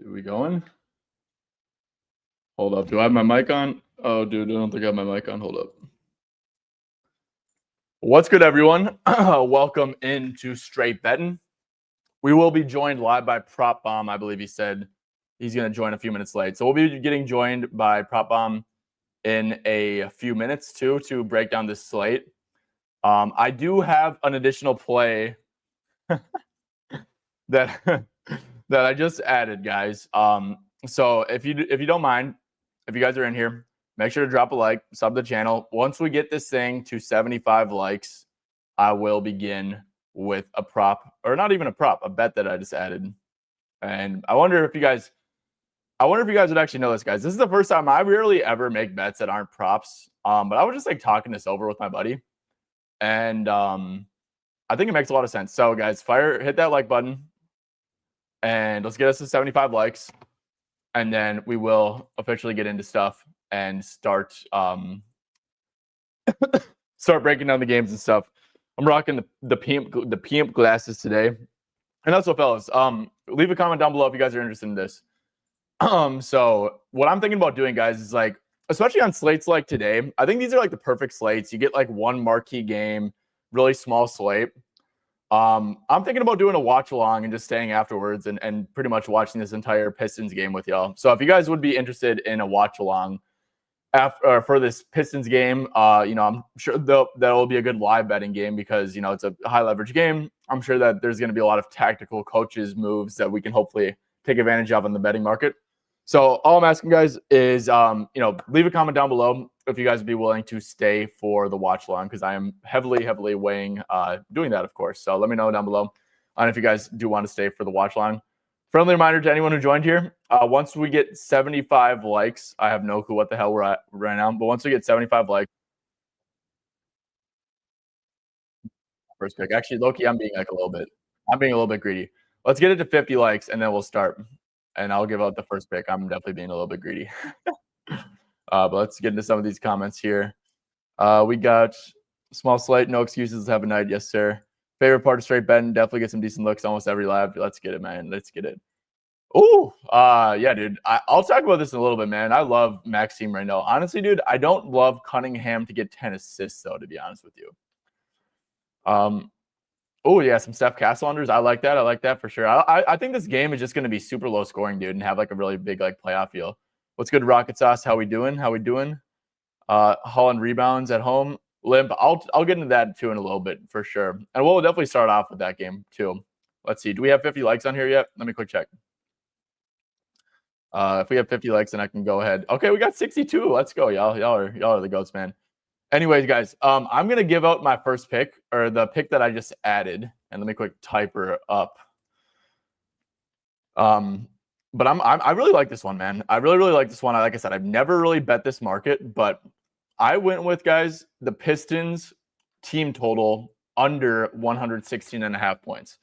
Are we going? Hold up. Do I have my mic on? Oh, dude, I don't think I have my mic on. Hold up. What's good, everyone? Welcome into Straight Betting. We will be joined live by PropBomb. I believe he said he's going to join a few minutes late. So we'll be getting joined by PropBomb in a few minutes, too, to break down this slate. I do have an additional play that that I just added, guys. So if you don't mind, if you guys are in here, make sure to drop a like, sub the channel. Once we get this thing to 75 likes, I will begin with a prop, or not even a prop, a bet that I just added. And I wonder if you guys would actually know this, guys. This is the first time I rarely ever make bets that aren't props. But I was just like talking this over with my buddy, and I think it makes a lot of sense. So, guys, hit that like button, and let's get us to 75 likes, and then we will officially get into stuff and start breaking down the games and stuff. I'm rocking the PMP glasses today. And also, fellas, leave a comment down below if you guys are interested in this. So what I'm thinking about doing, guys, is like, especially on slates like today, I think these are like the perfect slates. You get like one marquee game, really small slate. I'm thinking about doing a watch along and just staying afterwards and pretty much watching this entire Pistons game with y'all. So if you guys would be interested in a watch along for this Pistons game, I'm sure that'll be a good live betting game because, it's a high leverage game. I'm sure that there's going to be a lot of tactical coaches moves that we can hopefully take advantage of in the betting market. So all I'm asking, guys, is, leave a comment down below if you guys would be willing to stay for the watch along, because I am heavily weighing doing that, of course. So let me know down below on if you guys do want to stay for the watch along. Friendly reminder to anyone who joined here, once we get 75 likes, I have no clue what the hell we're at right now, but once we get 75 likes, first pick. Actually, low-key, I'm being a little bit greedy. Let's get it to 50 likes, and then we'll start. And I'll give out the first pick. I'm definitely being a little bit greedy. But let's get into some of these comments here. We got small slate, no excuses. Have a night. Yes, sir. Favorite part of straight betting, definitely get some decent looks almost every live. Let's get it, man. Let's get it. Oh, yeah, dude. I'll talk about this in a little bit, man. I love Max team right now. Honestly, dude, I don't love Cunningham to get 10 assists, though, to be honest with you. Oh, yeah, some Steph Castle unders. I like that. I like that for sure. I think this game is just going to be super low scoring, dude, and have like a really big like playoff feel. What's good, Rocket Sauce? How we doing? Holland rebounds at home. Limp. I'll get into that too in a little bit for sure. And we'll definitely start off with that game too. Let's see. Do we have 50 likes on here yet? Let me quick check. If we have 50 likes, then I can go ahead. Okay, we got 62. Let's go, y'all. Y'all are the goats, man. Anyways, guys, I'm gonna give out my first pick, or the pick that I just added, and let me quick type her up. But I really like this one, man. I really like this one. Like I said, I've never really bet this market, but I went with, guys, the Pistons team total under 116.5 points.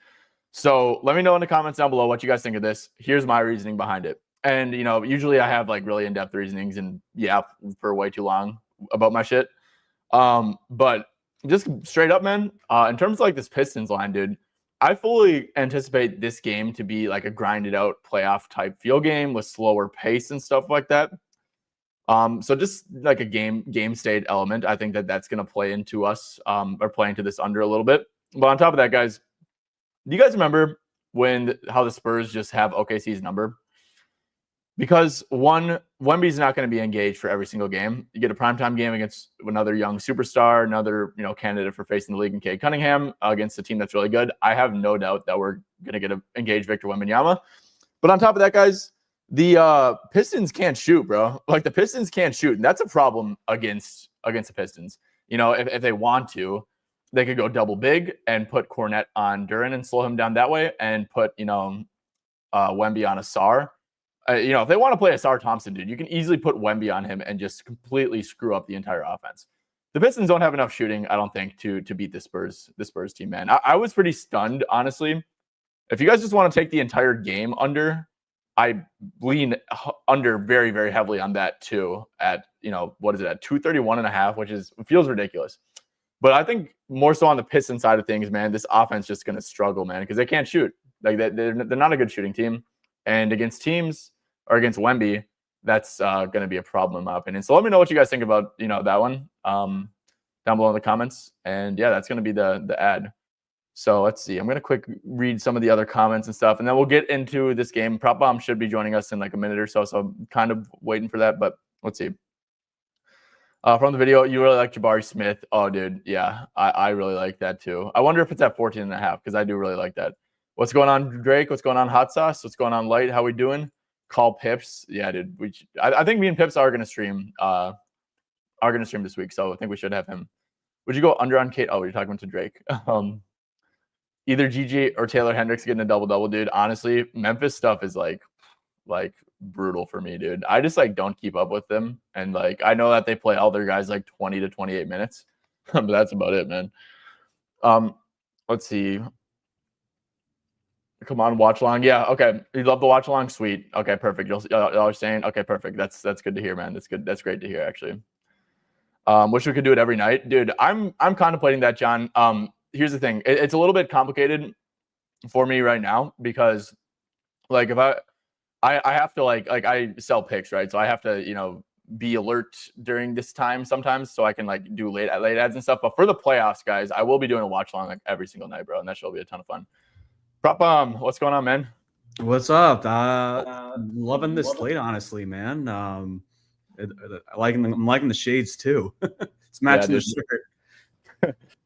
So let me know in the comments down below what you guys think of this. Here's my reasoning behind it. And usually I have like really in-depth reasonings and for way too long about my shit. But just straight up, man, in terms of like this Pistons line, dude, I fully anticipate this game to be like a grinded out playoff type feel game with slower pace and stuff like that. So just like a game state element, I think that's going to play into us, or play into this under a little bit. But on top of that, guys, do you guys remember how the Spurs just have OKC's number? Because Wemby's not going to be engaged for every single game. You get a primetime game against another young superstar, another candidate for facing the league in Cade Cunningham against a team that's really good. I have no doubt that we're going to get an engaged Victor Wembanyama. But on top of that, guys, the Pistons can't shoot, bro. Like the Pistons can't shoot, and that's a problem against the Pistons. If they want to, they could go double big and put Cornette on Duren and slow him down that way, and put Wemby on Asar. If they want to play Asar Thompson, dude, you can easily put Wemby on him and just completely screw up the entire offense. The Pistons don't have enough shooting, I don't think, to beat the Spurs team, man. I was pretty stunned, honestly. If you guys just want to take the entire game under, I lean under very, very heavily on that too at, what is it, at 231.5, which feels ridiculous. But I think more so on the Pistons side of things, man, this offense just going to struggle, man, because they can't shoot. Like they're not a good shooting team. And against teams or against Wemby, that's going to be a problem in my opinion. So let me know what you guys think about, that one down below in the comments. And yeah, that's going to be the ad. So let's see. I'm going to quick read some of the other comments and stuff, and then we'll get into this game. PropBomb should be joining us in like a minute or so, so I'm kind of waiting for that, but let's see. From the video, you really like Jabari Smith. Oh, dude. Yeah, I really like that too. I wonder if it's at 14.5 because I do really like that. What's going on, Drake? What's going on, Hot Sauce? What's going on, Light? How we doing? Call Pips. Yeah, dude. I think me and Pips are going to stream this week, so I think we should have him. Would you go under on Kate? Oh, you're talking to Drake. Either GG or Taylor Hendricks getting a double-double, dude. Honestly, Memphis stuff is like brutal for me, dude. I just like don't keep up with them. And like I know that they play all their guys like 20 to 28 minutes. But that's about it, man. Let's see. Come on, watch along. Yeah, okay. You love the watch along? Sweet. Okay, perfect. Y'all are saying, okay, perfect. That's good to hear, man. That's good. That's great to hear, actually. Wish we could do it every night. Dude, I'm contemplating that, John. Here's the thing. It's a little bit complicated for me right now because like if I have to like I sell picks, right? So I have to, be alert during this time sometimes so I can like do late ads and stuff. But for the playoffs, guys, I will be doing a watch along like every single night, bro. And that should be a ton of fun. PropBomb, what's going on, man? What's up? Loving this slate, honestly, man. I'm liking the shades too. It's matching the shirt.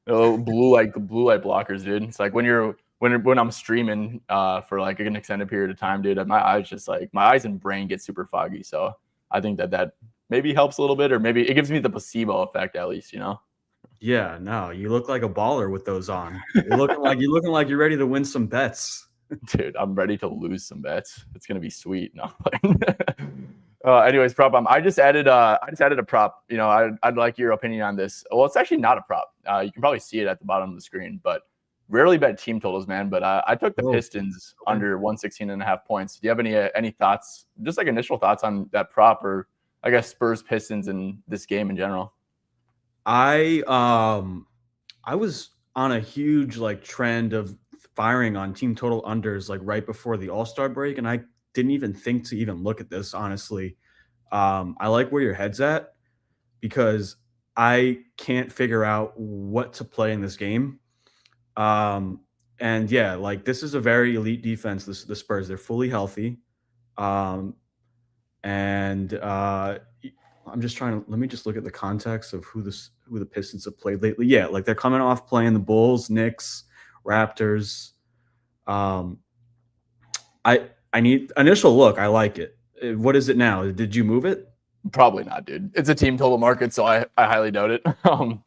blue light blockers, dude. It's like when I'm streaming for like an extended period of time, dude, my eyes and brain get super foggy. So I think that maybe helps a little bit, or maybe it gives me the placebo effect at least, Yeah, no, you look like a baller with those on. You're looking like you're ready to win some bets. Dude, I'm ready to lose some bets. It's gonna be sweet. No. Anyways, PropBomb. I just added a prop. I'd like your opinion on this. Well, it's actually not a prop. You can probably see it at the bottom of the screen, but rarely bet team totals, man. But I took the Pistons under 116.5 points. Do you have any thoughts? Just like initial thoughts on that prop, or I guess Spurs Pistons in this game in general? I was on a huge like trend of firing on team total unders like right before the All-Star break, and I didn't even think to even look at this, honestly. I like where your head's at because I can't figure out what to play in this game. And yeah, like this is a very elite defense. The Spurs, they're fully healthy. And I'm just let me just look at the context of who the Pistons have played lately. Yeah, like they're coming off playing the Bulls, Knicks, Raptors. I need initial look. I like it. What is it now? Did you move it? Probably not, dude. It's a team total market, so I highly doubt it.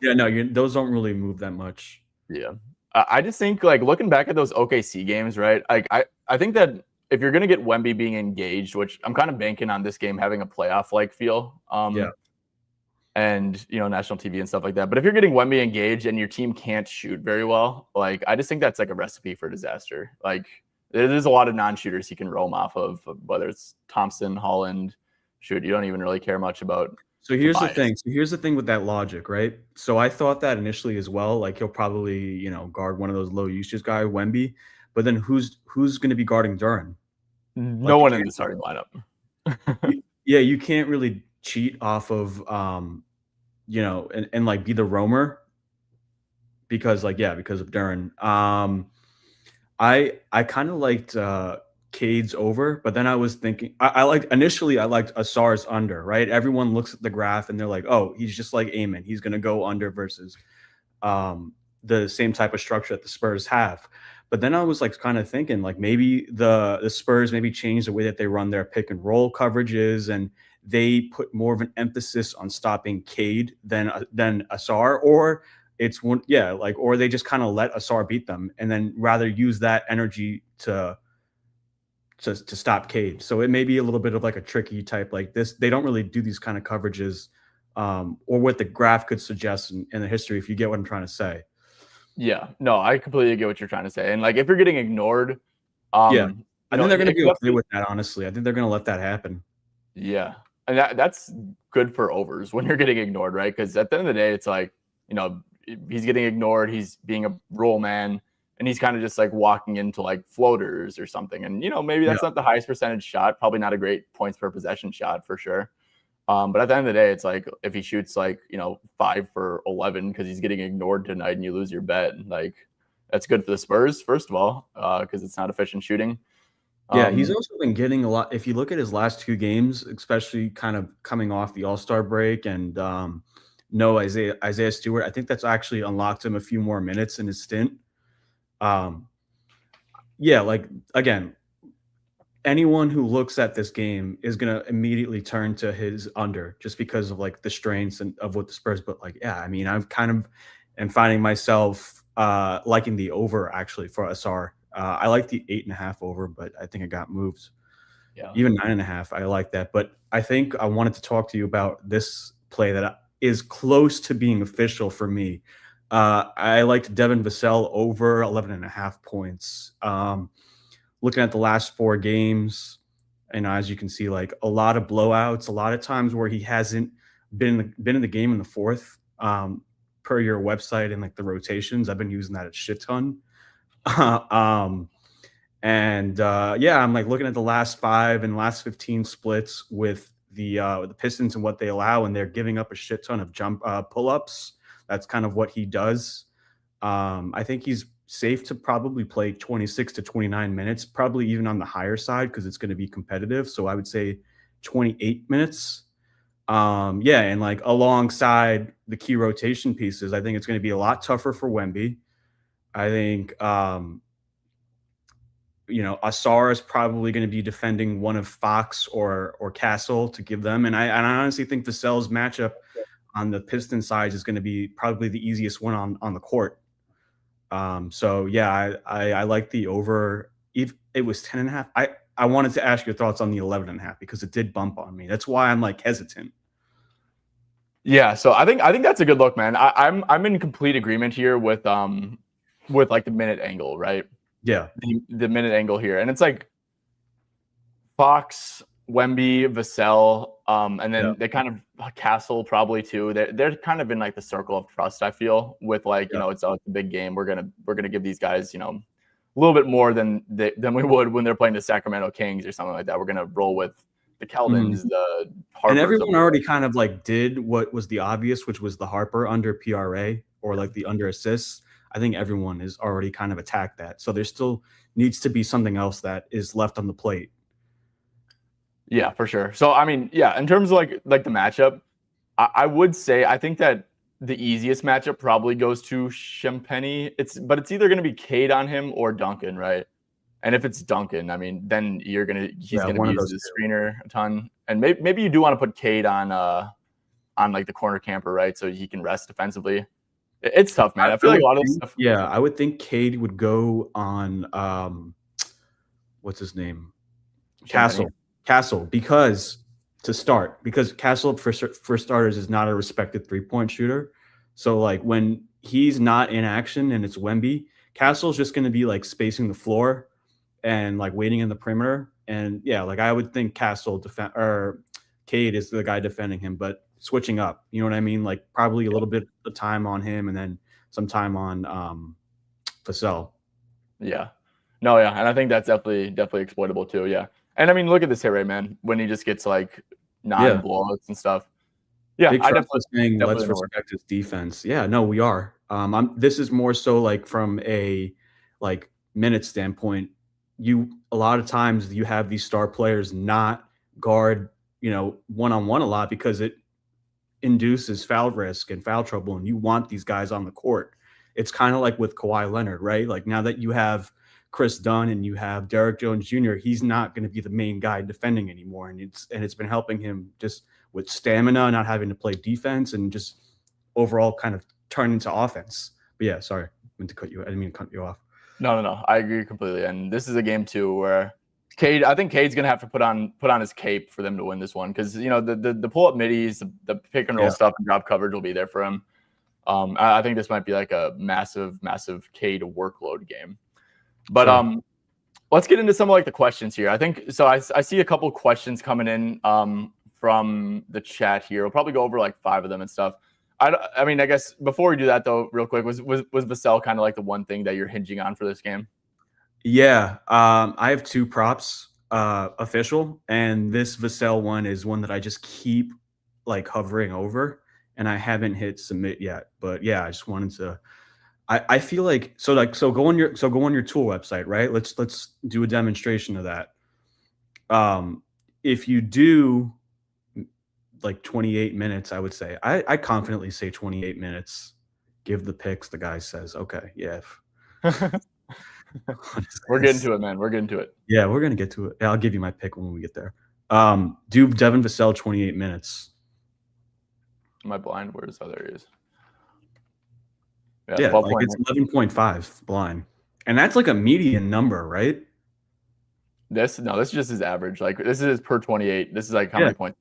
Yeah, no, those don't really move that much. Yeah. I just think like looking back at those OKC games, right? Like I think that if you're gonna get Wemby being engaged, which I'm kind of banking on this game having a playoff like feel, yeah, and national TV and stuff like that. But if you're getting Wemby engaged and your team can't shoot very well, like I just think that's like a recipe for disaster. Like there's a lot of non-shooters he can roam off of, whether it's Thompson, Holland. Shoot, you don't even really care much about. So here's the thing. So here's the thing with that logic, right? So I thought that initially as well. Like he'll probably, guard one of those low usage guy, Wemby. But then who's going to be guarding Duren? No one in the starting lineup. Yeah, you can't really cheat off of, and like be the roamer because of Duren. I kind of liked Cade's over, but then I was thinking I liked Asar's under, right? Everyone looks at the graph and they're like, oh, he's just like Amen. He's going to go under versus the same type of structure that the Spurs have. But then I was like kind of thinking like maybe the Spurs maybe change the way that they run their pick and roll coverages, and they put more of an emphasis on stopping Cade than Asar, or it's one, yeah, like, or they just kind of let Asar beat them and then rather use that energy to stop Cade. So it may be a little bit of like a tricky type like this. They don't really do these kind of coverages, or what the graph could suggest in the history, if you get what I'm trying to say. Yeah, no, I completely get what you're trying to say. And like, if you're getting ignored, yeah, I think they're going to be okay with that. Honestly, I think they're going to let that happen. Yeah, and that's good for overs when you're getting ignored, right? Because at the end of the day, it's like he's getting ignored. He's being a role man, and and he's kind of just like walking into like floaters or something. And, maybe that's not the highest percentage shot, probably not a great points per possession shot for sure. But at the end of the day, it's like if he shoots like, 5 for 11 because he's getting ignored tonight and you lose your bet, like that's good for the Spurs, first of all, because it's not efficient shooting. Yeah, he's also been getting a lot. If you look at his last 2 games, especially kind of coming off the All-Star break and no Isaiah Stewart, I think that's actually unlocked him a few more minutes in his stint. Yeah, like again, anyone who looks at this game is gonna immediately turn to his under just because of like the strengths and of what the Spurs. But like, yeah, I mean, I've kind of am finding myself liking the over actually for Asar. I like the 8.5 over, but I think it got moved. Yeah. Even 9.5, I like that. But I think I wanted to talk to you about this play that is close to being official for me. I liked Devin Vassell over 11.5 points. Looking at the last 4 games, and as you can see, like a lot of blowouts, a lot of times where he hasn't been in the game in the fourth. Per your website and like the rotations, I've been using that a shit ton. Yeah, I'm like looking at the last 5 and last 15 splits with the Pistons and what they allow, and they're giving up a shit ton of jump pull-ups. That's kind of what he does. I think he's safe to probably play 26 to 29 minutes, probably even on the higher side because it's going to be competitive. So I would say 28 minutes. And like alongside the key rotation pieces, I think it's going to be a lot tougher for Wemby. I think Asar is probably going to be defending one of Fox or Castle to give them. And I honestly think Vassell's matchup on the Piston side is going to be probably the easiest one on the court. I like the over. If it was 10.5, I wanted to ask your thoughts on the 11.5 because it did bump on me. That's why I'm like hesitant. Yeah, so I think that's a good look, man. I'm in complete agreement here with like the minute angle, right? Yeah. The minute angle here. And it's like Fox, Wemby, Vassell, and then they kind of Castle probably too. They're kind of in like the circle of trust, I feel, with like, it's a big game. We're gonna give these guys, a little bit more than we would when they're playing the Sacramento Kings or something like that. We're gonna roll with the Keldons, the Harpers. And everyone already kind of like did what was the obvious, which was the Harper under PRA or like the under assists. I think everyone is already kind of attacked that. So there still needs to be something else that is left on the plate. Yeah, for sure. So, I mean, yeah, in terms of like the matchup, I would say I think that the easiest matchup probably goes to Champagny. But it's either going to be Cade on him or Duncan, right? And if it's Duncan, I mean, then he's going to be using the screener a ton. And maybe you do want to put Cade on like the corner camper, right? So he can rest defensively. It's tough, man. I feel like a lot of this stuff. Yeah, I would think Cade would go on what's his name? Castle, because Castle for starters is not a respected 3-point shooter. So like when he's not in action and it's Wemby, Castle's just going to be like spacing the floor and like waiting in the perimeter. And yeah, like I would think Cade is the guy defending him, but switching up, you know what I mean? Like probably a little bit of time on him and then some time on Vassell. Yeah. No, yeah. And I think that's definitely exploitable too. Yeah. And I mean, look at this hit rate, man, when he just gets like 9 blowouts and stuff. Yeah. Big Trust is saying let's respect his defense. Yeah, no, we are. This is more so like from a like minute standpoint. A lot of times you have these star players not guard, one-on-one a lot because it induces foul risk and foul trouble, and you want these guys on the court. It's kind of like with Kawhi Leonard, right? Like now that you have Chris Dunn and you have Derek Jones Jr., he's not going to be the main guy defending anymore, and it's been helping him just with stamina, not having to play defense, and just overall kind of turn into offense. But yeah, sorry, I didn't mean to cut you off. No, I agree completely. And this is a game too where I think Cade's gonna have to put on his cape for them to win this one because the pull up middies, the pick and roll stuff, and drop coverage will be there for him. I think this might be like a massive Cade workload game. But let's get into some of like the questions here. I think so. I see a couple questions coming in from the chat here. We'll probably go over like 5 of them and stuff. I mean, I guess before we do that though, real quick, was Vassell kind of like the one thing that you're hinging on for this game? Yeah, I have 2 props, official, and this Vassell one is one that I just keep like hovering over, and I haven't hit submit yet. But yeah, I just wanted to. I feel like go on your tool website, right? Let's do a demonstration of that. If you do like 28 minutes, I would say I confidently say 28 minutes. Give the picks. The guy says, okay, yeah. We're getting to it, man. We're getting to it. Yeah, we're gonna get to it. I'll give you my pick when we get there. Do Devin Vassell 28 minutes. Am I blind? Where's the other is? Yeah, like it's 11.5 blind. And that's like a median number, right? This is just his average. Like this is per 28. This is like how many points?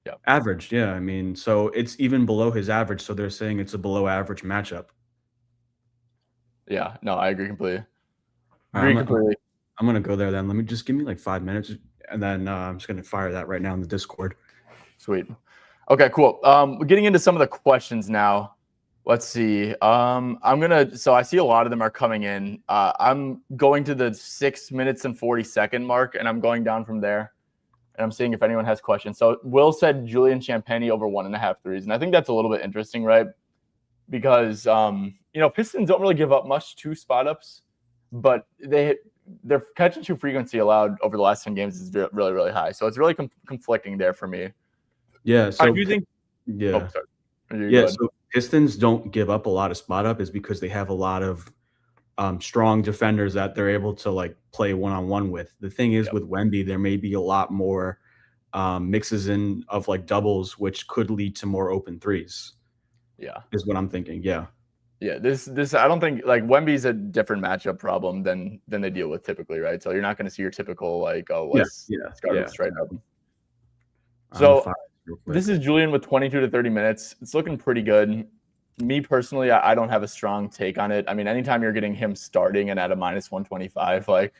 Yeah. Average, yeah. I mean, so it's even below his average, so they're saying it's a below average matchup. Yeah, no, I agree completely. I'm gonna go there then. Let me just give me like 5 minutes, and then I'm just gonna fire that right now in the Discord. Sweet. Okay, cool. We're getting into some of the questions now. Let's see. So I see a lot of them are coming in. I'm going to the 6 minutes and 40-second mark, and I'm going down from there. And I'm seeing if anyone has questions. So Will said Julian Champagnie over 1.5 threes, and I think that's a little bit interesting, right? Because Pistons don't really give up much to spot ups, but their catch and shoot frequency allowed over the last 10 games is really, really high. So it's really conflicting there for me. Yeah. So I do think. Yeah. So Pistons don't give up a lot of spot up is because they have a lot of strong defenders that they're able to like play one-on-one with. The thing is with Wemby, there may be a lot more mixes in of like doubles, which could lead to more open threes. Yeah, is what I'm thinking. Yeah. This I don't think like Wemby's a different matchup problem than they deal with typically, right? So you're not going to see your typical like let's start it straight up. So this is Julian with 22 to 30 minutes. It's looking pretty good. Me personally, I don't have a strong take on it. I mean, anytime you're getting him starting and at a minus 125, like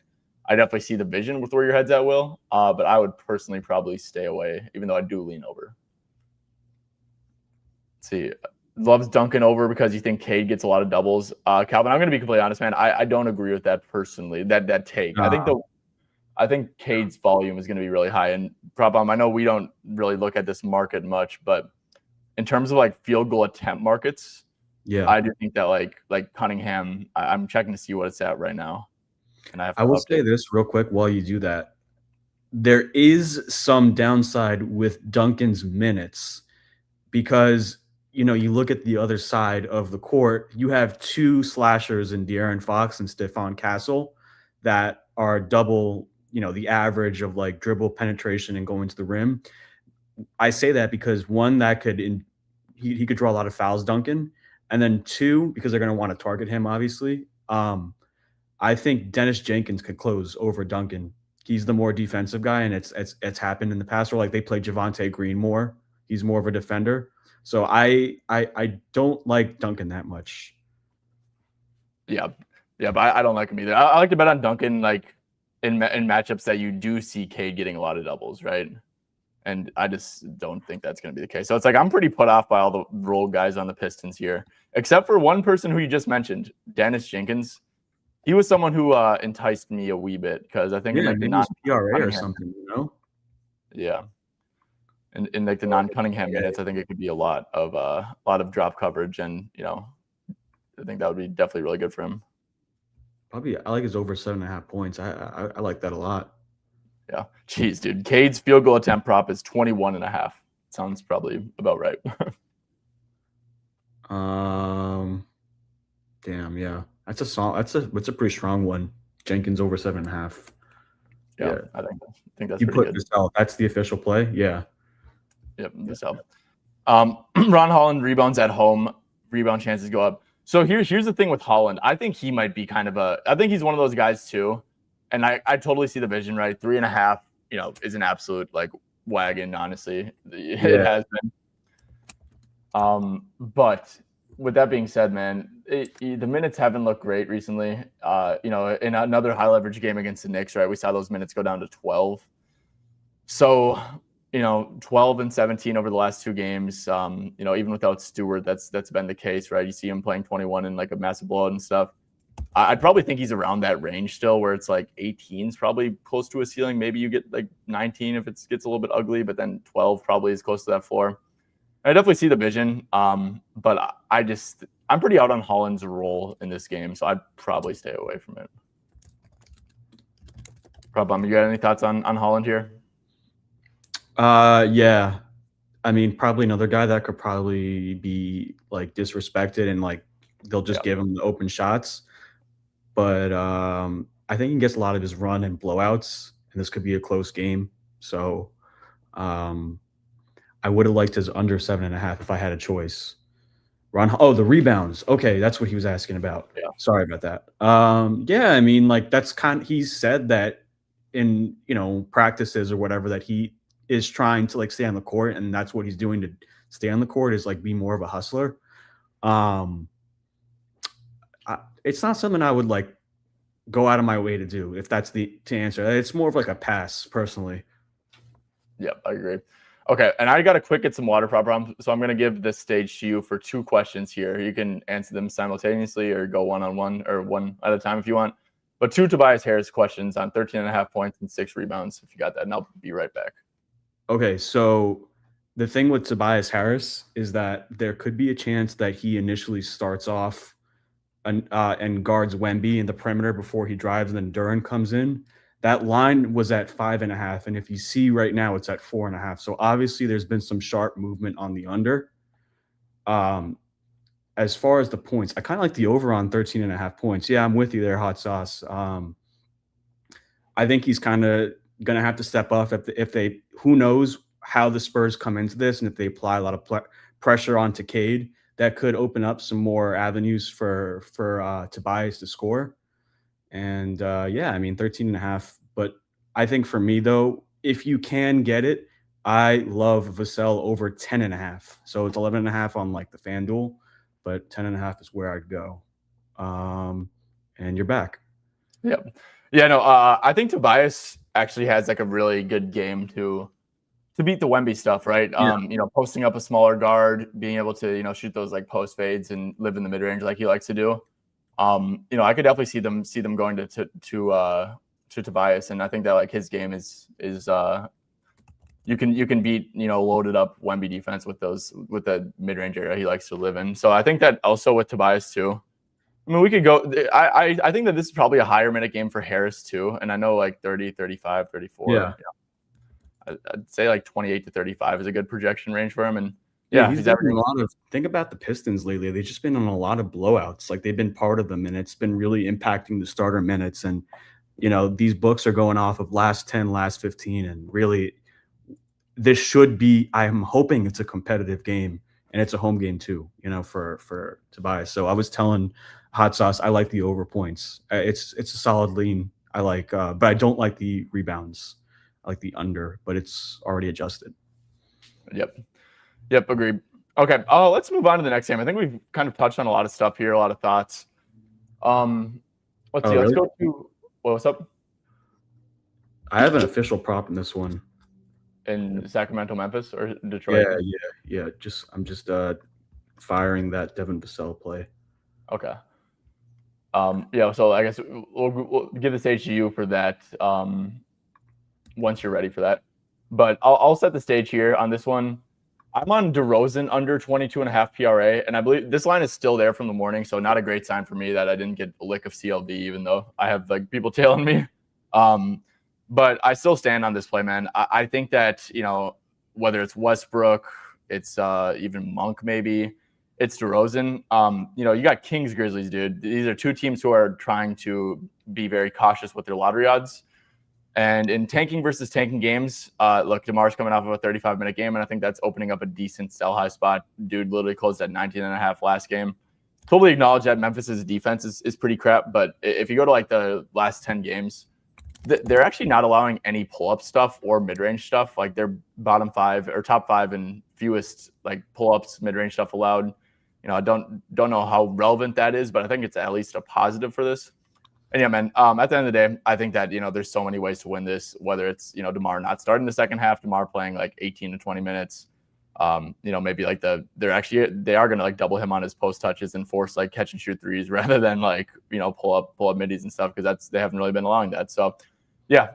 I definitely see the vision with where your head's at, Will. But I would personally probably stay away, even though I do lean over. Let's see. Loves Duncan over because you think Cade gets a lot of doubles. Calvin, I'm going to be completely honest, man. I don't agree with that personally. That take. I think Cade's volume is going to be really high. And PropBomb, I know we don't really look at this market much, but in terms of like field goal attempt markets, I do think that like Cunningham, I'm checking to see what it's at right now. And I will say this real quick while you do that. There is some downside with Duncan's minutes because you look at the other side of the court, you have 2 slashers in De'Aaron Fox and Stephon Castle that are double, the average of like dribble penetration and going to the rim. I say that because 1, that he could draw a lot of fouls, Duncan, and then 2, because they're going to want to target him, obviously. I think Dennis Jenkins could close over Duncan. He's the more defensive guy, and it's happened in the past where like they play Javonte Green more. He's more of a defender. So I don't like Duncan that much. Yeah, but I don't like him either. I like to bet on Duncan like in matchups that you do see Cade getting a lot of doubles, right? And I just don't think that's going to be the case. So it's like I'm pretty put off by all the role guys on the Pistons here, except for one person who you just mentioned, Dennis Jenkins. He was someone who enticed me a wee bit because I think in like the non-PRA or something, Yeah. In like the non-Cunningham minutes, I think it could be a lot of drop coverage, and I think that would be definitely really good for him. Probably, I like his over 7.5 points. I like that a lot. Yeah, jeez, dude. Cade's field goal attempt prop is 21.5. Sounds probably about right. Damn, yeah, that's a pretty strong one. Jenkins over 7.5. Yeah, I think that's you pretty put good. Vassell. That's the official play. Yeah. Yep, Vassell. Ron Holland rebounds at home. Rebound chances go up. So here's the thing with Holland. I think he might be I think he's one of those guys too. And I totally see the vision, right? 3.5, is an absolute like wagon, honestly. It has been. But with that being said, man, the minutes haven't looked great recently. In another high leverage game against the Knicks, right? We saw those minutes go down to 12. So 12 and 17 over the last 2 games. Even without Stewart, that's been the case, right? You see him playing 21 in like a massive blowout and stuff. I'd probably think he's around that range still, where it's like 18 is probably close to a ceiling. Maybe you get like 19 if it gets a little bit ugly, but then 12 probably is close to that floor. I definitely see the vision, but I'm pretty out on Holland's role in this game, so I'd probably stay away from it. PropBomb, you got any thoughts on Holland here? Yeah. I mean, probably another guy that could probably be like disrespected and like they'll just give him the open shots. But I think he gets a lot of his run and blowouts, and this could be a close game. So I would have liked his under 7.5 if I had a choice. The rebounds. Okay, that's what he was asking about. Yeah. Sorry about that. Yeah, I mean, like that's he said that in practices or whatever that he is trying to like stay on the court, and that's what he's doing to stay on the court is like be more of a hustler. It's not something I would like go out of my way to do if that's to answer. It's more of like a pass personally. Yep, I agree. Okay, and I got to quick get some water, PropBomb, so I'm going to give this stage to you for 2 questions here. You can answer them simultaneously or go one-on-one or one at a time if you want. But 2 Tobias Harris questions on 13.5 points and 6 rebounds, if you got that, and I'll be right back. Okay, so the thing with Tobias Harris is that there could be a chance that he initially starts off and guards Wemby in the perimeter before he drives, and then Duren comes in. That line was at 5.5, and if you see right now, it's at 4.5. So obviously, there's been some sharp movement on the under. As far as the points, I kind of like the over on 13.5 points. Yeah, I'm with you there, Hot Sauce. I think he's kind of going to have to step up if they. Who knows how the Spurs come into this, and if they apply a lot of pressure onto Cade, that could open up some more avenues for Tobias to score. And yeah, I mean 13.5. But I think for me though, if you can get it, I love Vassell over 10.5. So it's 11.5 on like the FanDuel, but 10.5 is where I'd go. And you're back. Yep. Yeah, no, I think Tobias actually has like a really good game to beat the Wemby stuff, right? Yeah. Posting up a smaller guard, being able to, shoot those like post fades and live in the mid range like he likes to do. I could definitely see them going to Tobias, and I think that like his game is you can beat loaded up Wemby defense with the mid range area he likes to live in. So I think that also with Tobias too. I mean, we could go. I think that this is probably a higher minute game for Harris too, and I know like 30, 35, 34. Yeah. I'd say like 28 to 35 is a good projection range for him, and yeah, he's having a lot of. Think about the Pistons lately. They've just been on a lot of blowouts. Like they've been part of them, and it's been really impacting the starter minutes. And these books are going off of last 10, last 15, and really, this should be. I'm hoping it's a competitive game, and it's a home game too. For Tobias. So I was telling Hot Sauce, I like the over points. It's a solid lean. I like, but I don't like the rebounds. I like the under, but it's already adjusted. Yep, agreed. Okay, let's move on to the next game. I think we've kind of touched on a lot of stuff here, a lot of thoughts. Let's see. Really? Let's go to what's up? I have an official prop in this one. In Sacramento, Memphis, or Detroit? Yeah. I'm just firing that Devin Vassell play. Okay. So I guess we'll give the stage to you for that. Once you're ready for that, but I'll set the stage here on this one. I'm on DeRozan under 22.5 PRA, and I believe this line is still there from the morning, so not a great sign for me that I didn't get a lick of CLV, even though I have like people tailing me. But I still stand on this play, man. I think that whether it's Westbrook, it's even Monk, maybe it's DeRozan. You got Kings, Grizzlies, dude. These are 2 teams who are trying to be very cautious with their lottery odds. And in tanking versus tanking games, look, DeMar's coming off of a 35-minute game, and I think that's opening up a decent sell high spot. Dude literally closed at 19.5 last game. Totally acknowledge that Memphis's defense is pretty crap, but if you go to like the last 10 games, they're actually not allowing any pull-up stuff or mid-range stuff. Like they're bottom 5 or top 5 and fewest like pull-ups, mid-range stuff allowed. I don't know how relevant that is, but I think it's at least a positive for this. And yeah, man, at the end of the day, I think that, there's so many ways to win this, whether it's, DeMar not starting the second half, DeMar playing like 18 to 20 minutes. Maybe like they are going to like double him on his post touches and force like catch and shoot threes rather than like, pull up middies and stuff, because they haven't really been allowing that. So yeah,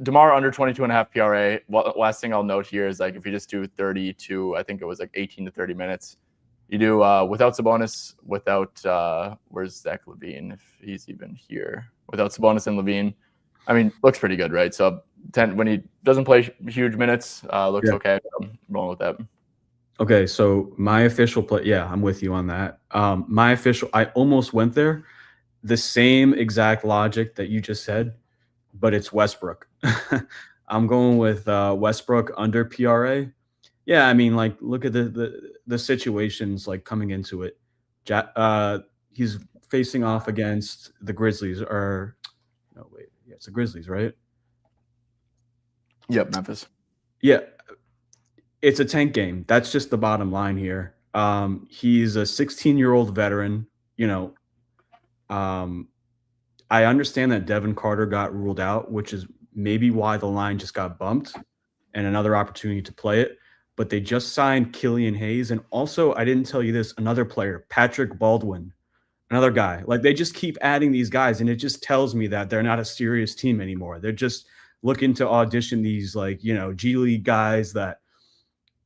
DeMar under 22.5 PRA. Last thing I'll note here is like if you just do 32, I think it was like 18 to 30 minutes. You do without Sabonis, without where's Zach LaVine, if he's even here, without Sabonis and LaVine. I mean, looks pretty good, right? So 10 when he doesn't play huge minutes, looks okay. I'm rolling with that. Okay, so my official play, yeah, I'm with you on that. I almost went there. The same exact logic that you just said, but it's Westbrook. I'm going with Westbrook under PRA. Yeah, I mean, like, look at the situations like coming into it. He's facing off against the Grizzlies, or no, wait, yeah, it's the Grizzlies, right? Yep, Memphis. Yeah, it's a tank game. That's just the bottom line here. He's a 16-year-old veteran. I understand that Devin Carter got ruled out, which is maybe why the line just got bumped and another opportunity to play it. But they just signed Killian Hayes. And also, I didn't tell you this, another player, Patrick Baldwin, another guy. Like, they just keep adding these guys, and it just tells me that they're not a serious team anymore. They're just looking to audition these, like, G League guys that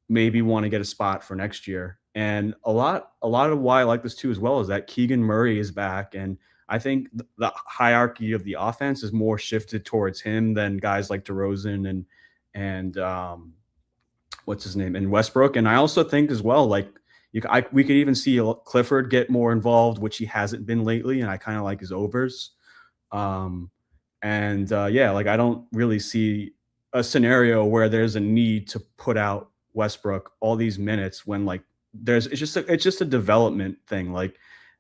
maybe want to get a spot for next year. And a lot of why I like this too as well is that Keegan Murray is back, and I think the hierarchy of the offense is more shifted towards him than guys like DeRozan and what's his name, and Westbrook. And I also think as well, like we could even see Clifford get more involved, which he hasn't been lately, and I kind of like his overs. Yeah, like I don't really see a scenario where there's a need to put out Westbrook all these minutes when like it's just a development thing. Like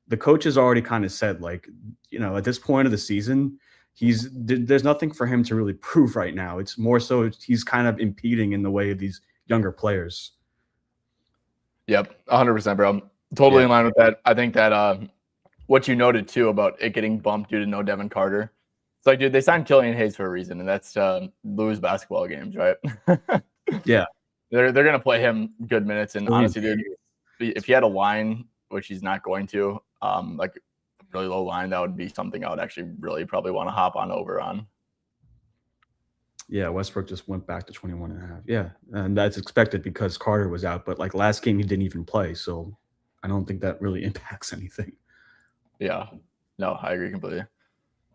the coach has already kind of said, like, at this point of the season, there's nothing for him to really prove right now. It's more so he's kind of impeding in the way of these younger players. Yep, 100%, bro. Totally in line with that. I think that what you noted too about it getting bumped due to no Devin Carter. It's like, dude, they signed Killian Hayes for a reason, and that's to lose basketball games, right? Yeah. They're gonna play him good minutes, and honestly, dude, if he had a line, which he's not going to, like a really low line, that would be something I would actually really probably want to hop on over on. Yeah, Westbrook just went back to 21.5. Yeah, and that's expected because Carter was out, but like last game he didn't even play, so I don't think that really impacts anything. Yeah, no, I agree completely.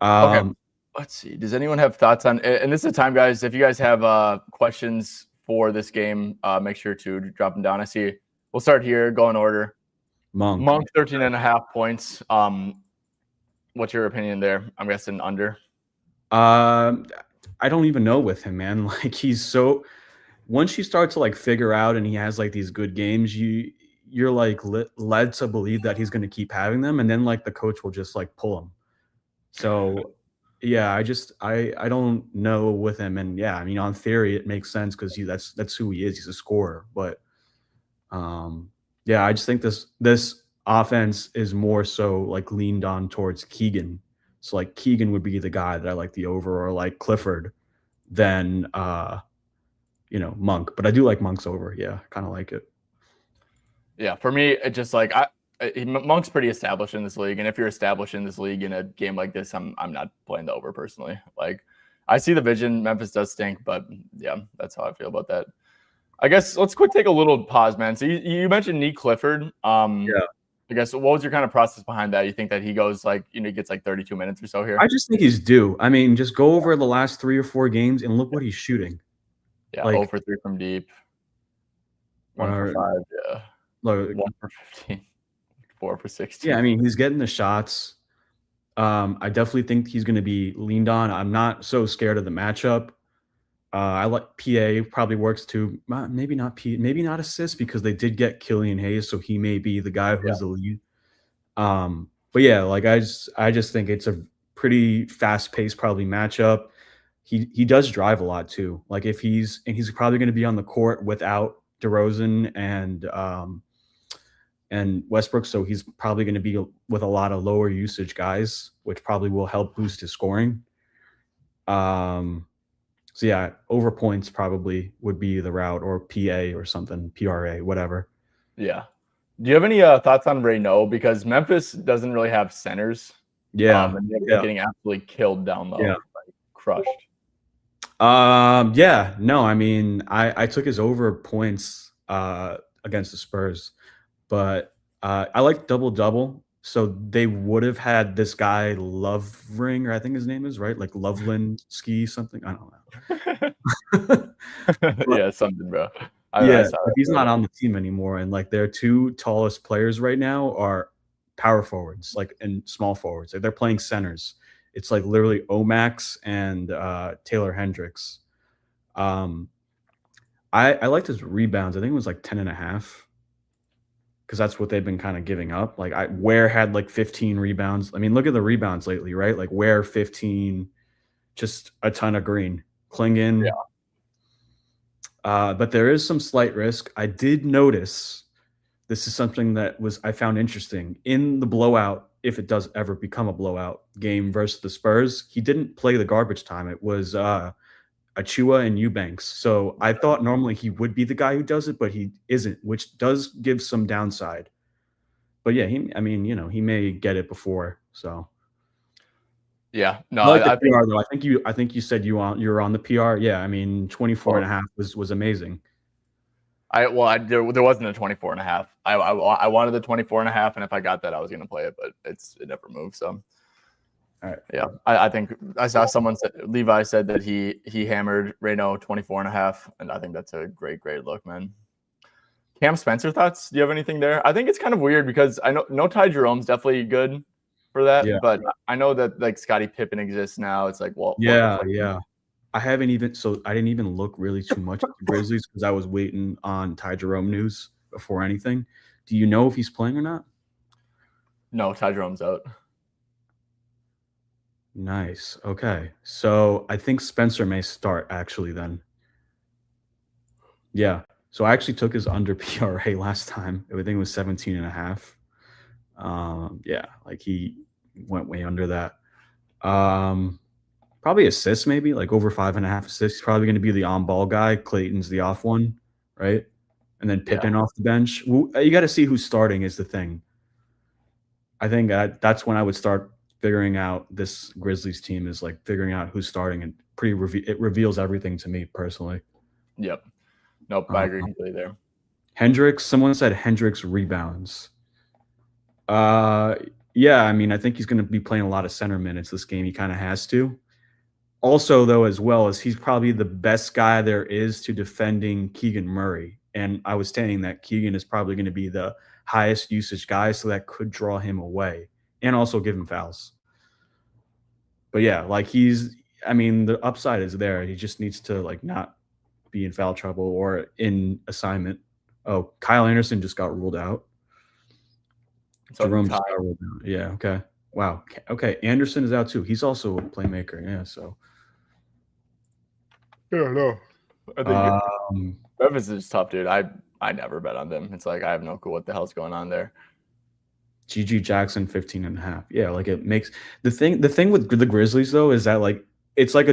Okay, let's see. Does anyone have thoughts on? And this is the time, guys. If you guys have questions for this game, make sure to drop them down. I see. We'll start here. Go in order. Monk 13.5 points. What's your opinion there? I'm guessing under. I don't even know with him, man. Like once you start to like figure out and he has like these good games, you're like led to believe that he's going to keep having them, and then like the coach will just like pull him. So yeah, I don't know with him, and yeah, I mean on theory it makes sense because that's who he is. He's a scorer, but yeah, I just think this offense is more so like leaned on towards Keegan. So like Keegan would be the guy that I like the over, or like Clifford than Monk. But I do like Monk's over. Yeah, kind of like it. Yeah, for me, it just like Monk's pretty established in this league, and if you're established in this league in a game like this, I'm not playing the over personally. Like I see the vision. Memphis does stink, but yeah, that's how I feel about that. I guess let's take a little pause, man. So you mentioned Nick Clifford. Yeah. I guess what was your kind of process behind that? You think that he goes like, gets like 32 minutes or so here? I just think he's due. I mean, just go over the last 3 or 4 games and look what he's shooting. Yeah, like, 0 for 3 from deep. 1 for 5, yeah. Look, 1 for 15. 4 for 16. Yeah, I mean, he's getting the shots. I definitely think he's going to be leaned on. I'm not so scared of the matchup. I like PA probably works too. Maybe not assist because they did get Killian Hayes, so he may be the guy who's the lead. But yeah, like I just think it's a pretty fast-paced probably matchup. He does drive a lot too. Like he's probably going to be on the court without DeRozan and Westbrook, so he's probably going to be with a lot of lower usage guys, which probably will help boost his scoring. So yeah, over points probably would be the route, or PA or something, PRA, whatever. Yeah. Do you have any thoughts on Reynaud? Because Memphis doesn't really have centers. Yeah, And they've been yeah, getting absolutely killed down low, yeah. like crushed. Yeah, no, I mean, I took his over points against the Spurs, but I like double. So they would have had this guy Lovering, or I think his name is right, like Loveland Ski something. I don't know. But Yeah, something, bro. I yeah, saw but he's that. not on the team anymore, and like their two tallest players right now are power forwards, like, and small forwards. Like, they're playing centers. It's like literally Omax and Taylor Hendricks. Um, I liked his rebounds. I think it was like 10 and a half, because that's what they've been kind of giving up. Like, Ware had like 15 rebounds. I mean, look at the rebounds lately, right? Like Ware 15, just a ton of green. Klingon. Yeah. But there is some slight risk. I did notice, this is something that I found interesting in the blowout. If it does ever become a blowout game versus the Spurs, he didn't play the garbage time. It was Achua and Eubanks. So I thought normally he would be the guy who does it, but he isn't, which does give some downside. But yeah, he may get it before. So Yeah. No, I like the I think PR though. I think you said you're on the PR. Yeah, I mean 24 and a half was amazing. there wasn't a 24 and a half. I wanted the 24 and a half, and if I got that, I was going to play it, but it never moved. So All right. yeah, I think I saw someone said, Levi said that he hammered Reynaud 24 and a half, and I think that's a great look, man. Cam Spencer thoughts? Do you have anything there? I think it's kind of weird because I know Ty Jerome's definitely good for that, Yeah. but I know that like Scottie Pippen exists now. It's like, well, Yeah. I didn't even look really too much at the Grizzlies because I was waiting on Ty Jerome news before anything. Do you know if he's playing or not? No, Ty Jerome's out. Nice. Okay. So I think Spencer may start actually then. Yeah. So I actually took his under PRA last time. I think it was 17 and a half. Yeah, like he went way under that. Probably assists, maybe like over 5.5 assists. He's probably going to be the on-ball guy. Clayton's the off one, right? And then Pippen off the bench. You got to see who's starting is the thing. I think that's when I would start figuring out this Grizzlies team, is like figuring out who's starting, and it reveals everything to me personally. Yep. Nope, I agree completely there. Hendricks, someone said Hendricks rebounds. Yeah, I mean, I think he's going to be playing a lot of center minutes this game. He kind of has to. Also, though, as well, as he's probably the best guy there is to defending Keegan Murray. And I was saying that Keegan is probably going to be the highest usage guy, so that could draw him away and also give him fouls. But yeah, like I mean, the upside is there. He just needs to like not be in foul trouble or in assignment. Oh, Kyle Anderson just got ruled out. So Jerome just got ruled out. Yeah, okay. Wow. Okay, Anderson is out too. He's also a playmaker. Yeah, so. Yeah, no. I think Memphis is tough, dude. I never bet on them. It's like I have no clue what the hell's going on there. GG Jackson 15 and a half. Yeah, like it makes the thing with the Grizzlies though is that like it's like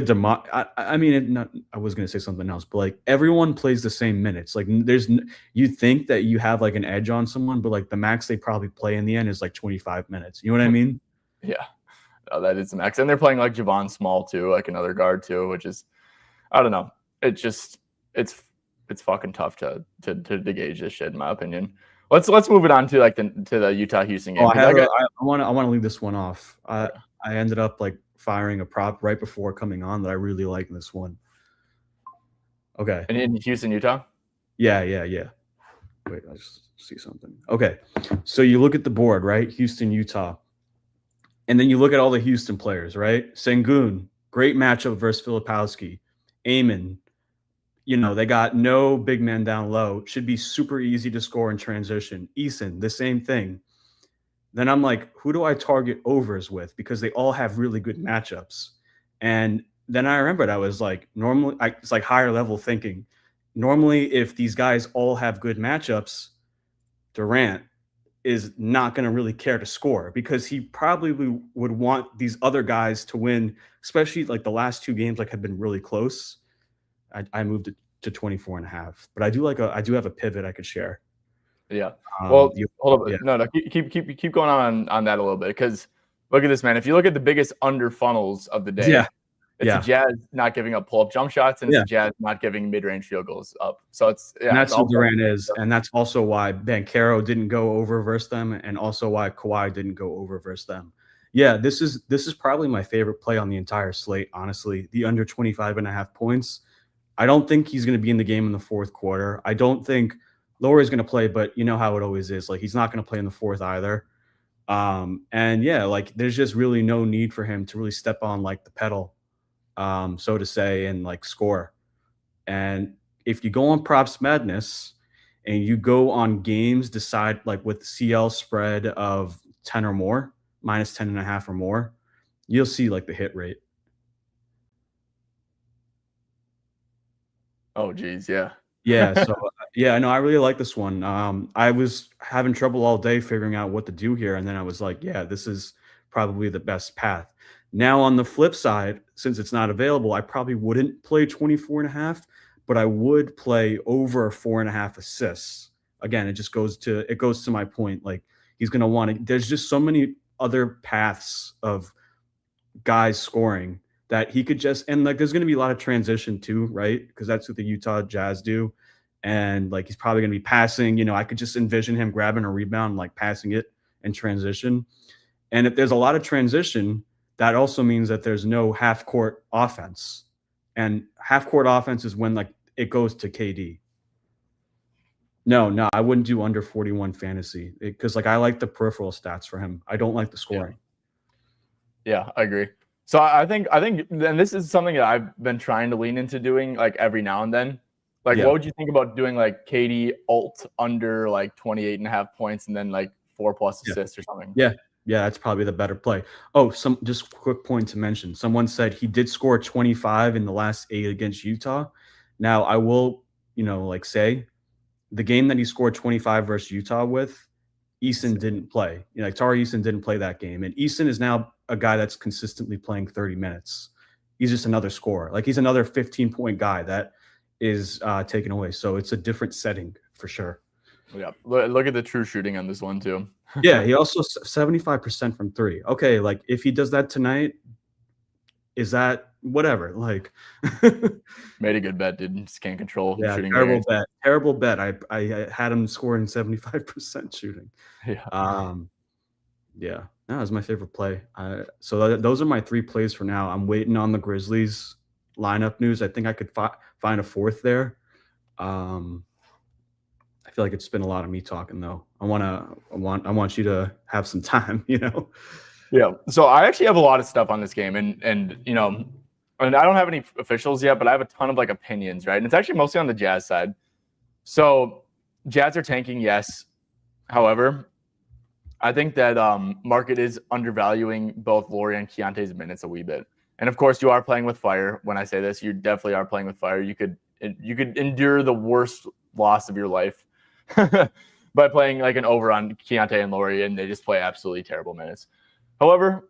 I mean, I was gonna say something else, but like everyone plays the same minutes. Like you think that you have like an edge on someone, but like the max they probably play in the end is like 25 minutes. You know what I mean? Yeah, that is the max, and they're playing like Javon Small too, like another guard too, which is, I don't know. It's fucking tough to gauge this shit, in my opinion. Let's move it on to like the Utah Houston game. I want to leave this one off. I ended up like firing a prop right before coming on that I really like in this one. Okay. And in Houston, Utah? Yeah. Wait, I just see something. Okay. So you look at the board, right? Houston, Utah. And then you look at all the Houston players, right? Sengun, great matchup versus Filipowski. Amon, they got no big man down low. Should be super easy to score in transition. Eason, the same thing. Then I'm like, who do I target overs with? Because they all have really good matchups. And then I remembered I was like, normally, it's like higher level thinking. Normally, if these guys all have good matchups, Durant, is not going to really care to score because he probably would want these other guys to win, especially like the last two games like have been really close. I moved it to 24.5, but I do have a pivot I could share. Yeah. Well, hold Yeah. up. No, keep going on that a little bit, because look at this, man. If you look at the biggest under funnels of the day, Yeah. it's the Jazz not giving up pull-up jump shots, and it's Yeah. the Jazz not giving mid-range field goals up. So And that's who Durant is, and that's also why Banchero didn't go over versus them, and also why Kawhi didn't go over versus them. Yeah, this is probably my favorite play on the entire slate, honestly. The under 25.5 points. I don't think he's going to be in the game in the fourth quarter. I don't think Lauri's going to play, but you know how it always is. Like, he's not going to play in the fourth either. And yeah, like there's just really no need for him to really step on like the pedal, so to say, and like score. And if you go on Props Madness and you go on games decide like with CL spread of 10 or more, minus 10.5 or more, you'll see like the hit rate. Oh, geez, yeah. Yeah. So yeah, no, I really like this one. I was having trouble all day figuring out what to do here, and then I was like, yeah, this is probably the best path. Now on the flip side, since it's not available, I probably wouldn't play 24.5, but I would play over 4.5 assists. Again, it goes to my point. Like, he's gonna want to, there's just so many other paths of guys scoring that he could just, and like there's going to be a lot of transition too, right? Because that's what the Utah Jazz do. And like he's probably going to be passing, I could just envision him grabbing a rebound, like passing it in transition. And if there's a lot of transition, that also means that there's no half court offense. And half court offense is when like it goes to KD. No, I wouldn't do under 41 fantasy because like I like the peripheral stats for him. I don't like the scoring. Yeah, I agree. So I think, and this is something that I've been trying to lean into doing like every now and then. Like, what would you think about doing like KD alt under like 28.5 points and then like 4+ assists or something? Yeah, that's probably the better play. Oh, just quick point to mention. Someone said he did score 25 in the last 8 against Utah. Now I will, say the game that he scored 25 versus Utah with, Eason didn't play. Like Tari Eason didn't play that game. And Eason is now a guy that's consistently playing 30 minutes. He's just another scorer. Like he's another 15-point guy that is taken away. So it's a different setting for sure. Yeah. Look at the true shooting on this one too. Yeah. He also 75% from 3. Okay. Like if he does that tonight, is that whatever? Like made a good bet, dude. Just can't control shooting. Terrible bet. I had him scoring 75% shooting. Yeah. Yeah. That was my favorite play. So those are my 3 plays for now. I'm waiting on the Grizzlies lineup news. I think I could find a fourth there. I feel like it's been a lot of me talking though. I want you to have some time, Yeah. So I actually have a lot of stuff on this game, and I don't have any officials yet, but I have a ton of like opinions, right? And it's actually mostly on the Jazz side. So Jazz are tanking, yes. However, I think that market is undervaluing both Lauri and Keontae's minutes a wee bit. And of course, you are playing with fire. When I say this, you definitely are playing with fire. You could endure the worst loss of your life by playing like an over on Keontae and Lauri, and they just play absolutely terrible minutes. However,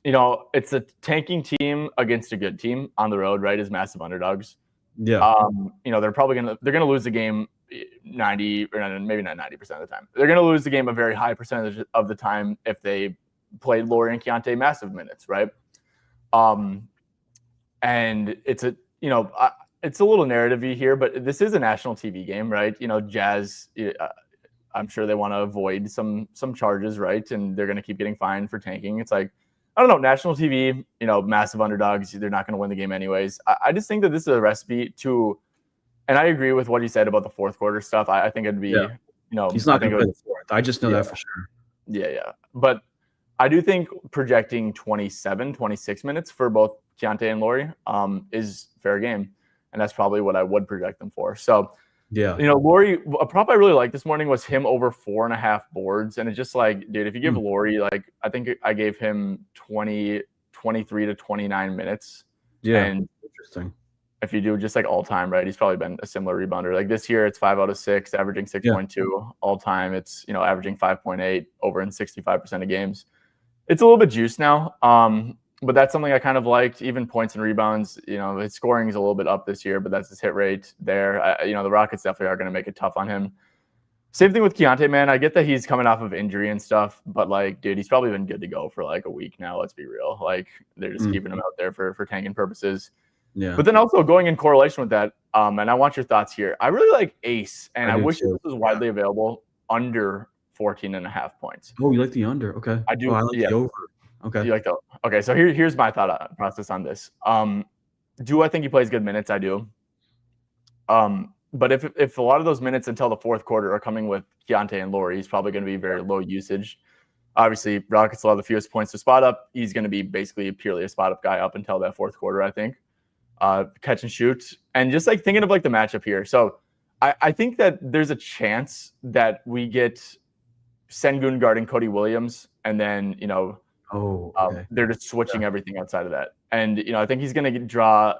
it's a tanking team against a good team on the road, right? As massive underdogs. Yeah. They're gonna lose the game 90 or maybe not 90% of the time. They're gonna lose the game a very high percentage of the time if they play Lauri and Keontae massive minutes, right? And it's it's a little narrative-y here, but this is a national TV game, right? Jazz, I'm sure they want to avoid some charges, right? And they're going to keep getting fined for tanking. It's like, I don't know, national TV, massive underdogs, they're not going to win the game anyways. I just think that this is a recipe to, and I agree with what you said about the fourth quarter stuff. I think it'd be, he's not going to play the fourth. I just know that for sure. Yeah. But I do think projecting 27, 26 minutes for both Keontae and Lauri is fair game. And that's probably what I would project them for. So, yeah, Lauri, a prop I really liked this morning was him over 4.5 boards. And it's just like, dude, if you give Lauri, like, I think I gave him 23 to 29 minutes. Yeah. And interesting. if you do just like all time, right? He's probably been a similar rebounder. Like this year, it's 5 out of 6, averaging 6.2 all time. It's averaging 5.8 over in 65% of games. It's a little bit juiced now, but that's something I kind of liked. Even points and rebounds, his scoring is a little bit up this year, but that's his hit rate there. The Rockets definitely are going to make it tough on him. Same thing with Keontae, man. I get that he's coming off of injury and stuff, but like, dude, he's probably been good to go for like a week now. Let's be real. Like, they're just keeping him out there for tanking purposes. Yeah. But then also going in correlation with that, and I want your thoughts here. I really like Ace, and I wish this was widely available under 14.5 points. Oh, you like the under? Okay. I do. I like the over. Okay. You like the okay. So here's my thought process on this. Do I think he plays good minutes? I do. But if a lot of those minutes until the fourth quarter are coming with Keontae and Laurie, he's probably going to be very low usage. Obviously, Rockets allow the fewest points to spot up. He's going to be basically purely a spot up guy up until that fourth quarter, I think. Catch and shoot. And just like thinking of like the matchup here. So I think that there's a chance that we get Sengun guarding Cody Williams, and then, they're just switching everything outside of that. And, I think he's going to draw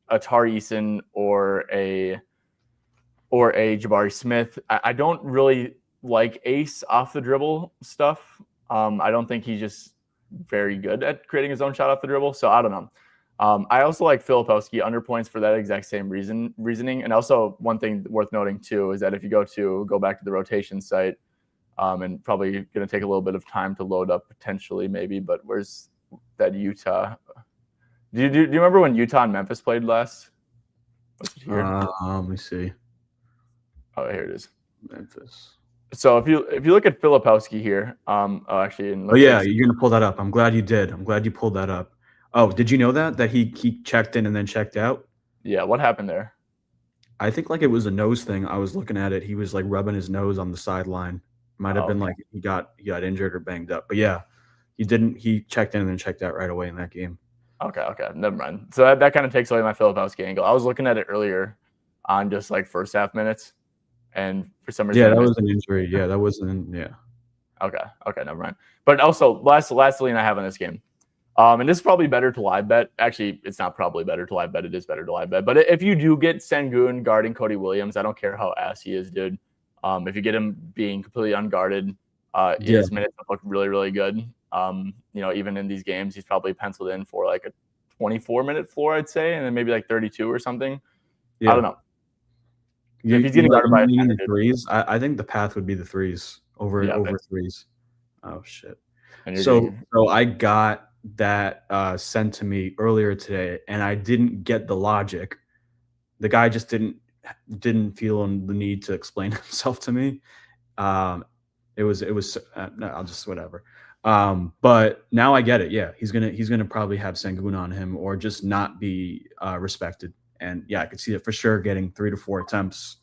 a Tari Eason or a Jabari Smith. I don't really like Ace off the dribble stuff. I don't think he's just very good at creating his own shot off the dribble. So I don't know. I also like Filipowski under points for that exact same reasoning. And also one thing worth noting too is that if you go back to the rotation site, and probably going to take a little bit of time to load up potentially maybe, but where's that Utah? Do you remember when Utah and Memphis played last? Was it here? Let me see. Oh, here it is. Memphis. So if you look at Filipowski here, you're gonna pull that up. I'm glad you did. I'm glad you pulled that up. Oh, did you know that he checked in and then checked out? Yeah, what happened there? I think like it was a nose thing. I was looking at it. He was like rubbing his nose on the sideline. Might have been like he got injured or banged up. But yeah, he checked in and then checked out right away in that game. Okay, never mind. So that kind of takes away my Filipowski angle. I was looking at it earlier on just like first half minutes, and for some reason, that was an injury. Yeah, that wasn't. Yeah. Okay, never mind. But also, last lean I have on this game, and this is probably better to live bet. Actually, it's not probably better to live bet. It is better to live bet. But if you do get Sengun guarding Cody Williams, I don't care how ass he is, dude. If you get him being completely unguarded, his minutes look really, really good. Even in these games, he's probably penciled in for like a 24-minute floor, I'd say, and then maybe like 32 or something. Yeah. I don't know. If he's getting guarded by the threes, I think the path would be the threes over threes. Oh shit! So I got that sent to me earlier today, and I didn't get the logic. The guy just didn't feel the need to explain himself to me. It was I'll just whatever. But now I get it. Yeah, he's gonna probably have Sengun on him or just not be respected. And yeah, I could see it for sure getting 3 to 4 attempts.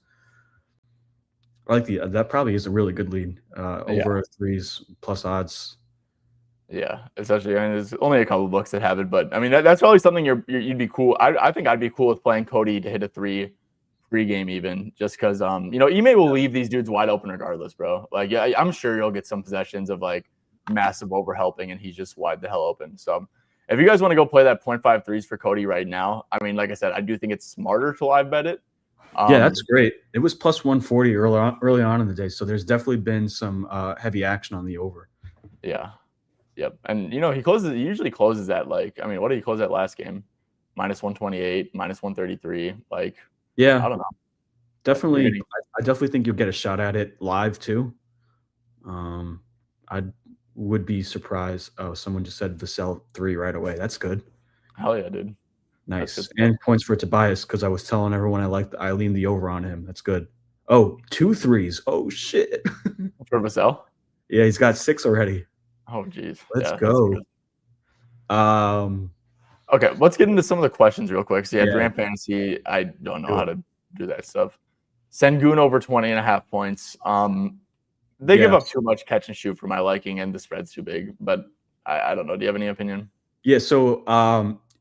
I like that probably is a really good lead. Over threes plus odds. Yeah, especially there's only a couple of books that have it, but I mean that's probably something you'd be cool. I think I'd be cool with playing Cody to hit a free game even, just because Ime will leave these dudes wide open regardless, bro. Like I'm sure you'll get some possessions of like massive overhelping and he's just wide the hell open. So if you guys want to go play that 0.5 threes for Cody right now, I mean, like I said, I do think it's smarter to live bet it. Yeah, that's great. It was plus 140 early on in the day, so there's definitely been some heavy action on the over. Yeah. Yep. And he usually closes at like, I mean, what did he close at last game? Minus 128, minus 133. Like, yeah, I don't know. Definitely, I definitely think you'll get a shot at it live too. I would be surprised. Oh, someone just said Vassell 3 right away. That's good. Hell yeah, dude. Nice. And points for Tobias because I was telling everyone I leaned the over on him. That's good. Oh, 2 threes. Oh shit. For Vassell? Yeah, he's got 6 already. Oh geez. Let's go. Okay, let's get into some of the questions real quick. So Draft Fantasy, I don't know how to do that stuff. Sengun over 20.5 points. They give up too much catch and shoot for my liking, and the spread's too big. But I don't know. Do you have any opinion? Yeah, so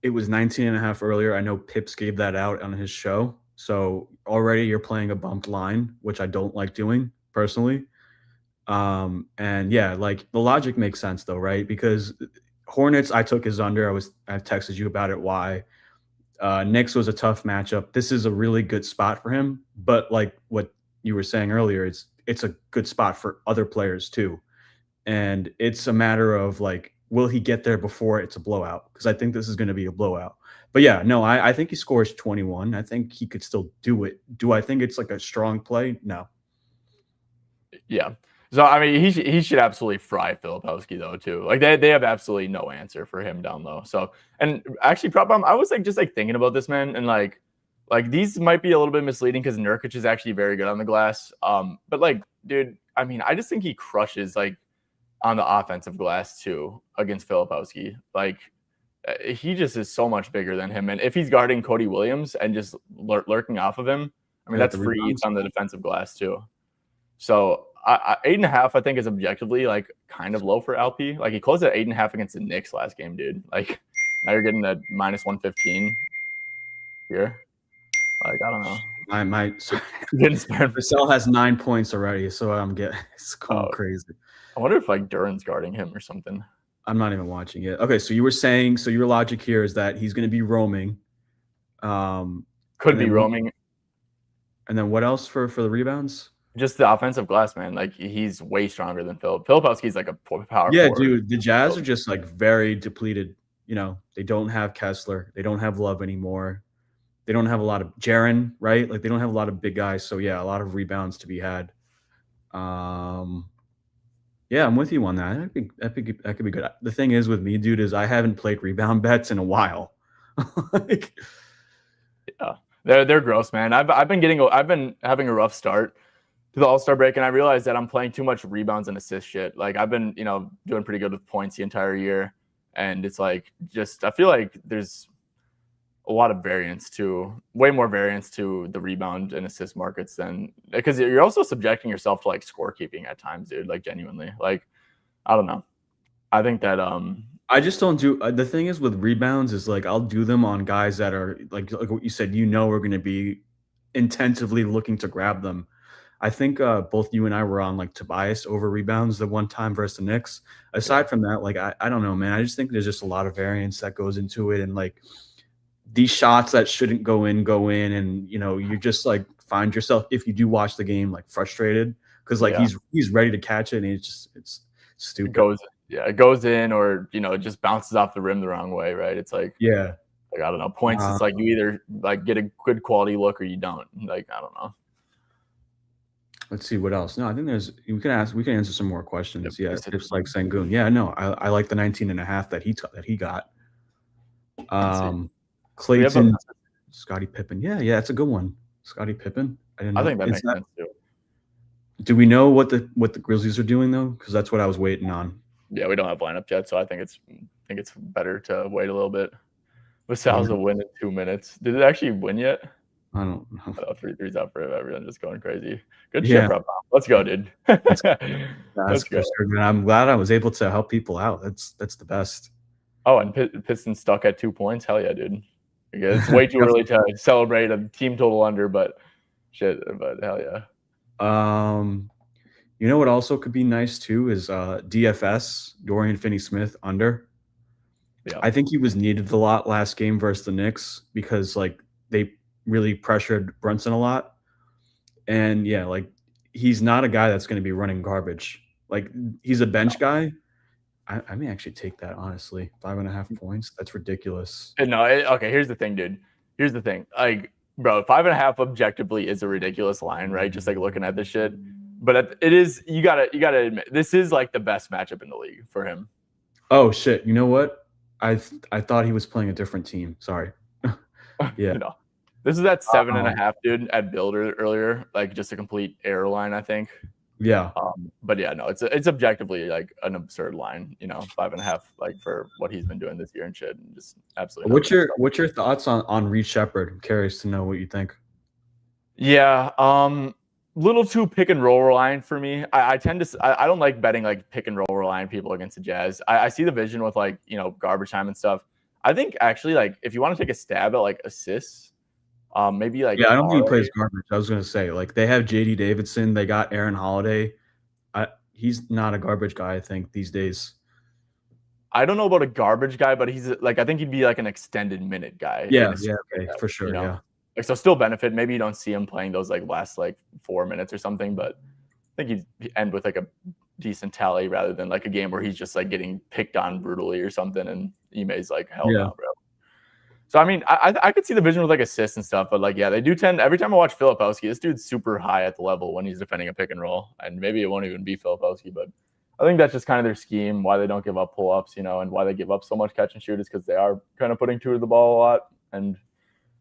it was 19.5 earlier. I know Pips gave that out on his show. So already you're playing a bumped line, which I don't like doing personally. And yeah, like the logic makes sense though, right? Because Hornets, I took his under. I've texted you about it. Why? Knicks was a tough matchup. This is a really good spot for him, but like what you were saying earlier, it's a good spot for other players too. And it's a matter of like, will he get there before it's a blowout? Because I think this is going to be a blowout. But yeah, no, I think he scores 21. I think he could still do it. Do I think it's like a strong play? No. Yeah. So I mean, he should absolutely fry Filipowski though too. Like they have absolutely no answer for him down low. So and actually, PropBomb, I was like just like thinking about this, man, and like these might be a little bit misleading because Nurkic is actually very good on the glass. But like, dude, I mean, I just think he crushes like on the offensive glass too against Filipowski. Like he just is so much bigger than him, and if he's guarding Cody Williams and just lurking off of him, I mean that's free eats on the defensive glass too. So 8.5, I think, is objectively like kind of low for LP. Like he closed at 8.5 against the Knicks last game, dude. Like now you're getting that minus 115 here. Like I don't know. Vassell has 9 points already, so it's going crazy. I wonder if like Duran's guarding him or something. I'm not even watching it. Okay, so you were saying, so your logic here is that he's going to be roaming. Could be roaming. And then what else for the rebounds? Just the offensive glass, man. Like he's way stronger than Filipowski's like a power. Yeah, dude. The Jazz are just like very depleted. You know, they don't have Kessler. They don't have Love anymore. They don't have a lot of Jaren, right? Like they don't have a lot of big guys. So yeah, a lot of rebounds to be had. Yeah, I'm with you on that. That could be good. The thing is with me, dude, is I haven't played rebound bets in a while. Like, yeah, they're gross, man. I've been having a rough start to the All-Star break, and I realized that I'm playing too much rebounds and assist shit. Like I've been, doing pretty good with points the entire year, and it's like I feel like there's a lot of way more variance to the rebound and assist markets than because you're also subjecting yourself to like scorekeeping at times, dude. Like genuinely, like I don't know. I think that I just don't do the thing is with rebounds is like I'll do them on guys that are like what you said, we're going to be intensively looking to grab them. I think both you and I were on like Tobias over rebounds the one time versus the Knicks. Aside from that, like I don't know, man. I just think there's just a lot of variance that goes into it, and like these shots that shouldn't go in, and you just like find yourself if you do watch the game like frustrated because like he's ready to catch it and it's stupid. It goes in or it just bounces off the rim the wrong way, right? It's like I don't know, points. It's like you either like get a good quality look or you don't. Like I don't know. Let's see what else. No, I think we can answer some more questions. Yeah, tips like Sengun. Yeah, no, I like the 19.5 that he got. Clayton, Scottie Pippen. Yeah, that's a good one. Scottie Pippen. I think that makes sense too. Do we know what the Grizzlies are doing though? Because that's what I was waiting on. Yeah, we don't have lineup yet, so I think it's better to wait a little bit. Vassell's a win in 2 minutes. Did it actually win yet? I don't know. 3-3's out for everyone just going crazy. Good shit, bro. Let's go, dude. Let's go. Sure, man. I'm glad I was able to help people out. That's the best. Oh, and Pistons stuck at 2 points. Hell yeah, dude. It's way too early to celebrate a team total under, but hell yeah. You know what also could be nice too is DFS Dorian Finney-Smith under. Yeah, I think he was needed a lot last game versus the Knicks because like they really pressured Brunson a lot, and yeah, like he's not a guy that's going to be running garbage. Like he's a bench guy. I may actually take that, honestly. 5.5 points. That's ridiculous. No, okay, here's the thing, dude. Here's the thing. Like, bro, 5.5 objectively is a ridiculous line, right? Just like looking at this shit. But it is, you gotta admit, this is like the best matchup in the league for him. Oh shit. You know what? I thought he was playing a different team. Sorry. Yeah. No. This is at 7.5, dude, at Builder earlier. Like just a complete error line, I think. Yeah. But yeah, no, it's objectively like an absurd line, 5.5, like for what he's been doing this year and shit. And just absolutely. What's your thoughts on Reed Shepherd? I'm curious to know what you think. Yeah. Little too pick and roll reliant for me. I tend to, I don't like betting like pick and roll reliant people against the Jazz. I see the vision with like, garbage time and stuff. I think actually like if you want to take a stab at like assists, maybe like I don't think he plays garbage. I was gonna say like they have JD Davidson, they got Aaron Holiday. He's not a garbage guy, I think, these days. I don't know about a garbage guy, but he's like, I think he'd be like an extended minute guy. Yeah, okay, for sure, yeah. Like, so still benefit. Maybe you don't see him playing those like last like 4 minutes or something, but I think he'd end with like a decent tally rather than like a game where he's just like getting picked on brutally or something, and Ime's like, hell no, bro. So I mean, I could see the vision with like assists and stuff, but like, yeah, they do tend, every time I watch Filipowski, this dude's super high at the level when he's defending a pick and roll, and maybe it won't even be Filipowski, but I think that's just kind of their scheme, why they don't give up pull-ups, and why they give up so much catch and shoot is because they are kind of putting two to the ball a lot, and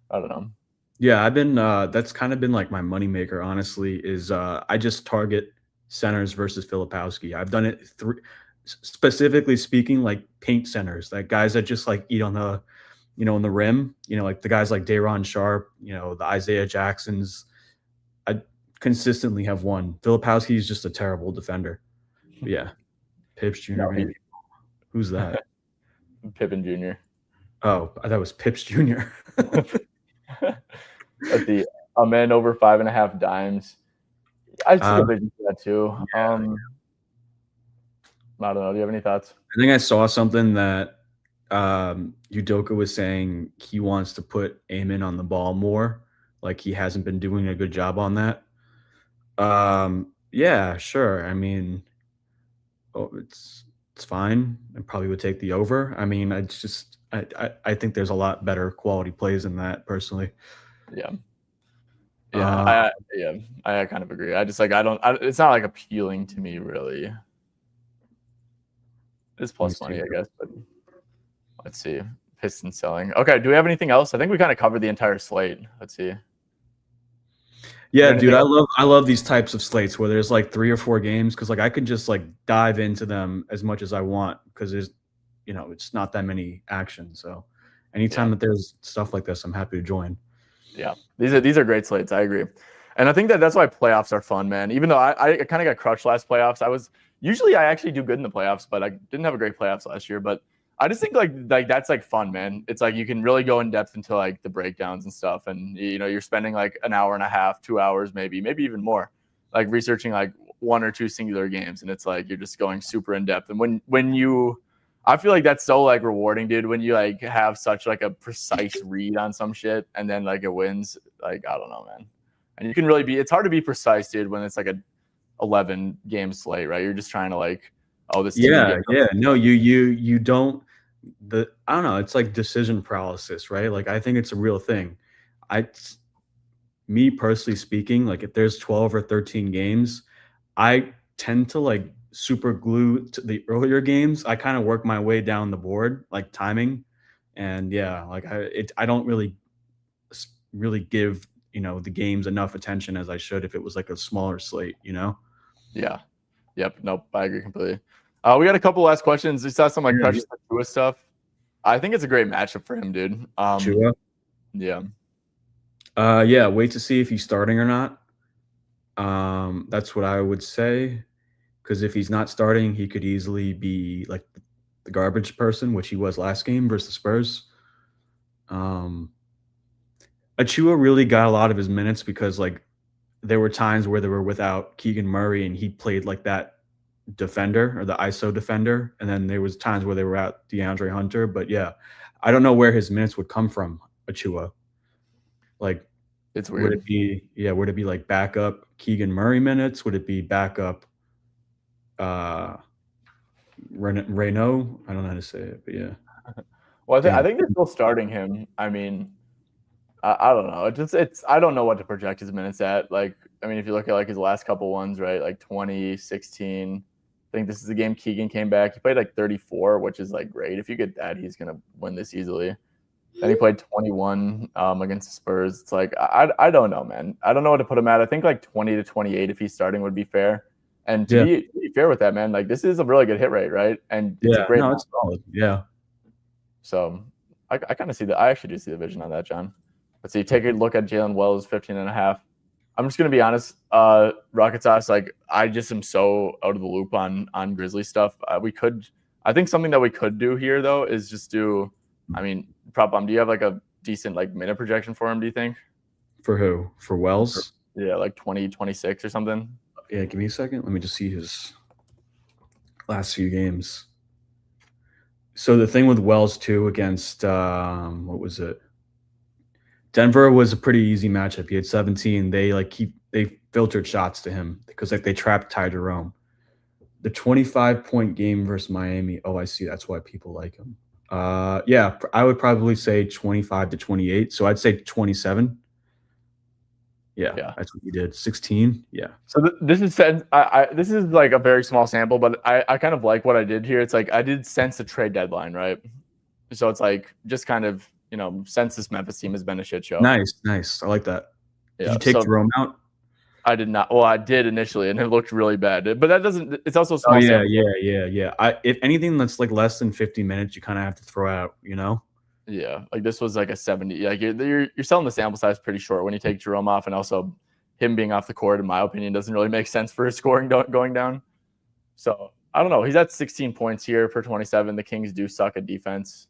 I don't know. Yeah, I've been that's kind of been like my moneymaker, honestly, is I just target centers versus Filipowski. I've done it specifically speaking, like paint centers, like guys that just like eat on the in the rim, like the guys like Day'Ron Sharp, the Isaiah Jacksons. I consistently have won. Filipowski is just a terrible defender. But yeah, Pips Jr. No, Who's that? Pippen Jr. Oh, that was Pips Jr. At the a man over 5.5 dimes. I'd see a vision for that too. Yeah. I don't know. Do you have any thoughts? I think I saw something that Udoka was saying he wants to put Amen on the ball more. Like he hasn't been doing a good job on that. Yeah, sure. I mean, it's fine. I probably would take the over. I mean, I think there's a lot better quality plays than that personally. Yeah. I kind of agree. I just like it's not like appealing to me really. It's plus money, I guess, but let's see. Pistons selling. Okay, do we have anything else? I think we kind of covered the entire slate. Let's see. Yeah, dude, I love these types of slates where there's like 3 or 4 games, because like I can just like dive into them as much as I want, because there's it's not that many actions. So anytime that there's stuff like this, I'm happy to join. Yeah, these are great slates. I agree, and I think that's why playoffs are fun, man. Even though I kind of got crushed last playoffs, I actually do good in the playoffs, but I didn't have a great playoffs last year. But I just think like that's like fun, man. It's like you can really go in depth into like the breakdowns and stuff, and you're spending like an hour and a half, 2 hours, maybe even more, like researching like 1 or 2 singular games, and it's like you're just going super in depth. And I feel like that's so like rewarding, dude, when you like have such like a precise read on some shit and then like it wins. Like, I don't know, man. And you can really it's hard to be precise, dude, when it's like a 11 game slate, right? You're just trying to like, oh, this. Yeah. No, you don't. I don't know. It's like decision paralysis, right? Like I think it's a real thing. Me personally speaking, like if there's 12 or 13 games, I tend to like super glue to the earlier games. I kind of work my way down the board, like timing, and yeah, like I don't really give the games enough attention as I should if it was like a smaller slate. Yeah. Yep. Nope. I agree completely. We got a couple last questions. We saw some like Precious Achiuwa stuff. I think it's a great matchup for him, dude. Achiuwa? Yeah. Yeah. Wait to see if he's starting or not. That's what I would say. Because if he's not starting, he could easily be like the garbage person, which he was last game versus the Spurs. Achiuwa really got a lot of his minutes because like there were times where they were without Keegan Murray and he played like that defender or the ISO defender, and then there was times where they were out DeAndre Hunter. But yeah, I don't know where his minutes would come from, Achiuwa. Like, it's weird. Would it be like backup Keegan Murray minutes? Would it be backup Reno? I don't know how to say it, but yeah. Well, I think they're still starting him. I mean, I don't know. I don't know what to project his minutes at. Like, I mean, if you look at like his last couple ones, right? Like 2016. I think this is the game Keegan came back. He played like 34, which is like great. If you get that, he's gonna win this easily. Then he played 21 against the Spurs. It's like I don't know, man. I don't know what to put him at. I think like 20 to 28 if he's starting would be fair. And to be fair with that, man, like this is a really good hit rate, right? And it's a great. No, it's solid. Yeah. So I kind of see that. I actually do see the vision on that, John. Let's see. Take a look at Jalen Wells, 15.5. I'm just gonna be honest, Rocket Sauce. Like I just am so out of the loop on Grizzly stuff. I think something that we could do here though is just do. I mean, PropBomb, do you have like a decent like minute projection for him? Do you think? For who? For Wells? Yeah, like 2026 or something. Yeah, give me a second. Let me just see his last few games. So the thing with Wells too against what was it? Denver was a pretty easy matchup. He had 17. They filtered shots to him because like they trapped Ty Jerome. The 25-point game versus Miami. Oh, I see. That's why people like him. Yeah, I would probably say 25 to 28. So I'd say 27. Yeah, Yeah. that's what he did. 16. Yeah. So this is this is like a very small sample, but I kind of like what I did here. It's like I did sense the trade deadline, right? So it's like just kind of since this Memphis team has been a shit show. Nice. I like that. Did you take Jerome out? I did not. Well, I did initially, and it looked really bad. But that doesn't. It's also small. Oh yeah. If anything that's like less than 50 minutes, you kind of have to throw out. Yeah, like this was like a 70. Like you're selling the sample size pretty short when you take Jerome off, and also him being off the court, in my opinion, doesn't really make sense for his scoring going down. So I don't know. He's at 16 points here per 27. The Kings do suck at defense.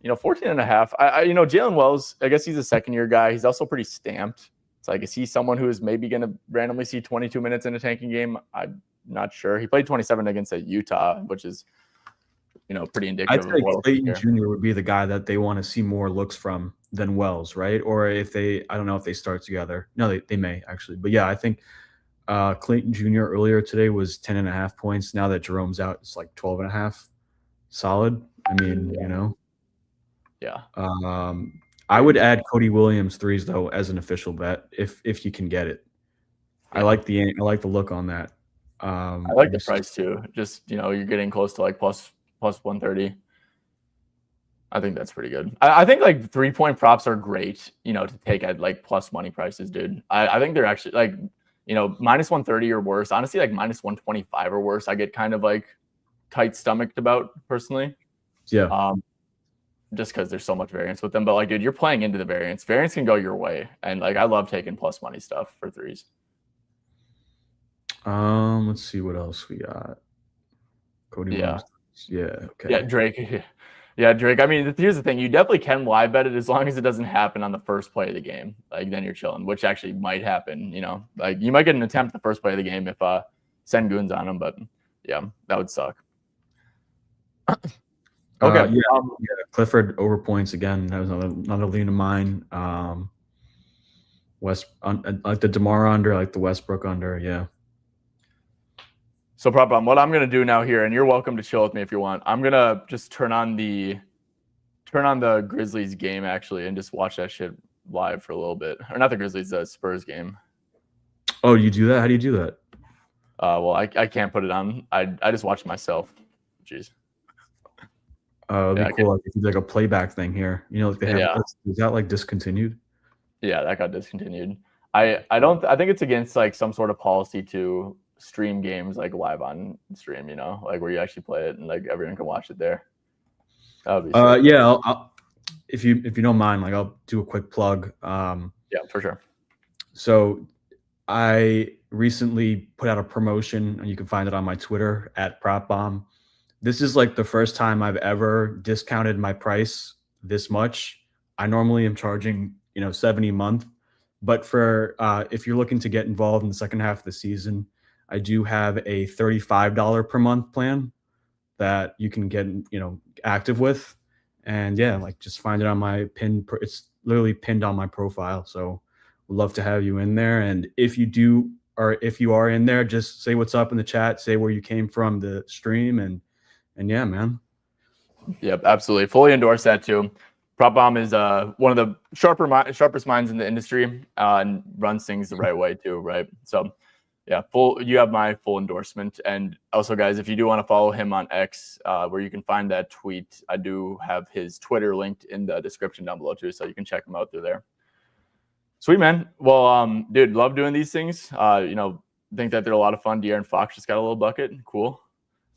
14 and a half. Jalen Wells, I guess he's a second-year guy. He's also pretty stamped. It's like, is he someone who is maybe going to randomly see 22 minutes in a tanking game? I'm not sure. He played 27 against Utah, which is, pretty indicative. I'd say Clayton Jr. would be the guy that they want to see more looks from than Wells, right? Or I don't know if they start together. No, they may actually. But yeah, I think Clayton Jr. earlier today was 10 and a half points. Now that Jerome's out, it's like 12 and a half. Solid. I mean, Yeah. I would add Cody Williams threes though as an official bet if you can get it. Yeah. I like the look on that. I like the price too. Just you're getting close to like plus 130. I think that's pretty good. I think like 3-point props are great. To take at like plus money prices, dude. I think they're actually like minus 130 or worse. Honestly, like minus 125 or worse. I get kind of like tight stomached about personally. Yeah. Just because there's so much variance with them. But like, dude, you're playing into the variance. Variance can go your way. And like, I love taking plus money stuff for threes. Let's see what else we got. Cody Williams. Yeah. Okay. Yeah, Drake. Yeah, Drake. I mean, here's the thing. You definitely can live bet it as long as it doesn't happen on the first play of the game. Like, then you're chilling, which actually might happen. Like you might get an attempt at the first play of the game if Sengun's on him. But yeah, that would suck. Okay. Yeah, Clifford over points again. That was another lean of mine. Like the DeMar under, like the Westbrook under. Yeah. So PropBomb, what I'm gonna do now here, and you're welcome to chill with me if you want. I'm gonna just turn on the Grizzlies game actually, and just watch that shit live for a little bit. Or not the Grizzlies, the Spurs game. Oh, you do that? How do you do that? Well, I can't put it on. I just watch it myself. Jeez. It'd be cool if you did like a playback thing here. Like they have. Is that like discontinued? Yeah, that got discontinued. I think it's against like some sort of policy to stream games like live on stream. Like where you actually play it and like everyone can watch it there. That would be sick. Yeah. I'll, if you don't mind, like I'll do a quick plug. Yeah, for sure. So I recently put out a promotion, and you can find it on my Twitter at PropBomb. This is like the first time I've ever discounted my price this much. I normally am charging, $70 a month, but for if you're looking to get involved in the second half of the season, I do have a $35 per month plan that you can get, active with. And yeah, like just find it on my it's literally pinned on my profile. So we'd love to have you in there. And if you are in there, just say what's up in the chat, say where you came from the stream, and yeah, man. Yep, absolutely. Fully endorse that too. PropBomb is one of the sharpest minds in the industry and runs things the right way too, right? So yeah, you have my full endorsement. And also, guys, if you do want to follow him on X, where you can find that tweet, I do have his Twitter linked in the description down below too, so you can check him out through there. Sweet, man. Well, dude, love doing these things. Think that they're a lot of fun. De'Aaron Fox just got a little bucket. Cool.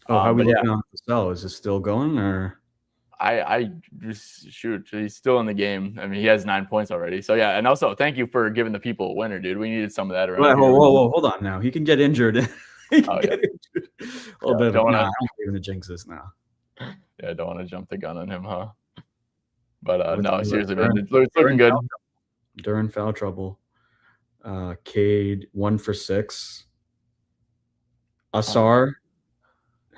Oh, how are we looking on the sell? Is it still going, or? I just shoot. He's still in the game. I mean, he has 9 points already. So yeah, and also thank you for giving the people a winner, dude. We needed some of that around. Wait, whoa, hold on now. He can get injured. Get injured. A little bit. I'm going to jinx this now. Yeah, I don't want to jump the gun on him, huh? But no, seriously, man, it's looking good. During foul trouble, Cade 1 for 6. Asar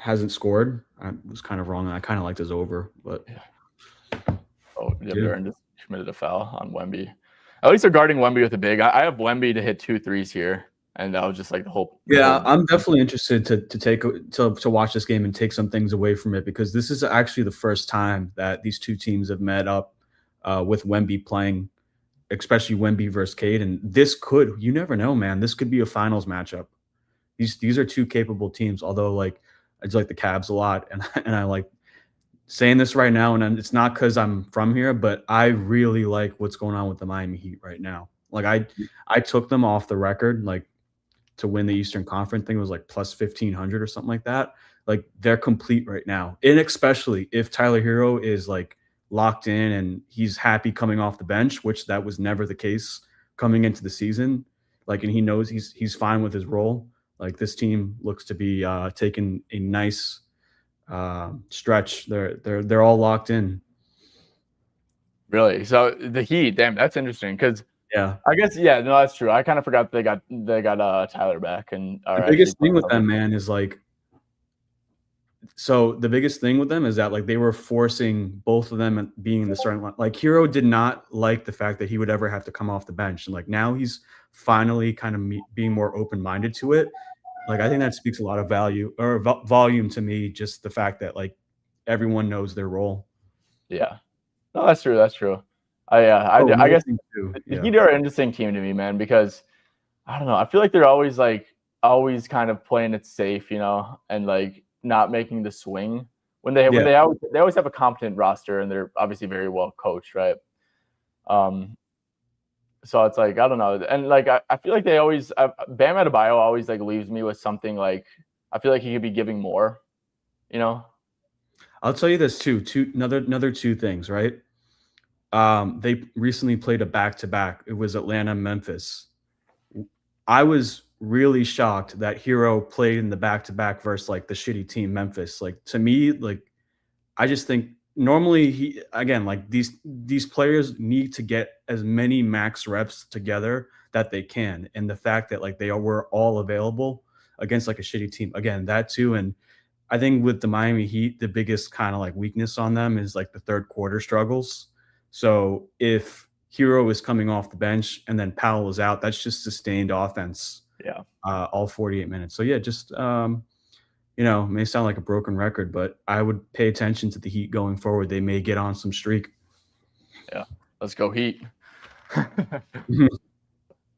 hasn't scored. I was kind of wrong. I kind of liked his over, but Duran just committed a foul on Wemby. At least they're guarding Wemby with a big. I have Wemby to hit 2 threes here, and that was just like the whole. I'm definitely interested to watch this game and take some things away from it, because this is actually the first time that these two teams have met up with Wemby playing, especially Wemby versus Cade. And you never know, man. This could be a finals matchup. These are two capable teams. Although, like, I just like the Cavs a lot, and I like saying this right now, and it's not because I'm from here, but I really like what's going on with the Miami Heat right now. Like, I took them off the record, like, to win the Eastern Conference. I think it was like plus 1,500 or something like that. Like, they're complete right now. And especially if Tyler Hero is like locked in and he's happy coming off the bench, which that was never the case coming into the season. Like, and he knows he's fine with his role. Like, this team looks to be taking a nice stretch. They're all locked in. Really? So the Heat, damn, that's interesting, because yeah, I guess no, that's true. I kind of forgot they got Tyler back, and the biggest thing with them, man, is like, so the biggest thing with them is that, like, they were forcing both of them being in the starting line. Like, Hero did not like the fact that he would ever have to come off the bench, and like now he's finally kind of being more open-minded to it. Like, I think that speaks a lot of volume to me. Just the fact that, like, everyone knows their role. Yeah, no, that's true. That's true. I guess the Heat are an interesting team to me, man, because I don't know. I feel like they're always kind of playing it safe, and like not making the swing when they always have a competent roster, and they're obviously very well coached, right? So it's like, I don't know. And like, I feel like they always, Bam Adebayo always like leaves me with something like, I feel like he could be giving more, I'll tell you this too. Another two things, right? They recently played a back-to-back. It was Atlanta, Memphis. I was really shocked that Hero played in the back-to-back versus like the shitty team Memphis. Like, to me, like, I just think normally these players need to get as many max reps together that they can. And the fact that like they were all available against like a shitty team, again, that too. And I think with the Miami Heat, the biggest kind of like weakness on them is like the third quarter struggles. So if Hero is coming off the bench and then Powell is out, that's just sustained offense. Yeah. All 48 minutes. So yeah, just may sound like a broken record, but I would pay attention to the Heat going forward. They may get on some streak. Yeah, let's go Heat.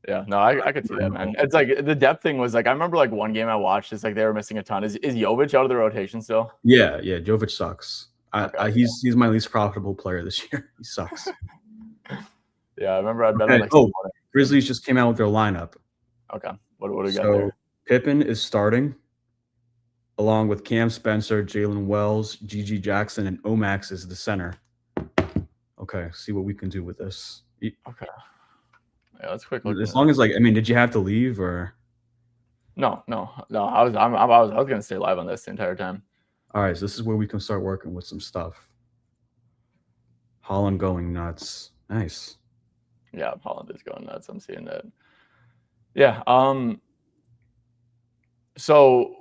Yeah, no, I could see that, man. It's like the depth thing was like, I remember like one game I watched, it's like they were missing a ton. Is Jovic out of the rotation still? Yeah, Jovic sucks. He's my least profitable player this year. He sucks. Yeah, I remember I bet on like Grizzlies just came out with their lineup. Okay, what do we got there? Pippen is starting, along with Cam Spencer, Jalen Wells, Gigi Jackson, and Omax is the center. Okay, see what we can do with this. Okay. Yeah, let's quick look. As long as did you have to leave or? No. I was gonna stay live on this the entire time. All right, so this is where we can start working with some stuff. Holland going nuts. Nice. Yeah, Holland is going nuts. I'm seeing that. Yeah. So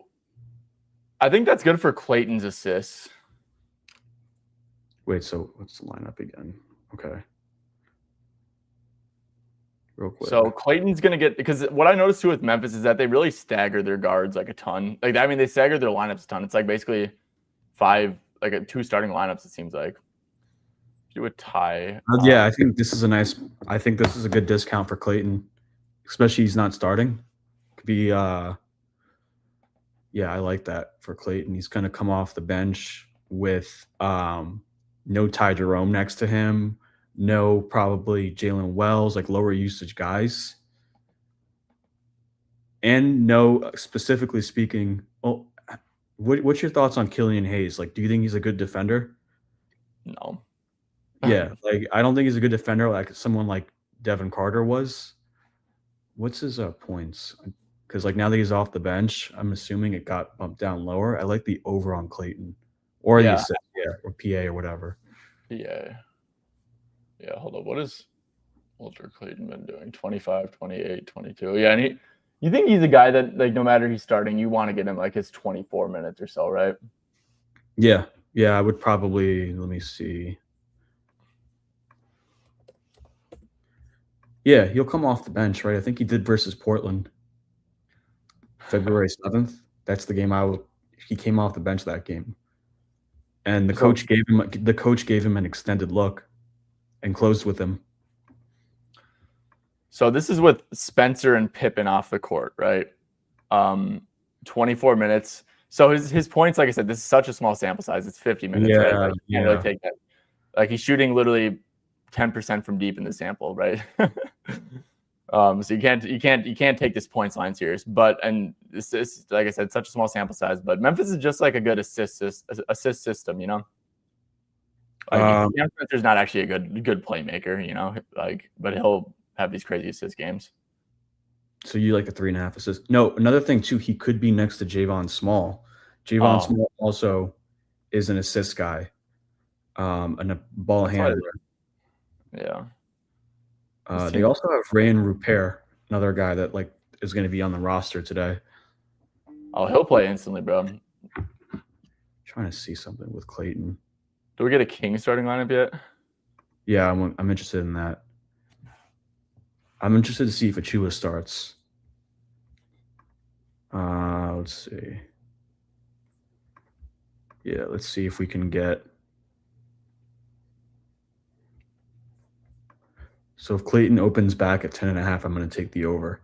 I think that's good for Clayton's assists. Wait, so what's the lineup again? Okay. Real quick. So Clayton's going to get, because what I noticed too with Memphis is that they really stagger their guards like a ton. Like, they stagger their lineups a ton. It's like basically two starting lineups, it seems like. Do a tie. Yeah, I think this is a good discount for Clayton, especially he's not starting. Could be, I like that for Clayton. He's going to come off the bench with no Ty Jerome next to him. No, probably Jalen Wells, like lower usage guys. And no, specifically speaking, what's your thoughts on Killian Hayes? Like, do you think he's a good defender? No. Yeah, like, I don't think he's a good defender like someone like Devin Carter was. What's his points? Because like now that he's off the bench, I'm assuming it got bumped down lower. I like the over on Clayton. Or or PA or whatever. Yeah, hold on. What has Walter Clayton been doing? 25, 28, 22. Yeah, and You think he's a guy that, like, no matter he's starting, you want to get him like his 24 minutes or so, right? Yeah. Yeah, I would probably, let me see. Yeah, he'll come off the bench, right? I think he did versus Portland, February 7th. That's the game he came off the bench that game. And the coach gave him an extended look and closed with him. So this is with Spencer and Pippen off the court, right? 24 minutes. So his points, like I said, this is such a small sample size. It's 50 minutes, right? Like, you can't really take that. Like, he's shooting literally 10% from deep in the sample, right? So you can't take this points line serious. But and this is, like I said, such a small sample size. But Memphis is just like a good assist system, you know. Like, Spencer's not actually a good playmaker, you know. Like, but he'll have these crazy assist games. So you like the 3.5 assists? No, another thing too, he could be next to Javon Small. Javon Small also is an assist guy, and a ball handler. Yeah. They also have Rayan Rupert, another guy that like is going to be on the roster today. Oh, he'll play instantly, bro. Trying to see something with Clayton. Do we get a King starting lineup yet? Yeah, I'm interested in that. I'm interested to see if Achua starts. Let's see. Yeah, let's see if we can get. So if Clayton opens back at 10.5, I'm going to take the over.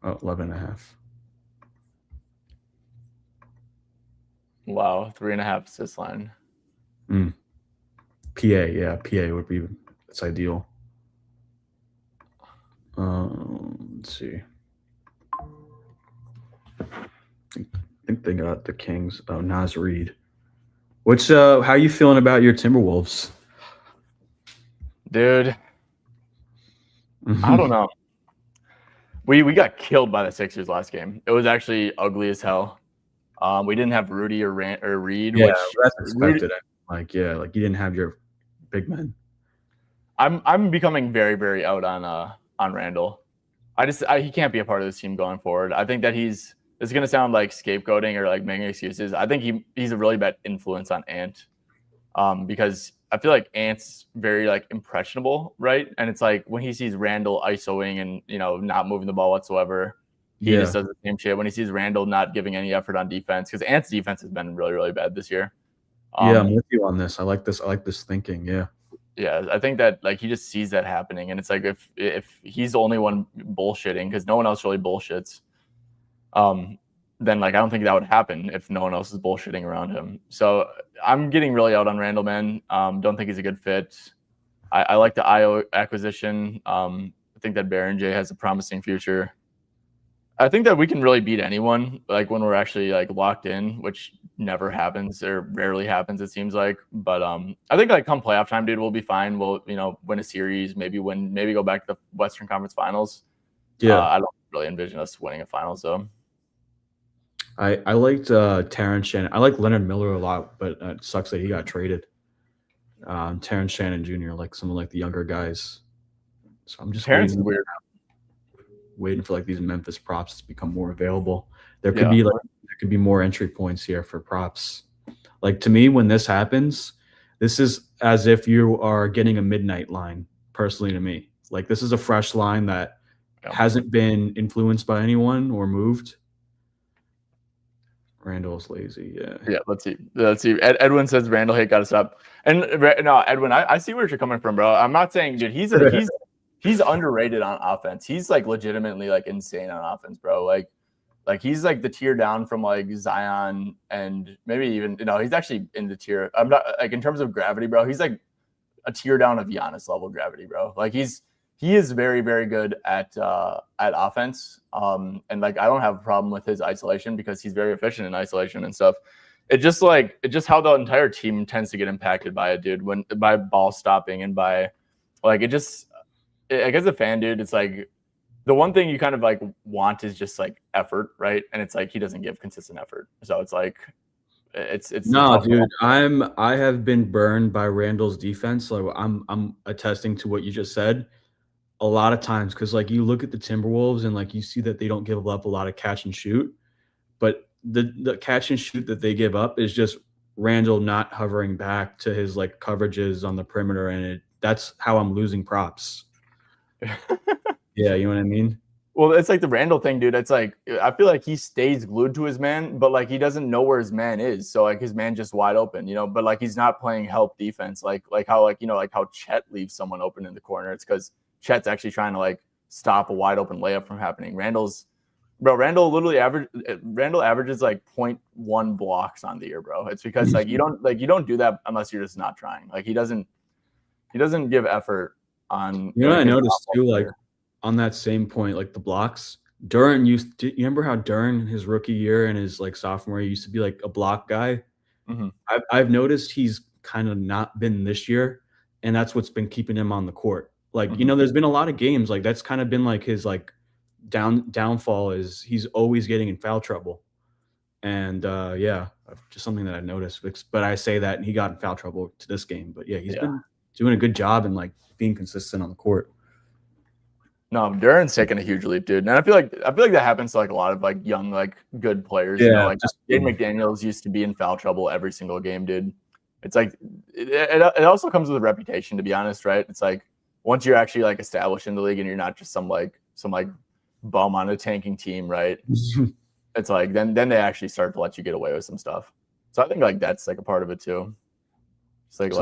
11.5. Wow, 3.5 assist line. PA, yeah, PA would be, it's ideal. Let's see. I think they got the Kings. Oh, Naz Reid. How are you feeling about your Timberwolves? Dude, I don't know. We got killed by the Sixers last game. It was actually ugly as hell. We didn't have Rudy or Reed. Yeah, that's expected. Like you didn't have your big men. I'm becoming very, very out on Randall. He can't be a part of this team going forward. I think that it's going to sound like scapegoating or like making excuses. I think he's a really bad influence on Ant, because I feel like Ant's very like impressionable, right? And it's like when he sees Randall isoing and, you know, not moving the ball whatsoever, he just does the same shit. When he sees Randall not giving any effort on defense, because Ant's defense has been really, really bad this year. Yeah, I'm with you on this. I like this thinking. Yeah. Yeah, I think that like he just sees that happening, and it's like if he's the only one bullshitting because no one else really bullshits, then like I don't think that would happen if no one else is bullshitting around him. So I'm getting really out on Randall, man. Don't think he's a good fit. I like the IO acquisition. I think that Baron J has a promising future. I think that we can really beat anyone, like when we're actually like locked in, which never happens or rarely happens, it seems like. But I think like come playoff time, dude, we'll be fine. We'll, you know, win a series, maybe go back to the Western Conference Finals. Yeah, I don't really envision us winning a finals though. I liked Terrence Shannon. I like Leonard Miller a lot, but it sucks that he got traded. Terrence Shannon Jr., like some of like the younger guys. So I'm just waiting for like these Memphis props to become more available. There could be more entry points here for props. Like to me, when this happens, this is as if you are getting a midnight line. Personally, to me, like this is a fresh line that hasn't been influenced by anyone or moved. Randall's lazy. Yeah. Let's see. Edwin says Randall hate got us up. And no, Edwin, I see where you're coming from, bro. I'm not saying, dude, he's underrated on offense. He's like legitimately like insane on offense, bro. Like he's like the tier down from like Zion and maybe even, you know, he's actually in the tier. I'm not like in terms of gravity, bro. He's like a tier down of Giannis level gravity, bro. Like he is very, very good at offense. And like I don't have a problem with his isolation because he's very efficient in isolation and stuff. It's just how the entire team tends to get impacted by it, dude. By ball stopping and by like I guess as a fan, dude, it's like the one thing you kind of like want is just like effort, right? And it's like he doesn't give consistent effort. So it's like it's no, dude. I have been burned by Randall's defense. Like I'm attesting to what you just said. a lot of times because like you look at the Timberwolves and like you see that they don't give up a lot of catch and shoot, but the catch and shoot that they give up is just Randall not hovering back to his like coverages on the perimeter, and that's how I'm losing props. Yeah, you know what I mean? Well, it's like the Randall thing, dude. It's like I feel like he stays glued to his man, but like he doesn't know where his man is. So like his man just wide open, but like he's not playing help defense, like how like how Chet leaves someone open in the corner. It's because Chet's actually trying to like stop a wide open layup from happening. Randall averages like 0.1 blocks on the year, bro. It's because like you don't do that unless you're just not trying. Like he doesn't give effort on. You know what I noticed too, like on that same point, like the blocks. Duren you remember how Duren his rookie year and his like sophomore year used to be like a block guy. Mm-hmm. I've noticed he's kind of not been this year, and that's what's been keeping him on the court. Like there's been a lot of games like that's kind of been like his like downfall is he's always getting in foul trouble, and yeah, just something that I've noticed. But I say that and he got in foul trouble to this game, but yeah, he's been doing a good job and like being consistent on the court. No, Duren's taking a huge leap, dude. And I feel like that happens to like a lot of like young, like good players. Yeah, like Jaden McDaniels used to be in foul trouble every single game, dude. It's like it also comes with a reputation, to be honest, right? It's like once you're actually like established in the league and you're not just some bum on a tanking team, right? It's like then they actually start to let you get away with some stuff. So I think like that's like a part of it too. It's like so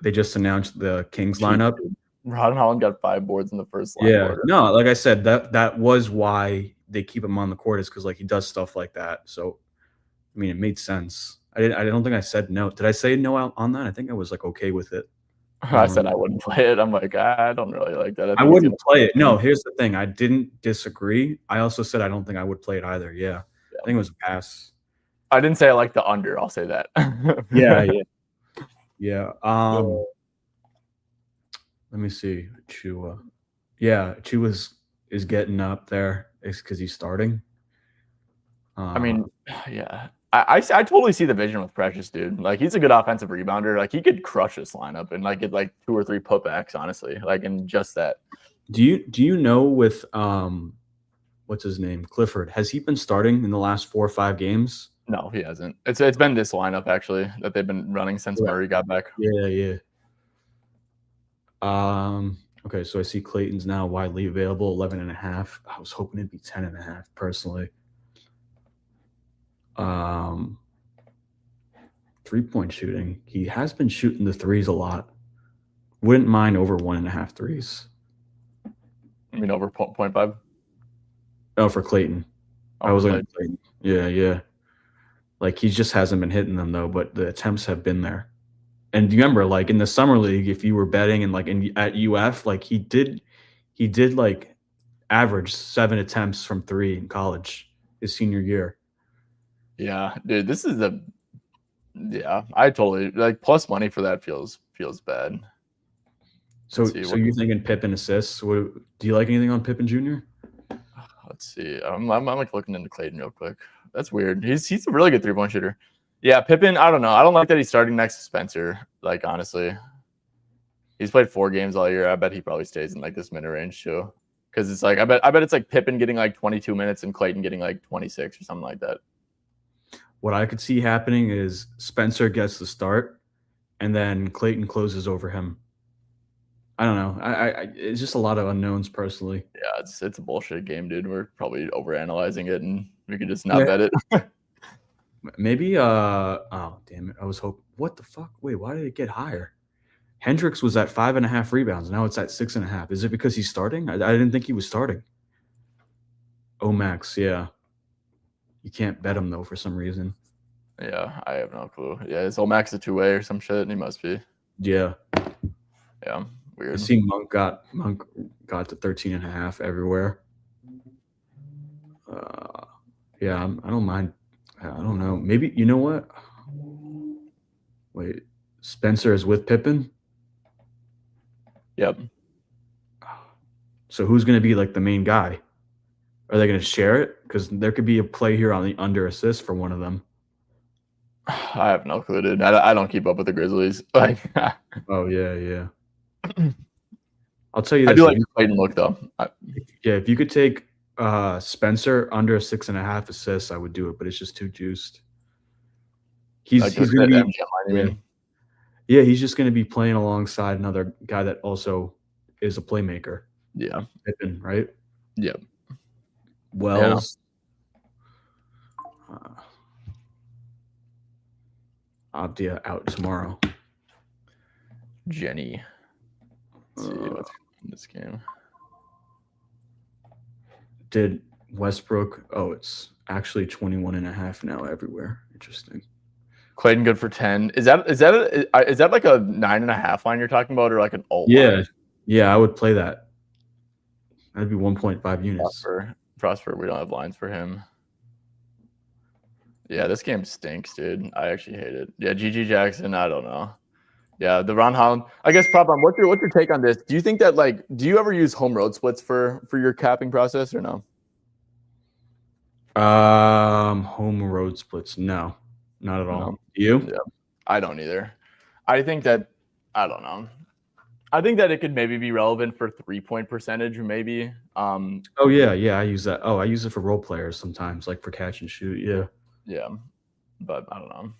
they just announced the Kings lineup. Ron Holland got 5 boards in the first line. Yeah, no, like I said, that was why they keep him on the court is because like he does stuff like that. So, I mean, it made sense. I don't think I said no. Did I say no on that? I think I was like okay with it. I said I wouldn't play it. I'm like, I don't really like that. I wouldn't play it. No, here's the thing. I didn't disagree. I also said I don't think I would play it either. Yeah. I think it was a pass. I didn't say I like the under. I'll say that. Yeah. Let me see. Chua. Yeah, Chua is getting up there. It's because he's starting. I mean, yeah. I totally see the vision with Precious, dude. Like he's a good offensive rebounder. Like he could crush this lineup and like get like 2 or 3 putbacks, honestly. Like in just that. Do you know with what's his name? Clifford. Has he been starting in the last 4 or 5 games? No, he hasn't. It's been this lineup actually that they've been running since Murray got back. Yeah. Okay, so I see Clayton's now widely available, 11.5. I was hoping it'd be 10.5 personally. 3-point shooting. He has been shooting the threes a lot. Wouldn't mind over 1.5 threes. I mean over 0.5? Oh, for Clayton. I was looking at Clayton. Yeah. Like he just hasn't been hitting them though, but the attempts have been there. And remember, like in the summer league, if you were betting and like at UF, like he did like average 7 attempts from 3 in college his senior year. Yeah, dude, I totally like plus money for that feels bad. So you're thinking Pippen assists? Do you like anything on Pippen Jr.? Let's see. I'm like looking into Clayton real quick. That's weird. He's a really good 3-point shooter. Yeah, Pippen, I don't know. I don't like that he's starting next to Spencer. Like, honestly. He's played 4 games all year. I bet he probably stays in like this mid-range too. Because it's like I bet it's like Pippen getting like 22 minutes and Clayton getting like 26 or something like that. What I could see happening is Spencer gets the start and then Clayton closes over him. I don't know. I it's just a lot of unknowns personally. Yeah, it's a bullshit game, dude. We're probably overanalyzing it and we could just not bet it. Maybe oh damn it. I was hoping what the fuck? Wait, why did it get higher? Hendricks was at 5.5 rebounds. Now it's at 6.5. Is it because he's starting? I didn't think he was starting. Max, yeah. You can't bet him though for some reason. Yeah, I have no clue. Yeah, is Max a 2-way or some shit? He must be. Yeah. Yeah. Weird. I see Monk got to 13.5 everywhere. Yeah, I don't mind. I don't know. Maybe you know what? Wait, Spencer is with Pippen. Yep. So who's going to be like the main guy? Are they going to share it? Because there could be a play here on the under assist for one of them. I have no clue, dude. I don't keep up with the Grizzlies. Like, oh yeah. I'll tell you I this. do like the Clayton look though. If you could take Spencer under 6.5 assists, I would do it, but it's just too juiced. He's Like going the to be MGM line, I mean. yeah, he's just going to be playing alongside another guy that also is a playmaker. Yeah. Pippen, right? Yep. Wells. Abdia out tomorrow. Jenny. Let's see what's in this game. Did Westbrook? Oh, it's actually 21.5 now everywhere. Interesting. Clayton good for 10. Is that like a 9.5 line you're talking about, or like an alt line? Yeah, I would play that. That'd be 1.5 units. Prosper, we don't have lines for him. Yeah, this game stinks, dude. I actually hate it. Yeah, GG Jackson, I don't know. Yeah, the Ron Holland. I guess PropBomb, what's your take on this? Do you think that, like, do you ever use home road splits for your capping process or no? Home road splits, no, not at all. No. You? Yeah, I don't either. I think that I don't know. I think that it could maybe be relevant for 3-point percentage, maybe. Oh yeah, I use that. Oh, I use it for role players sometimes, like for catch and shoot. Yeah, but I don't know.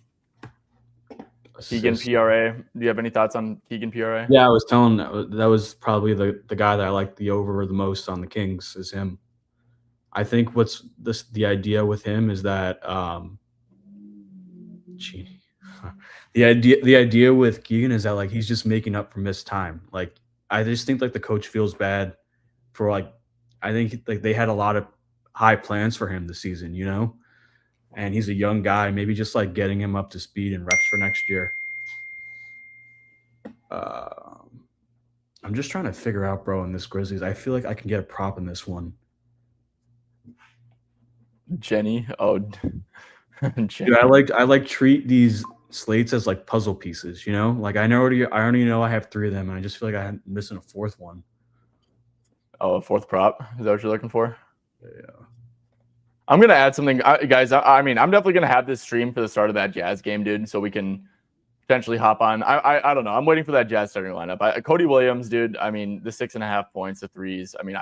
Keegan PRA. Do you have any thoughts on Keegan PRA? Yeah, I was telling that was probably the guy that I like the over the most on the Kings is him. I think the idea with him is that the idea with Keegan is that, like, he's just making up for missed time. Like, I just think, like, the coach feels bad for, like, I think, like, they had a lot of high plans for him this season, you know? And he's a young guy, maybe just, like, getting him up to speed and reps for next year. I'm just trying to figure out, bro, in this Grizzlies. I feel like I can get a prop in this one. Jenny. Oh, Jenny. Dude, I like treat these slates as like puzzle pieces, you know? Like, I already know I have 3 of them, and I just feel like I'm missing a 4th one. Oh, a 4th prop? Is that what you're looking for? Yeah. I'm gonna add something, guys. I mean, I'm definitely gonna have this stream for the start of that Jazz game, dude, so we can potentially hop on. I don't know. I'm waiting for that Jazz starting lineup. Cody Williams, dude. I mean, the 6.5 points, the threes. I mean,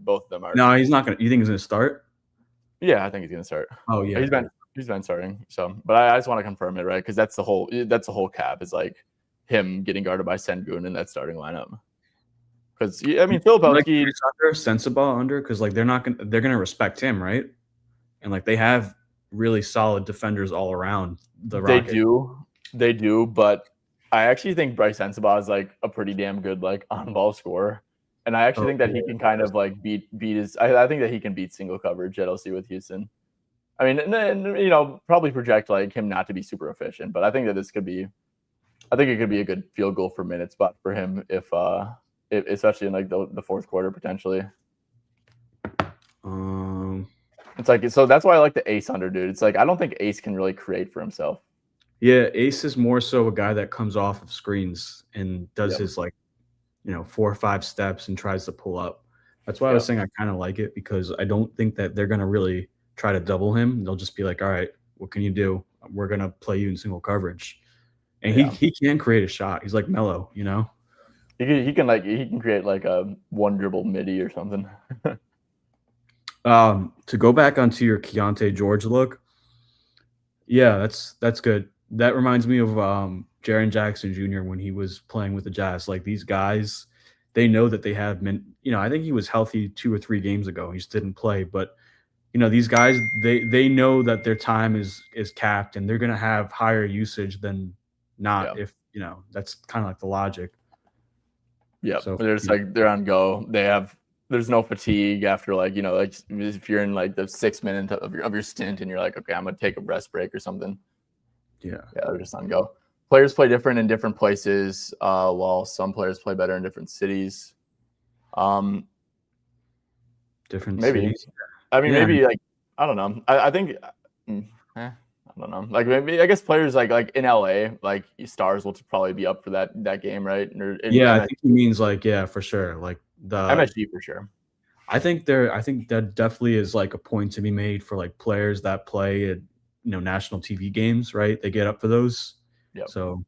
both of them are. No, he's not gonna. You think he's gonna start? Yeah, I think he's gonna start. Oh yeah, he's been starting. So, but I just want to confirm it, right? Because that's the whole cap is like him getting guarded by Sengun in that starting lineup. Because I mean, Filipowski, Sensabaugh under, because like they're gonna respect him, right? And like they have really solid defenders all around the Rockets. They do, but I actually think Bryce Sensabaugh is like a pretty damn good like on-ball scorer, and I actually think that he can kind of like beat his. I think that he can beat single coverage at LC with Houston. I mean, and probably project like him not to be super efficient, but I think that this could be. I think it could be a good field goal for minute spot for him if especially in like the 4th quarter potentially. It's like, so that's why I like the Ace under, dude. It's like I don't think Ace can really create for himself. Yeah, Ace is more so a guy that comes off of screens and does his 4 or 5 steps and tries to pull up. That's why I was saying I kind of like it, because I don't think that they're gonna really try to double him. They'll just be like, all right, what can you do? We're gonna play you in single coverage. And he can create a shot. He's like Melo, you know. He can create like a 1 dribble midi or something. To go back onto your Keontae George look, yeah, that's good. That reminds me of Jaren Jackson Jr. when he was playing with the Jazz. Like, these guys, they know that they have I think he was healthy 2 or 3 games ago. He just didn't play, but these guys, they know that their time is capped, and they're gonna have higher usage than not if that's kind of like the logic. Yeah, so they're just like they're on go. There's no fatigue after like if you're in like the 6 minutes of your stint and you're like, okay, I'm gonna take a rest break or something. Yeah, they're just on go. Players play different in different places, while some players play better in different cities. Different maybe. cities. I mean, maybe like I don't know. I think I don't know. Like maybe I guess players like in LA, like stars will probably be up for that game, right? I think he means like for sure, like the MSG for sure. I think that definitely is like a point to be made for like players that play at national TV games, right? They get up for those. Yeah. So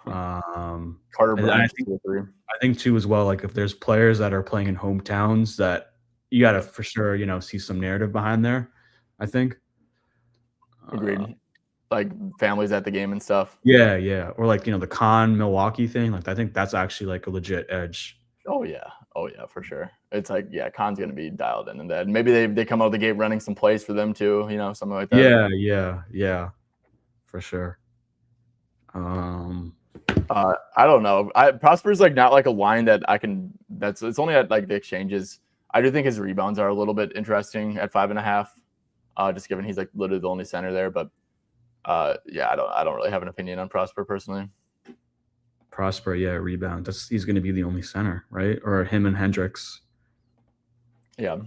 Carter And I Bryant, 2 or 3. think too as well, like if there's players that are playing in hometowns that you got to for sure, see some narrative behind there. I think. Agreed. Like families at the game and stuff. Yeah, or like the Con Milwaukee thing. Like I think that's actually like a legit edge. Oh yeah, for sure. It's like Khan's gonna be dialed in, and then maybe they come out of the gate running some plays for them too. Something like that. Yeah, for sure. I don't know. Prosper's like not like a line that I can. It's only at like the exchanges. I do think his rebounds are a little bit interesting at 5.5. Just given he's like literally the only center there, but yeah, I don't really have an opinion on Prosper personally. Prosper, yeah, rebound. He's going to be the only center, right? Or him and Hendricks. Yeah.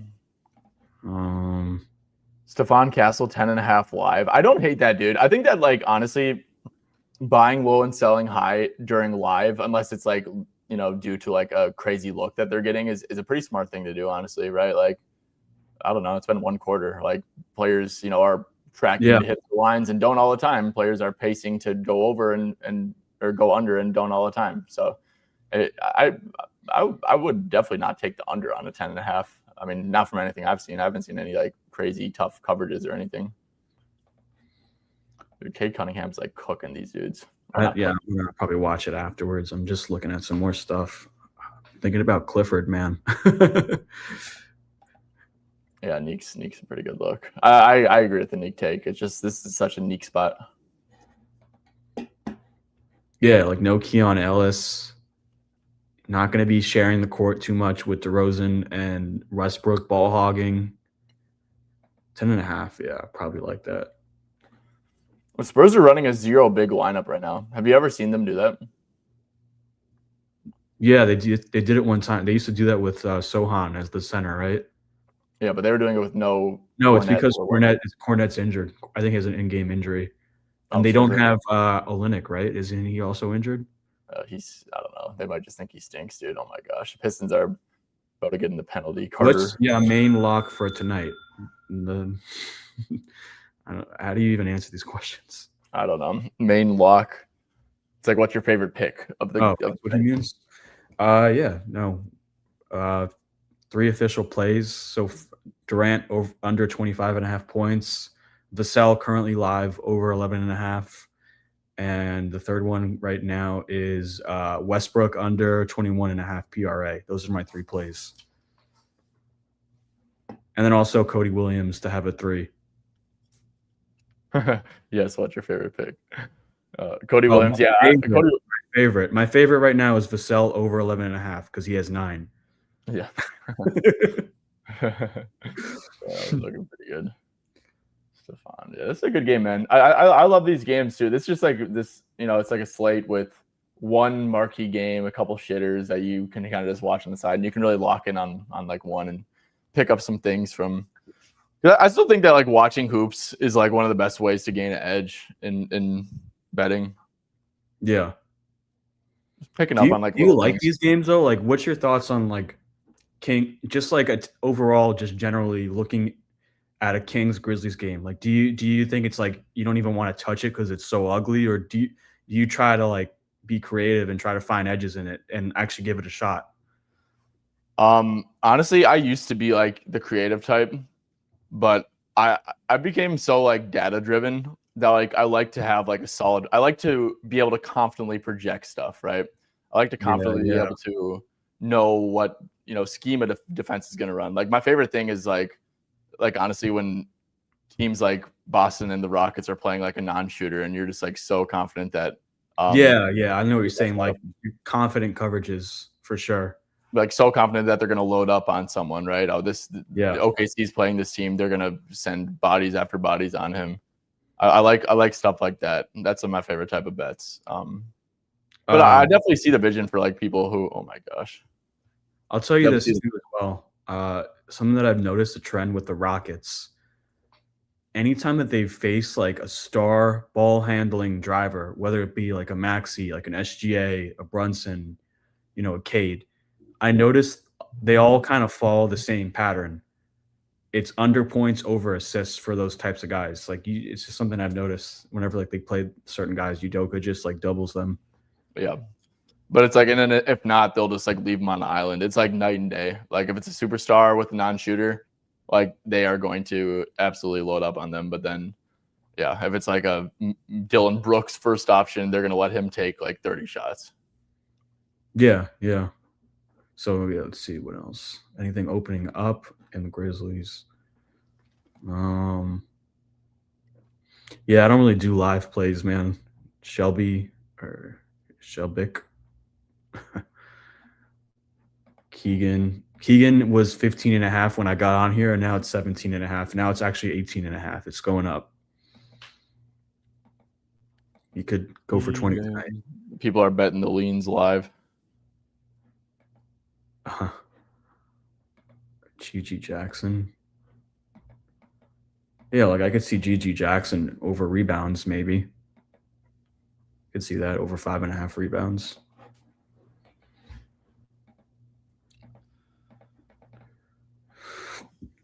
Stephon Castle 10.5 live. I don't hate that, dude. I think that like honestly, buying low and selling high during live, unless it's like due to like a crazy look that they're getting, is a pretty smart thing to do, honestly, right? Like I don't know. It's been 1 quarter. Like players, are tracking to hit the lines and don't all the time. Players are pacing to go over and or go under and don't all the time. So I would definitely not take the under on a 10.5. I mean, not from anything I've seen. I haven't seen any like crazy tough coverages or anything. Dude, Cade Cunningham's like cooking these dudes. I'm gonna probably watch it afterwards. I'm just looking at some more stuff. Thinking about Clifford, man. Yeah, Neek's a pretty good look. I agree with the Neek take. It's just this is such a Neek spot. Yeah, like no Keon Ellis. Not going to be sharing the court too much with DeRozan and Westbrook ball hogging. 10.5, yeah, probably like that. The Spurs are running a 0 big lineup right now. Have you ever seen them do that? Yeah, they did it one time. They used to do that with Sohan as the center, right? Yeah, but they were doing it with no. No, it's because Cornet's injured. I think he has an in-game injury, and they don't have Olynyk, right? Isn't he also injured? I don't know. They might just think he stinks, dude. Oh my gosh, the Pistons are about to get in the penalty. Carter. Main lock for tonight. How do you even answer these questions? I don't know. Main lock. It's like, what's your favorite pick of the? What he means? Yeah, no. 3 official plays. So Durant under 25.5 points. Vassell currently live over 11.5. And the third one right now is Westbrook under 21.5 PRA. Those are my 3 plays. And then also Cody Williams to have a 3. Yes, what's your favorite pick? Cody Williams, yeah. My favorite right now is Vassell over 11.5 because he has 9. Yeah. Looking pretty good. Stephon. Yeah, this is a good game, man. I love these games too. This is just like this, it's like a slate with one marquee game, a couple shitters that you can kind of just watch on the side, and you can really lock in on like one and pick up some things from. I still think that like watching hoops is like one of the best ways to gain an edge in betting. Yeah. Just picking up on like. Do you like these games though? Like, what's your thoughts on like King? Just like overall, just generally looking at a Kings Grizzlies game. Like, do you think it's like you don't even want to touch it because it's so ugly, or do you try to like be creative and try to find edges in it and actually give it a shot? Honestly, I used to be like the creative type, but I became so like data driven that like I like to have like I like to be able to confidently project stuff, right? I like to confidently be able to know what scheme of defense is going to run. Like my favorite thing is like honestly when teams like Boston and the Rockets are playing like a non-shooter and you're just like so confident that I know what you're saying, like confident coverages for sure, like so confident that they're going to load up on someone, right? OKC's playing this team, they're going to send bodies after bodies on him. I like stuff like that. That's my favorite type of bets. But I definitely see the vision for like people who, oh my gosh, I'll tell you this too as well. Something that I've noticed a trend with the Rockets, anytime that they face like a star ball handling driver, whether it be like a Maxey, like an SGA, a Brunson, a Cade, I noticed they all kind of follow the same pattern. It's under points over assists for those types of guys. Like it's just something I've noticed whenever like they play certain guys. Udoka just like doubles them. Yeah. But it's like, and then if not, they'll just like leave him on the island. It's like night and day. Like if it's a superstar with a non-shooter, like they are going to absolutely load up on them. But then, yeah, if it's like a Dylan Brooks first option, they're going to let him take like 30 shots. Yeah. So yeah, let's see what else. Anything opening up in the Grizzlies? Yeah, I don't really do live plays, man. Shelby or Shelbick. Keegan was 15.5 when I got on here, and now it's 17.5. Now it's actually 18.5. It's going up. You could go for 20 tonight. People are betting the leans live. GG Jackson. Yeah, like I could see GG Jackson over rebounds, maybe. Could see that over 5.5 rebounds.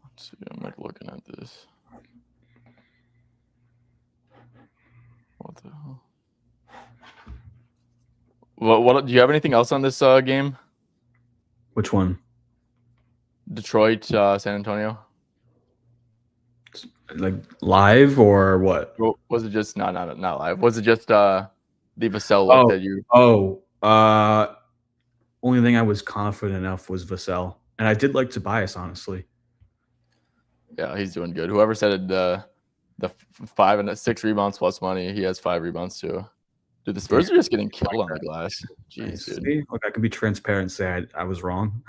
Let's see, I'm like looking at this. What the hell? What do you have anything else on this game? Which one? Detroit, San Antonio. Like live or what? Was it just not live? Was it just the Vassell look that you? Only thing I was confident enough was Vassell, and I did like Tobias, honestly. Yeah, he's doing good. Whoever said the 5 and 6 rebounds plus money, he has 5 rebounds too. Dude, the Spurs are just getting killed on the glass. Jeez, dude. Look, I can be transparent and say I was wrong.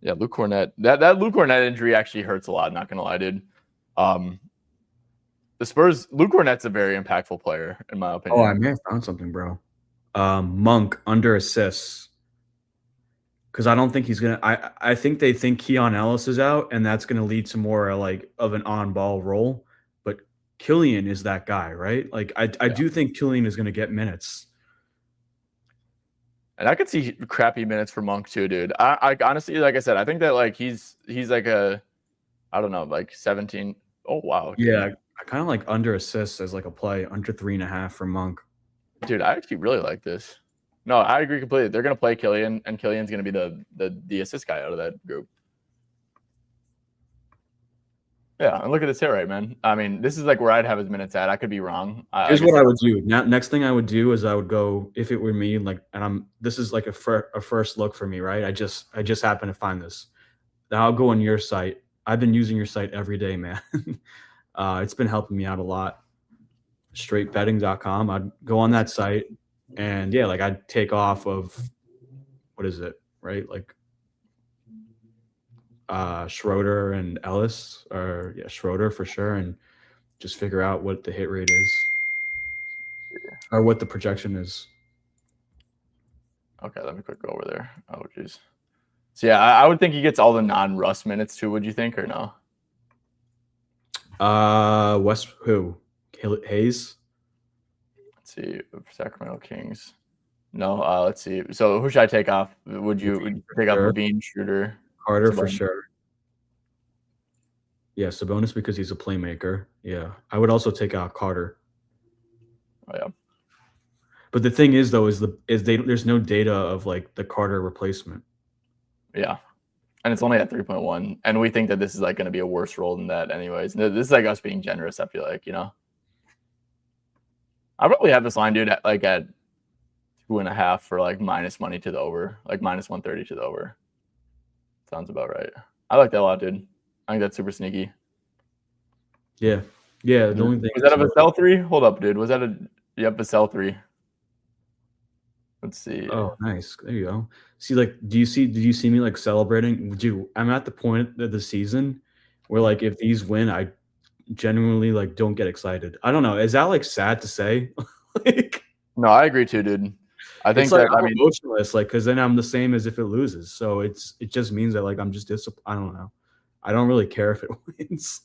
Yeah, Luke Cornett. That Luke Cornett injury actually hurts a lot, not gonna lie, dude. The Spurs, Luke Cornett's a very impactful player, in my opinion. Oh, I may have found something, bro. Monk under assists. Because I don't think he's gonna I think they think Keon Ellis is out, and that's gonna lead to more like of an on-ball role. But Killian is that guy, right? Like I do think Killian is gonna get minutes. And I could see crappy minutes for Monk too, dude. I honestly, like I said, I think that like he's like a, I don't know, like 17. Oh wow. Dude. Yeah, I kind of like under assists as like a play, under 3.5 for Monk. Dude, I actually really like this. No, I agree completely. They're gonna play Killian, and Killian's gonna be the assist guy out of that group. Yeah, and look at this hit rate, man. I mean, this is like where I'd have his minutes at. I could be wrong. Here's what I would do. Now, next thing I would do is I would go, if it were me, like, and this is like a first look for me, right? I just happen to find this. Now I'll go on your site. I've been using your site every day, man. It's been helping me out a lot. Straightbetting.com. I'd go on that site, and yeah, like I'd take off of, what is it, right? Like Schroeder and Ellis, or yeah, Schroeder for sure, and just figure out what the hit rate is or what the projection is. Okay, let me quick go over there. Oh, geez. So yeah, I would think he gets all the non-Russ minutes too. Would you think, or no? West who? Hayes. Let's see, Sacramento Kings. No, let's see. So who should I take off? Would you take off Levine, Shooter, Carter for sure? Yeah, Sabonis because he's a playmaker. Yeah, I would also take out Carter. Oh yeah. But the thing is, though, there's no data of like the Carter replacement. Yeah, and it's only at 3.1, and we think that this is like going to be a worse role than that, anyways. This is like us being generous. I feel like, I probably have this line, dude, at 2.5 for like minus money to the over, like minus 130 to the over. Sounds about right. I like that a lot, dude. I think that's super sneaky. Yeah. The only thing was that a Vassell 3? Hold up, dude. Was that a Vassell 3? Let's see. Oh, nice. There you go. See, like, did you see me like celebrating? Dude, I'm at the point of the season where like if these win, I genuinely like don't get excited. I don't know. Is that like sad to say? Like, no, I agree too, dude. I think like, I'm emotionless, like, because then I'm the same as if it loses. So it just means that like I'm just I don't know. I don't really care if it wins.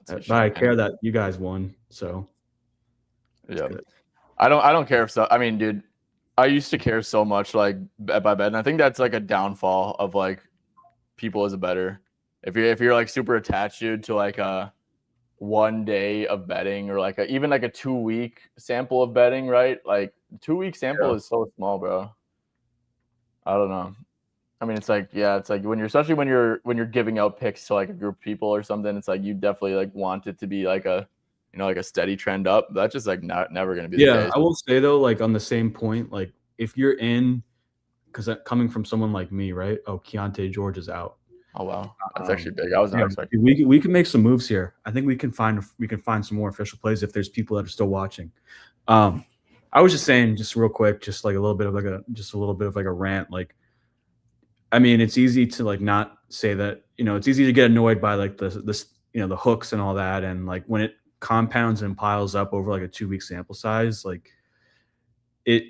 But I care that you guys won. So yeah. I don't care if so. I mean, dude, I used to care so much like bet by bet, and I think that's like a downfall of like people as a bettor. If you're like super attached, dude, to like 1 day of betting or like even like a 2-week sample of betting, right? Like 2-week sample is so small, bro. I don't know. I mean, it's like, yeah, it's like especially when you're giving out picks to like a group of people or something, it's like you definitely like want it to be like a, like a steady trend up. That's just like never going to be the case. I will say though, like on the same point, like if you're in, because coming from someone like me, right? Oh, Keontae George is out. Oh wow, that's actually big. I was not expecting. We can make some moves here. I think we can find some more official plays if there's people that are still watching. I was just saying, just real quick, just like a little bit of like a rant. Like, I mean, it's easy to like not say that. It's easy to get annoyed by like the hooks and all that, and like when it compounds and piles up over like a 2-week sample size, like it.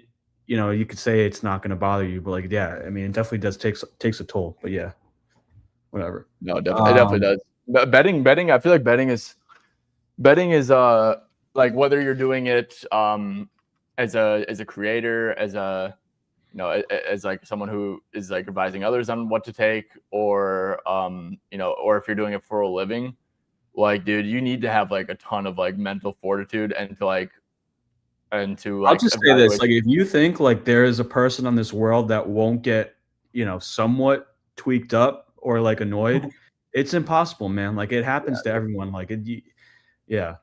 You could say it's not going to bother you, but like, yeah, I mean, it definitely does takes a toll. But yeah, whatever. No, it definitely does. But betting. I feel like betting is like whether you're doing it as a creator, as a as like someone who is like advising others on what to take, or or if you're doing it for a living, like, dude, you need to have like a ton of like mental fortitude and to like. I'll just say this: like, if you think like there is a person on this world that won't get somewhat tweaked up or like annoyed, it's impossible, man. Like, it happens to everyone. Like, yeah.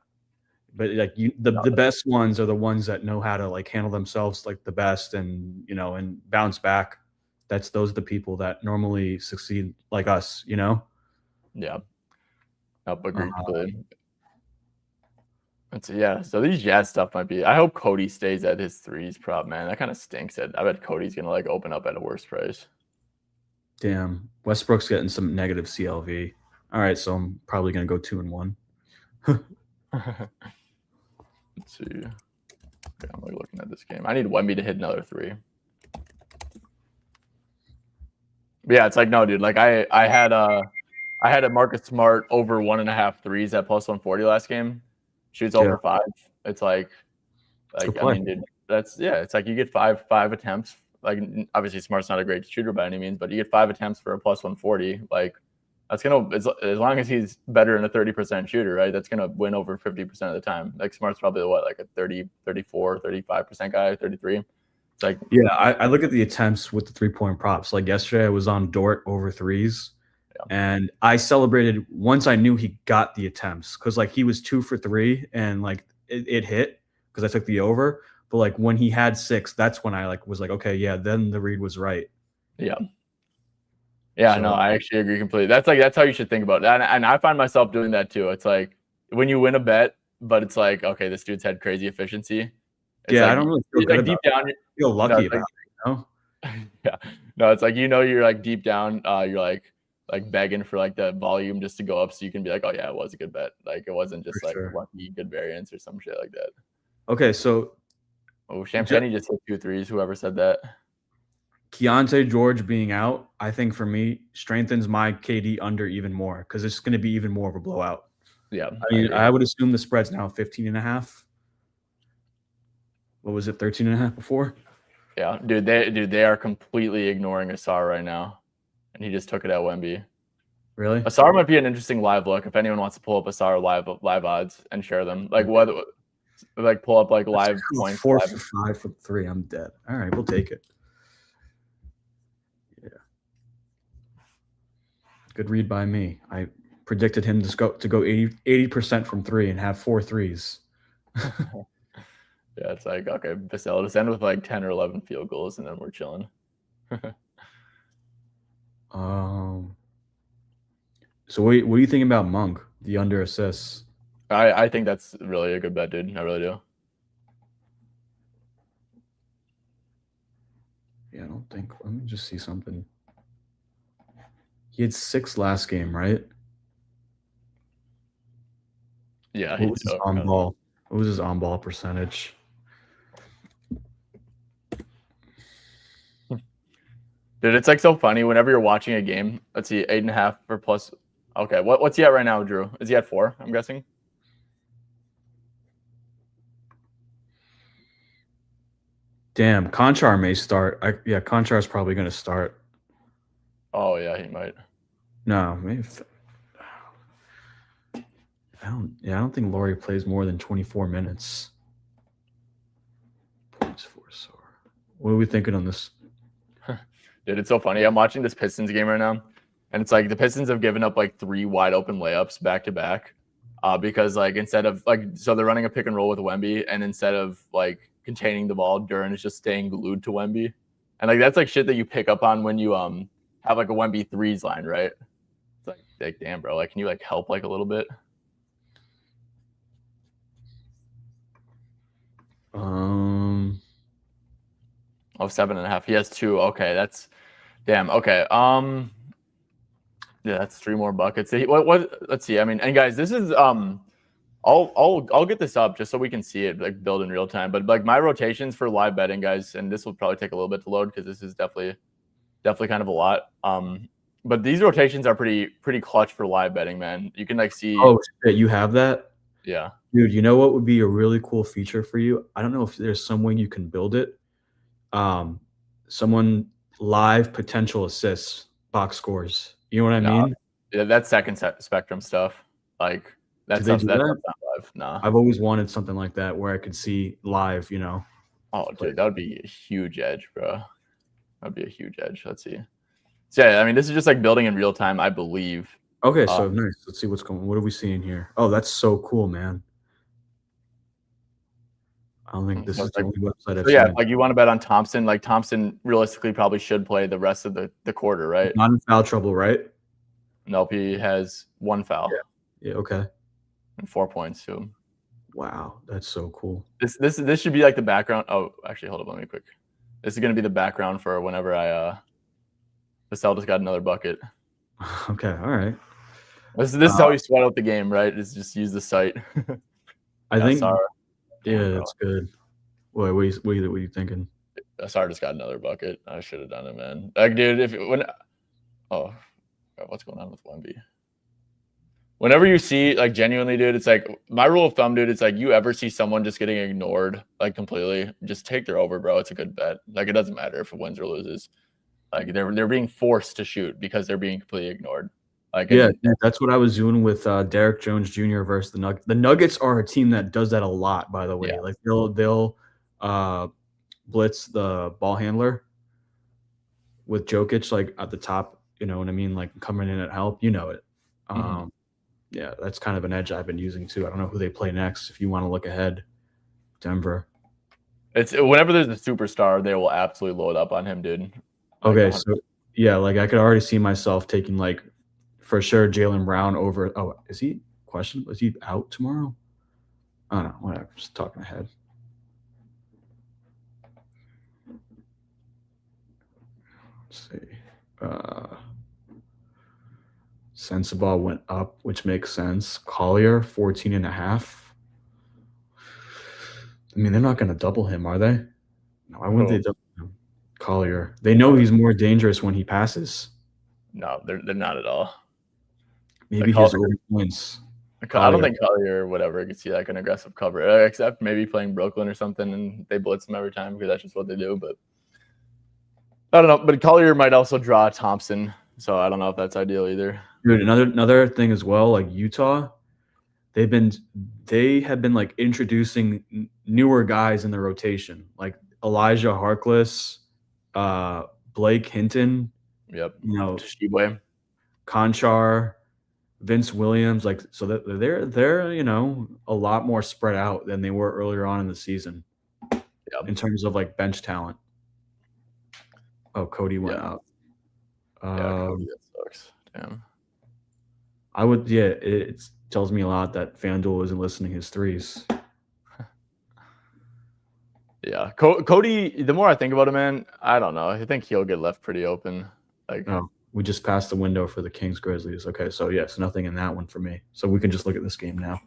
But like the best ones are the ones that know how to like handle themselves like the best, and and bounce back. Those are the people that normally succeed, like us. Yeah. Agreed completely. So these Jazz stuff might be. I hope Cody stays at his threes prop, man. That kind of stinks. I bet Cody's gonna like open up at a worse price. Damn, Westbrook's getting some negative CLV. All right, so I'm probably gonna go 2-1. Let's see. Okay, I'm like looking at this game. I need Wemby to hit another 3. But yeah, it's like, no, dude. Like I had a Marcus Smart over 1.5 threes at plus 140 last game. Shoots over 5. It's like I mean, dude, it's like you get five attempts. Like, obviously Smart's not a great shooter by any means, but you get 5 attempts for a plus 140. Like, that's as long as he's better than a 30% shooter, right? That's gonna win over 50% of the time. Like, Smart's probably like a 30, 34, 35% guy, 33. It's like, yeah, I look at the attempts with the 3-point props. Like yesterday, I was on Dort over threes. And I celebrated once I knew he got the attempts, because like he was 2 for 3 and like it hit because I took the over. But like when he had 6, that's when I like was like, okay, yeah, then the read was right. Yeah. No, I actually agree completely. That's how you should think about it. And I find myself doing that too. It's like when you win a bet, but it's like, okay, this dude's had crazy efficiency. Like, I don't really feel good like deep down. You feel lucky about it, Yeah. No, it's like, you're like deep down, you're like begging for like the volume just to go up so you can be like, oh yeah, it was a good bet. Like, it wasn't just lucky good variance or some shit like that. Okay, so Champagne just hit 2 threes. Whoever said that. Keontae George being out, I think for me strengthens my KD under even more, because it's going to be even more of a blowout. Yeah, I mean, I would assume the spread's now 15.5. What was it, 13.5 before? Yeah, dude, they are completely ignoring Asar right now. And he just took it at Wemby. Really? Asar might be an interesting live look if anyone wants to pull up Asar live odds and share them. Like, whether like pull up like live points. 4 for 5 for 3. I'm dead. All right, we'll take it. Yeah. Good read by me. I predicted him to go 80% from 3 and have 4 threes. Yeah, it's like, okay, Vassell, just end with like 10 or 11 field goals and then we're chilling. So what do you think about Monk, the under assists? I think that's really a good bet, dude. I really do. Yeah, I don't think. Let me just see something. He had 6 last game, right? Yeah. What was his on ball? What was his on ball percentage? Dude, it's like so funny whenever you're watching a game. Let's see, 8.5 for plus. Okay, what's he at right now, Drew? Is he at 4? I'm guessing. Damn, Conchar may start. Conchar's probably going to start. Oh yeah, he might. No, maybe. I don't think Laurie plays more than 24 minutes. Points for Sar. What are we thinking on this? Dude, it's so funny. I'm watching this Pistons game right now, and it's like the Pistons have given up like 3 wide open layups back to back, because like instead of like so they're running a pick and roll with Wemby, and instead of like containing the ball, Duren is just staying glued to Wemby, and like that's like shit that you pick up on when you have like a Wemby threes line, right? It's like damn, bro, like can you like help like a little bit? Oh, 7.5. He has 2. Okay, that's damn. Okay. Yeah, that's 3 more buckets. What? Let's see. I mean, and guys, this is I'll get this up just so we can see it like build in real time. But like my rotations for live betting, guys, and this will probably take a little bit to load because this is definitely kind of a lot. But these rotations are pretty clutch for live betting, man. You can like see. Oh shit, you have that? Yeah. Dude, you know what would be a really cool feature for you? I don't know if there's some way you can build it. Someone live potential assists, box scores. You know what I No. mean? Yeah, that's second spectrum stuff. Like Do they do that's that? not live. Nah. I've always wanted something like that where I could see live, you know. Oh, dude, that would be a huge edge, bro. That'd be a huge edge. Let's see. So yeah, I mean, this is just like building in real time, I believe. Okay, so nice. Let's see what's going on. What are we seeing here? Oh, that's so cool, man. I don't think this is the only website I've So yeah, seen. like you want to bet on Thompson. Like Thompson realistically probably should play the rest of the quarter, right? Not in foul trouble, right? Nope, he has 1 foul. Yeah, okay. And 4 points to him. Wow, that's so cool. This should be like the background. Oh, actually, hold up, let me quick. This is gonna be the background for whenever Vassell just got another bucket. Okay, all right. This is how you sweat out the game, right? Is just use the site. I think Sarr. yeah, that's good. What are you thinking? Sarr just got another bucket. I should have done it, man. Like, dude, what's going on with Wemby? Whenever you see, like, genuinely, dude, it's like my rule of thumb, dude. It's like you ever see someone just getting ignored, like completely, just take their over, bro. It's a good bet. Like, it doesn't matter if it wins or loses. Like, they're being forced to shoot because they're being completely ignored. Like, yeah, that's what I was doing with Derek Jones Jr. versus the Nuggets. The Nuggets are a team that does that a lot, by the way. Yeah. Like they'll blitz the ball handler with Jokic like at the top. You know what I mean? Like coming in at help. You know it. Yeah, that's kind of an edge I've been using too. I don't know who they play next. If you want to look ahead, Denver. It's whenever there's a superstar, they will absolutely load up on him, dude. Like, okay, so yeah, like I could already see myself taking like for sure Jaylen Brown over. Oh, is he questionable? Is he out tomorrow? I don't know. Whatever. Just talking ahead. Let's see. Sensabaugh went up, which makes sense. Collier, 14.5. I mean, they're not going to double him, are they? No, why wouldn't they double him? Collier. They know he's more dangerous when he passes. No, they're not at all. Maybe his over points. I don't think Collier would ever get see like an aggressive cover, except maybe playing Brooklyn or something, and they blitz him every time because that's just what they do. But I don't know. But Collier might also draw Thompson, so I don't know if that's ideal either. Dude, another thing as well, like Utah, they have been like introducing newer guys in the rotation, like Elijah Harkless, Blake Hinton. Yep. You know, Shibwe. Conchar, Vince Williams, like so that they're you know a lot more spread out than they were earlier on in the season. Yep. In terms of like bench talent. Oh, Cody went out. Cody, that sucks. Damn. It tells me a lot that FanDuel isn't listening his threes. Yeah, Cody. The more I think about it, man, I don't know. I think he'll get left pretty open. Like, we just passed the window for the Kings Grizzlies. Okay, so yes, nothing in that one for me. So we can just look at this game now.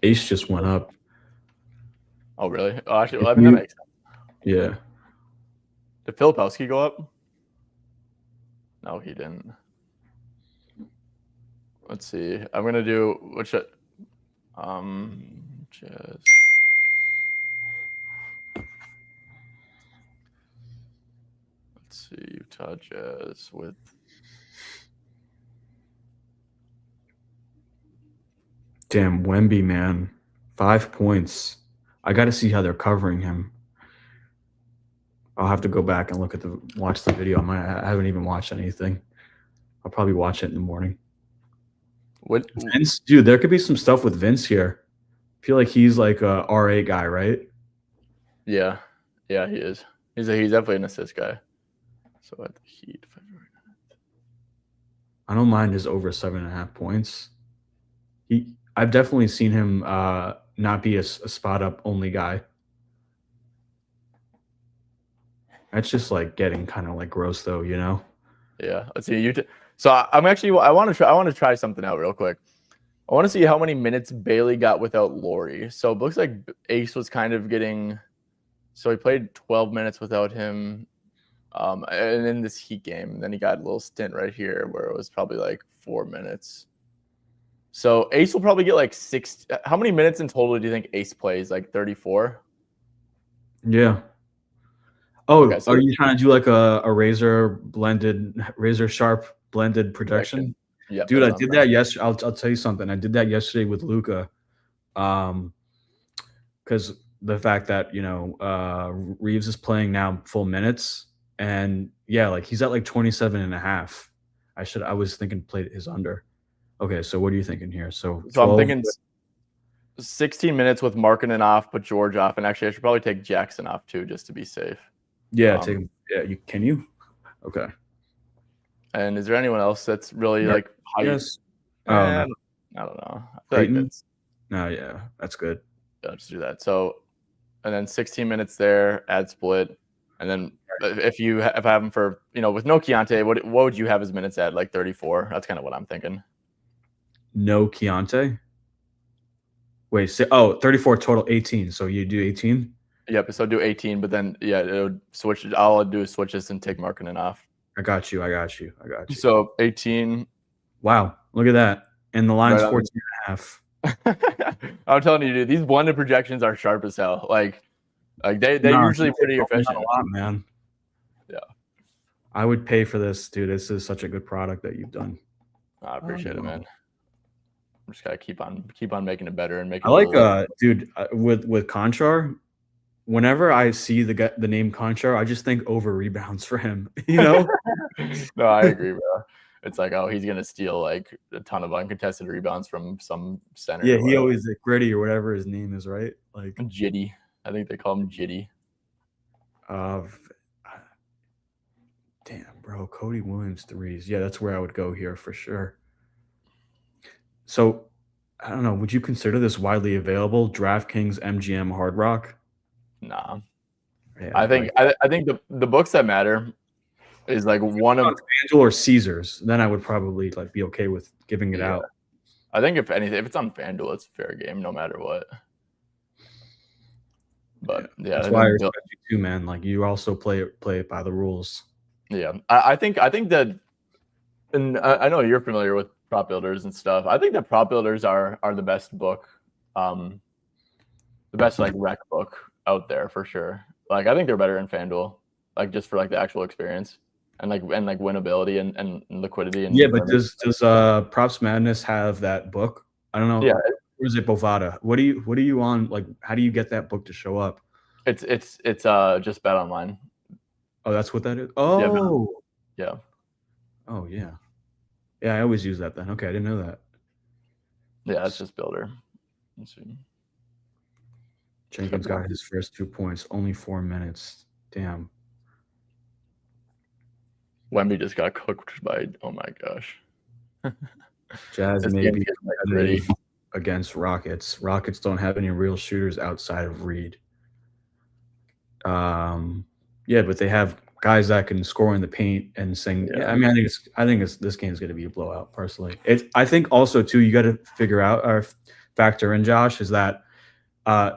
Ace just went up. Oh, really? Oh, actually, well, I mean, that makes sense. Yeah. Did Filipowski go up? No, he didn't. Let's see. I'm gonna do which. Just. Let's see. Utah Jazz with Damn, Wemby, man. 5 points. I got to see how they're covering him. I'll have to go back and watch the video. I haven't even watched anything. I'll probably watch it in the morning. What? Vince, dude, there could be some stuff with Vince here. I feel like he's like a RA guy, right? Yeah, he is. He's definitely an assist guy. So at the Heat, I don't mind his over 7.5 points. I've definitely seen him not be a spot up only guy. That's just like getting kind of like gross though, you know? Yeah. Let's see. I want to try something out real quick. I want to see how many minutes Bailey got without Laurie. So it looks like Ace was kind of getting. So he played 12 minutes without him, and in this Heat game, then he got a little stint right here where it was probably like 4 minutes. So Ace will probably get like 6. How many minutes in total do you think Ace plays? Like 34? Yeah. Oh, Okay, so are you trying to do like a razor sharp blended projection? Yeah, dude, I did that yesterday. I'll tell you something. I did that yesterday with Luca, because the fact that Reeves is playing now full minutes, and yeah, like he's at like 27.5. I was thinking play his under. Okay, so what are you thinking here? So I'm thinking 16 minutes with Markkanen off, put George off, and actually I should probably take Jackson off too, just to be safe. Yeah, take him. Yeah, can you? Okay. And is there anyone else that's really like high? Yes. I don't know. I feel like no, yeah, that's good. Yeah, just do that. So, and then 16 minutes there, add split, and then if I have him for with no Keontae, what would you have his minutes at? Like 34? That's kind of what I'm thinking. No Keontae. Wait, 34 total, 18. So you do 18? Yep. So do 18, but then it would switch. All I'd do is switch this and take Markkanen off. I got you. So 18. Wow, look at that. And the line's 14.5. I'm telling you, dude, these blended projections are sharp as hell. Like they usually pretty efficient. A lot, man. Yeah. I would pay for this, dude. This is such a good product that you've done. I appreciate it, man. I'm just gotta keep on making it better and making. I like, dude, with Conchar. Whenever I see the name Conchar, I just think over rebounds for him. No, I agree, bro. It's like, oh, he's gonna steal like a ton of uncontested rebounds from some center. Yeah, he always Gritty or whatever his name is, right? Like Jitty. I think they call him Jitty. Damn, bro, Cody Williams threes. Yeah, that's where I would go here for sure. So, I don't know. Would you consider this widely available? DraftKings, MGM, Hard Rock? Nah. Yeah, I think the books that matter is like one of FanDuel or Caesars. Then I would probably like be okay with giving it out. I think if it's on FanDuel, it's fair game no matter what. But that's why I respect you too, man. Like you also play it by the rules. Yeah, I think that, and I know you're familiar with prop builders and stuff. I think that prop builders are the best book, the best like rec book out there for sure. Like I think they're better in FanDuel, like just for like the actual experience and like winnability and liquidity. And but does Props Madness have that book? I don't know. Yeah. Or is it Bovada? What are you on? Like, how do you get that book to show up? It's just Bet Online. Oh, that's what that is. Oh, yeah. Oh yeah. Yeah, I always use that then. Okay, I didn't know that. Yeah, it's just Builder. Let's see. Jenkins got his first 2 points, only 4 minutes. Damn. Wemby just got cooked by. Oh my gosh. Jazz maybe ready against Rockets. Rockets don't have any real shooters outside of Reed. Yeah, but they have guys that can score in the paint and sing. Yeah, I mean, I think this game is going to be a blowout. Personally, I think also too you got to figure out or factor in, Josh, is that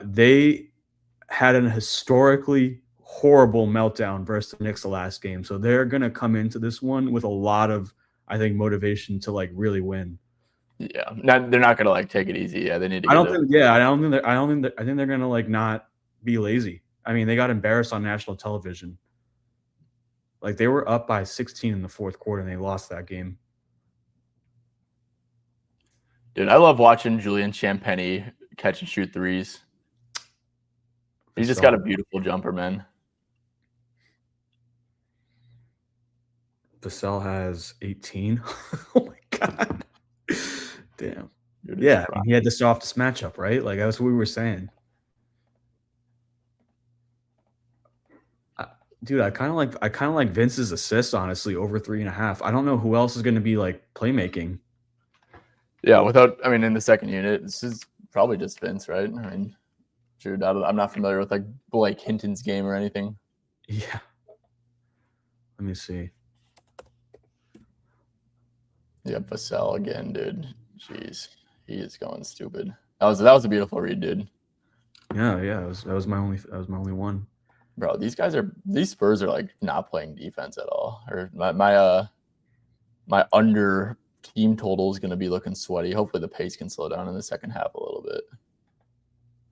they had an historically horrible meltdown versus the Knicks the last game, so they're going to come into this one with a lot of, I think, motivation to like really win. Yeah, they're not going to like take it easy. Yeah, they need to. I think they're going to like not be lazy. I mean, they got embarrassed on national television. Like they were up by 16 in the fourth quarter and they lost that game. Dude, I love watching Julian Champagny catch and shoot threes. He's just got a beautiful jumper, man. Vassell has 18. Oh my god. Damn. Dude, Yeah, he had the softest matchup, right? Like that's what we were saying. Dude, I kind of like Vince's assists, honestly, over 3.5. I don't know who else is going to be like playmaking. Yeah, in the second unit, this is probably just Vince, right? I mean, shoot, I'm not familiar with like Blake Hinton's game or anything. Yeah. Let me see. Yeah, Vassell again, dude. Jeez, he is going stupid. That was a beautiful read, dude. Yeah. That was my only one. Bro, these Spurs are like not playing defense at all. Or my under team total is gonna be looking sweaty. Hopefully the pace can slow down in the second half a little bit.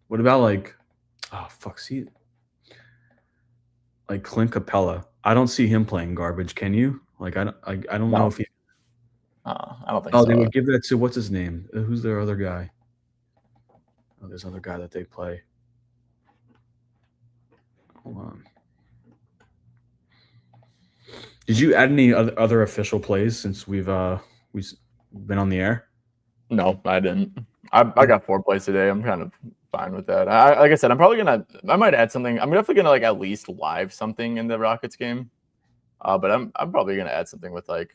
What about like like Clint Capella? I don't see him playing garbage. Can you? Like I don't know if he. I don't think Oh, so. they would give that to what's his name? Who's their other guy? Oh, there's another guy that they play. Hold on. Did you add any other official plays since we've been on the air? No, I didn't. I got 4 plays today. I'm kind of fine with that. Like I said, I might add something. I'm definitely gonna like at least live something in the Rockets game. But I'm probably gonna add something with like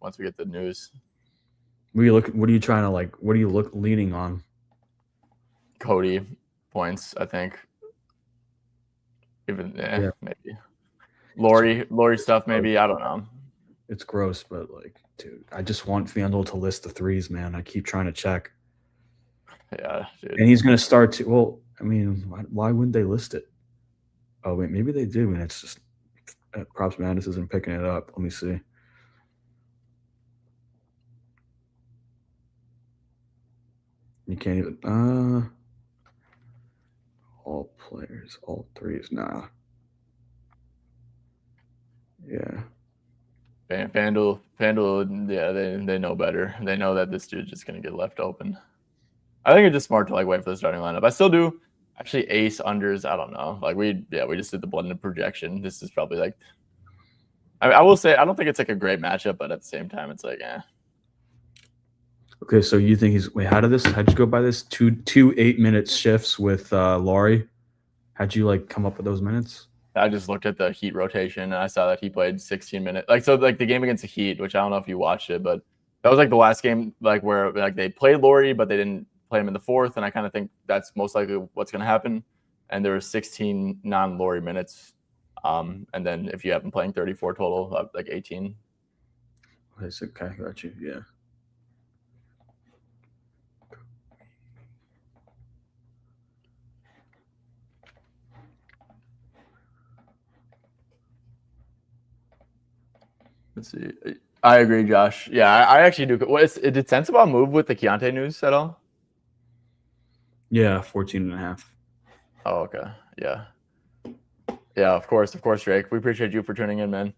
once we get the news. What are you trying to like? What are you leaning on? Cody points, I think. Even Yeah. maybe. Laurie stuff, maybe. I don't know. It's gross, but like, dude, I just want FanDuel to list the threes, man. I keep trying to check. Yeah, dude. And he's gonna start to. Well, I mean, why wouldn't they list it? Oh wait, maybe they do, and it's just Props Madness isn't picking it up. Let me see. You can't even. All players, all threes. Nah. Yeah. FanDuel, yeah, they know better. They know that this dude's just gonna get left open. I think it's just smart to like wait for the starting lineup. I still do actually ace unders. I don't know. Like we just did the blended projection. This is probably like I will say I don't think it's like a great matchup, but at the same time it's like Okay, so you think how'd you go by this? Two 8-minute shifts with Laurie? How'd you like come up with those minutes? I just looked at the Heat rotation and I saw that he played 16 minutes. Like the game against the Heat, which I don't know if you watched it, but that was like the last game like where like they played Laurie, but they didn't play him in the fourth, and I kind of think that's most likely what's going to happen. And there were 16 non-Laurie minutes, and then if you have him playing 34 total, like 18. Okay, got you. Yeah. Let's see. I agree, Josh. Yeah, I actually do. Did Sensabaugh move with the Keontae news at all? Yeah, 14.5. Oh, okay. Yeah. Yeah, of course, Drake. We appreciate you for tuning in, man.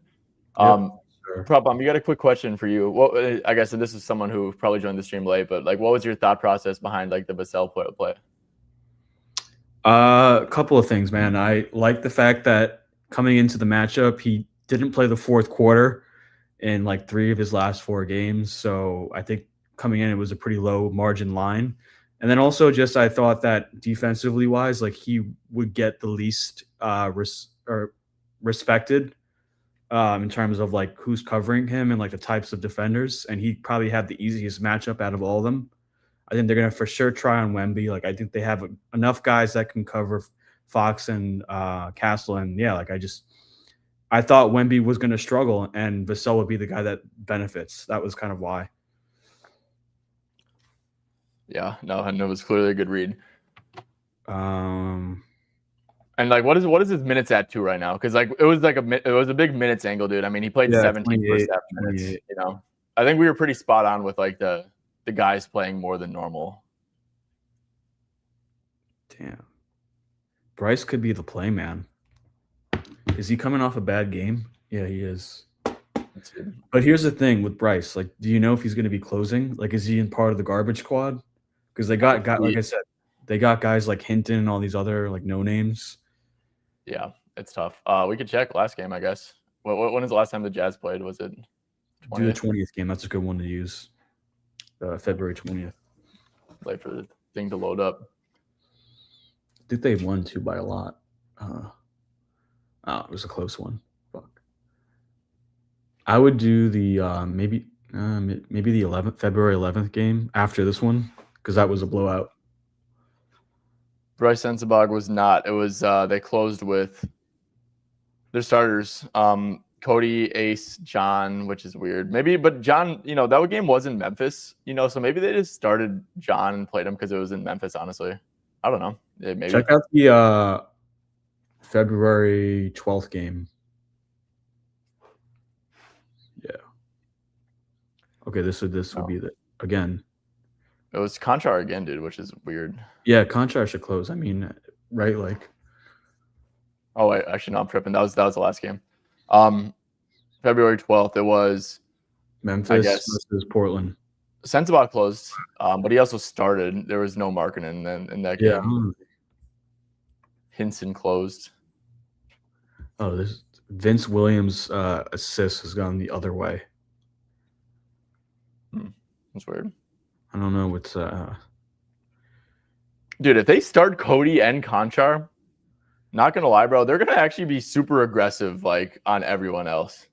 Sure. PropBomb, you got a quick question for you. Well, I guess this is someone who probably joined the stream late, but like, what was your thought process behind like the Vassell play? A couple of things, man. I like the fact that coming into the matchup, he didn't play the fourth quarter in like 3 of his last 4 games. So I think coming in, it was a pretty low margin line. And then also just I thought that defensively wise, like he would get the least respected in terms of like who's covering him and like the types of defenders. And he probably had the easiest matchup out of all of them. I think they're going to for sure try on Wemby. Like I think they have enough guys that can cover Fox and Castle. And yeah, like I thought Wemby was going to struggle and Vassell would be the guy that benefits. That was kind of why. Yeah, no, and it was clearly a good read. And like, what is his minutes at too right now? Because like it was a big minutes angle, dude. I mean, he played 17 first half minutes. You know, I think we were pretty spot on with like the guys playing more than normal. Damn, Bryce could be the play man. Is he coming off a bad game? Yeah, he is. Let's see. But here's the thing with Bryce. Like, do you know if he's going to be closing? Like, is he in part of the garbage squad? Because they got like I said, they got guys like Hinton and all these other like no names. Yeah, it's tough. We could check last game, I guess. When is the last time the Jazz played? Was it 20th? Do the 20th game. That's a good one to use. February 20th. Wait for the thing to load up. I think they won too by a lot. It was a close one. Fuck. I would do the maybe the 11th February 11th game after this one because that was a blowout. Bryce Sensabaugh was not. It was they closed with their starters. Cody, Ace, John, which is weird. Maybe, but John, that game was in Memphis, so maybe they just started John and played him because it was in Memphis, honestly. I don't know. Maybe. Check out the February 12th game. Yeah. Okay, this would be the again. It was Conchar again, dude, which is weird. Yeah, Conchar should close. I mean, right? Like. Oh wait, actually, no, I'm tripping. That was the last game. February 12th, it was Memphis versus Portland. Sensabaugh closed, but he also started. There was no marketing in that game. Hinson closed. Oh, this Vince Williams' assist has gone the other way. That's weird. I don't know what's dude, if they start Cody and Conchar, not gonna lie, bro, they're gonna actually be super aggressive, like on everyone else.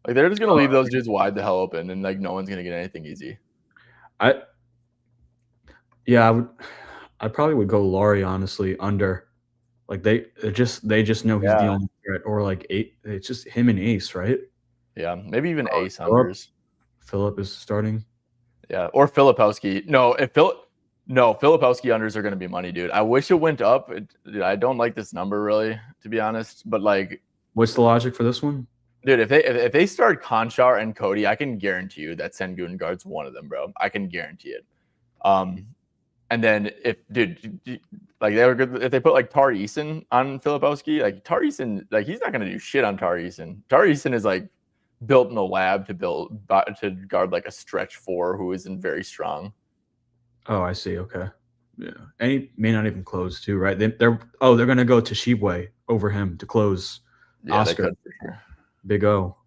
Like they're just gonna leave those dudes wide the hell open, and like no one's gonna get anything easy. I probably would go Laurie, honestly, under. Like they just know he's the only threat, or like it's just him and Ace, right? Yeah, maybe even Ace unders. Philip is starting. Yeah, or Filipowski. No, Filipowski unders are going to be money, dude. I wish it went up. I don't like this number really, to be honest. But like, what's the logic for this one, dude? If they start Conchar and Cody, I can guarantee you that Sengun guards one of them, bro. I can guarantee it. And then if they put like Tar Eason on Filipowski, like Tar Eason, like he's not going to do shit on Tar Eason. Tar Eason is like built in a lab to guard like a stretch four who isn't very strong. Oh, I see. Okay, yeah, and he may not even close too, right? They're gonna go to Shibwe over him to close. Yeah, Oscar, they could for sure. Big O.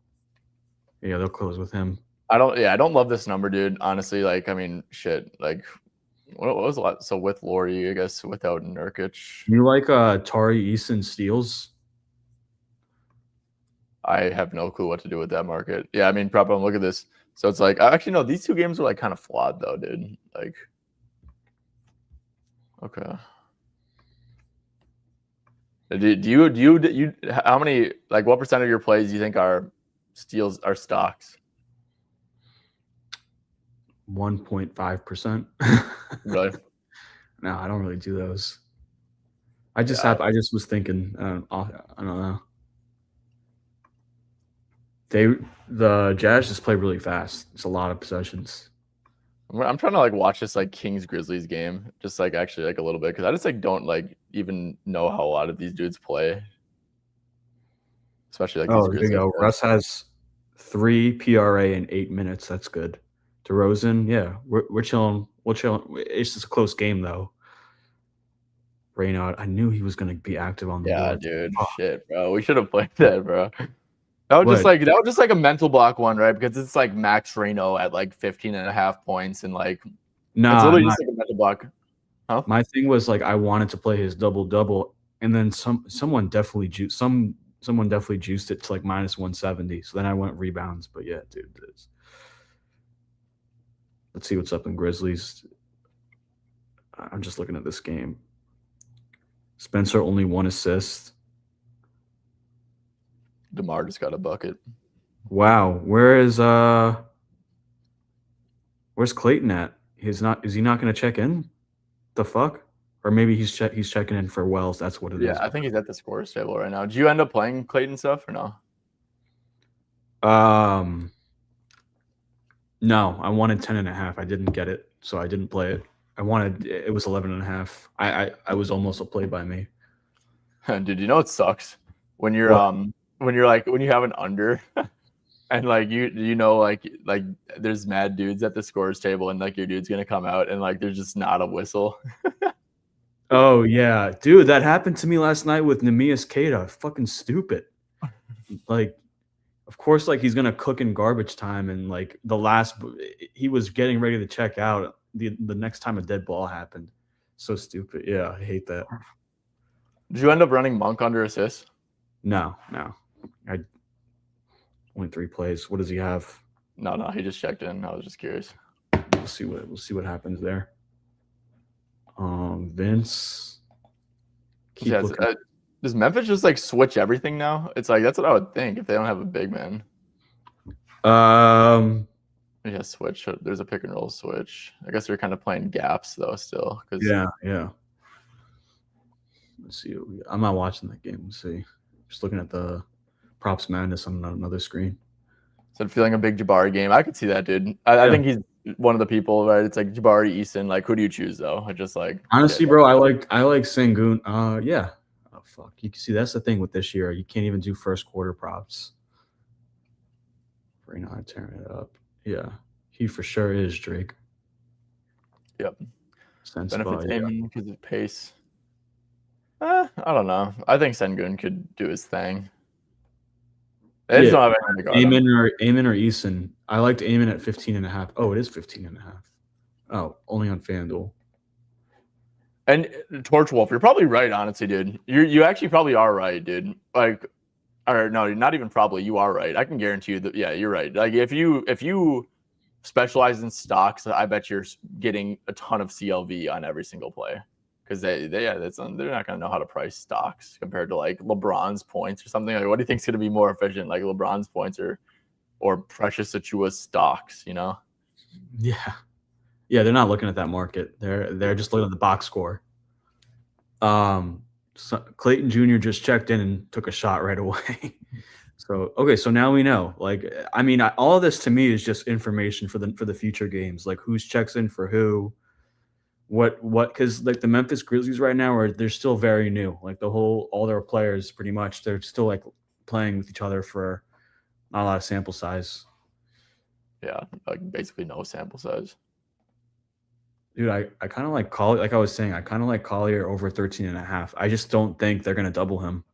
Yeah, they'll close with him. I don't love this number, dude. Honestly, like, I mean, shit. Like, what was a lot? So with Laurie, I guess without Nurkic, you like Tari Eason steals? I have no clue what to do with that market. Yeah, I mean, PropBomb, look at this. So it's like, actually, no, these two games are like kind of flawed though, dude. Like, okay. Do you how many, like, what percent of your plays do you think are steals, are stocks? 1.5%. Really? No, I don't really do those. I just was thinking, I don't know. The Jazz just play really fast. It's a lot of possessions. I'm trying to like watch this like Kings Grizzlies game, just like actually like a little bit, because I just like don't like even know how a lot of these dudes play, especially like these Grizzlies. Big O. Russ has 3 PRA in 8 minutes. That's good. DeRozan, yeah, we're chilling. We'll chill. It's just a close game though. Raynaud, I knew he was gonna be active on the board. Dude, shit, bro. We should have played that, bro. That was just like a mental block one, right? Because it's like Max Reno at like 15.5 points, and like it's literally just like a mental block. Huh? My thing was like I wanted to play his double, and then someone definitely juiced it to like -170. So then I went rebounds, but yeah, dude. Let's see what's up in Grizzlies. I'm just looking at this game. Spencer only 1 assist. DeMar just got a bucket. Wow, where's Clayton at? Is he not going to check in? The fuck? Or maybe he's checking in for Wells. That's what it is. Yeah, I think he's at the scores table right now. Did you end up playing Clayton stuff or no? No, I wanted 10.5. I didn't get it, so I didn't play it. It was 11.5. I was almost a play by me. Dude, you know it sucks when you're when you have an under And like like there's mad dudes at the scores table, and like your dude's gonna come out, and like there's just not a whistle. Oh yeah, dude, that happened to me last night with Nemias Keita. Fucking stupid. Like, of course, like he's gonna cook in garbage time, and like he was getting ready to check out the next time a dead ball happened. So stupid. Yeah, I hate that. Did you end up running Monk under assists? No. I only 3 plays. What does he have? No, he just checked in. I was just curious. We'll see what happens there. Vince. Does Memphis just like switch everything now? It's like that's what I would think if they don't have a big man. Yeah, switch. There's a pick and roll switch. I guess they're kind of playing gaps though still. Yeah. Let's see. I'm not watching that game. Let's see. Just looking at the props madness on another screen. So feeling a big Jabari game. I could see that, dude. I think he's one of the people, right? It's like Jabari, Easton. Like, who do you choose though? I just like honestly, bro. I like Sengun. Yeah. Oh fuck. You can see that's the thing with this year. You can't even do first quarter props. Right now, I turn it up. Yeah, he for sure is Drake. Yep. Benefits because of pace. I don't know. I think Sengun could do his thing. They just don't have anyone to guard Amon or Eason. I liked Amon at 15.5. Oh, it is 15.5. Oh, only on FanDuel. And Torch Wolf, you're probably right, honestly, dude. You actually probably are right, dude. Like, or no, not even probably. You are right. I can guarantee you that. Yeah, you're right. Like, if you specialize in stocks, I bet you're getting a ton of CLV on every single play because they're not going to know how to price stocks compared to like LeBron's points or something. Like, what do you think is going to be more efficient, like LeBron's points or Precious Achua's stocks? You know? Yeah, they're not looking at that market. They're just looking at the box score. So Clayton Jr. just checked in and took a shot right away. So now we know. Like, I mean, all of this to me is just information for the future games. Like, who's checks in for who, what? Because like the Memphis Grizzlies right now they're still very new. Like all their players pretty much they're still like playing with each other for not a lot of sample size. Yeah, like basically no sample size. Dude, I kind of like Collier. Like I was saying, I kind of like Collier over 13.5. I just don't think they're going to double him.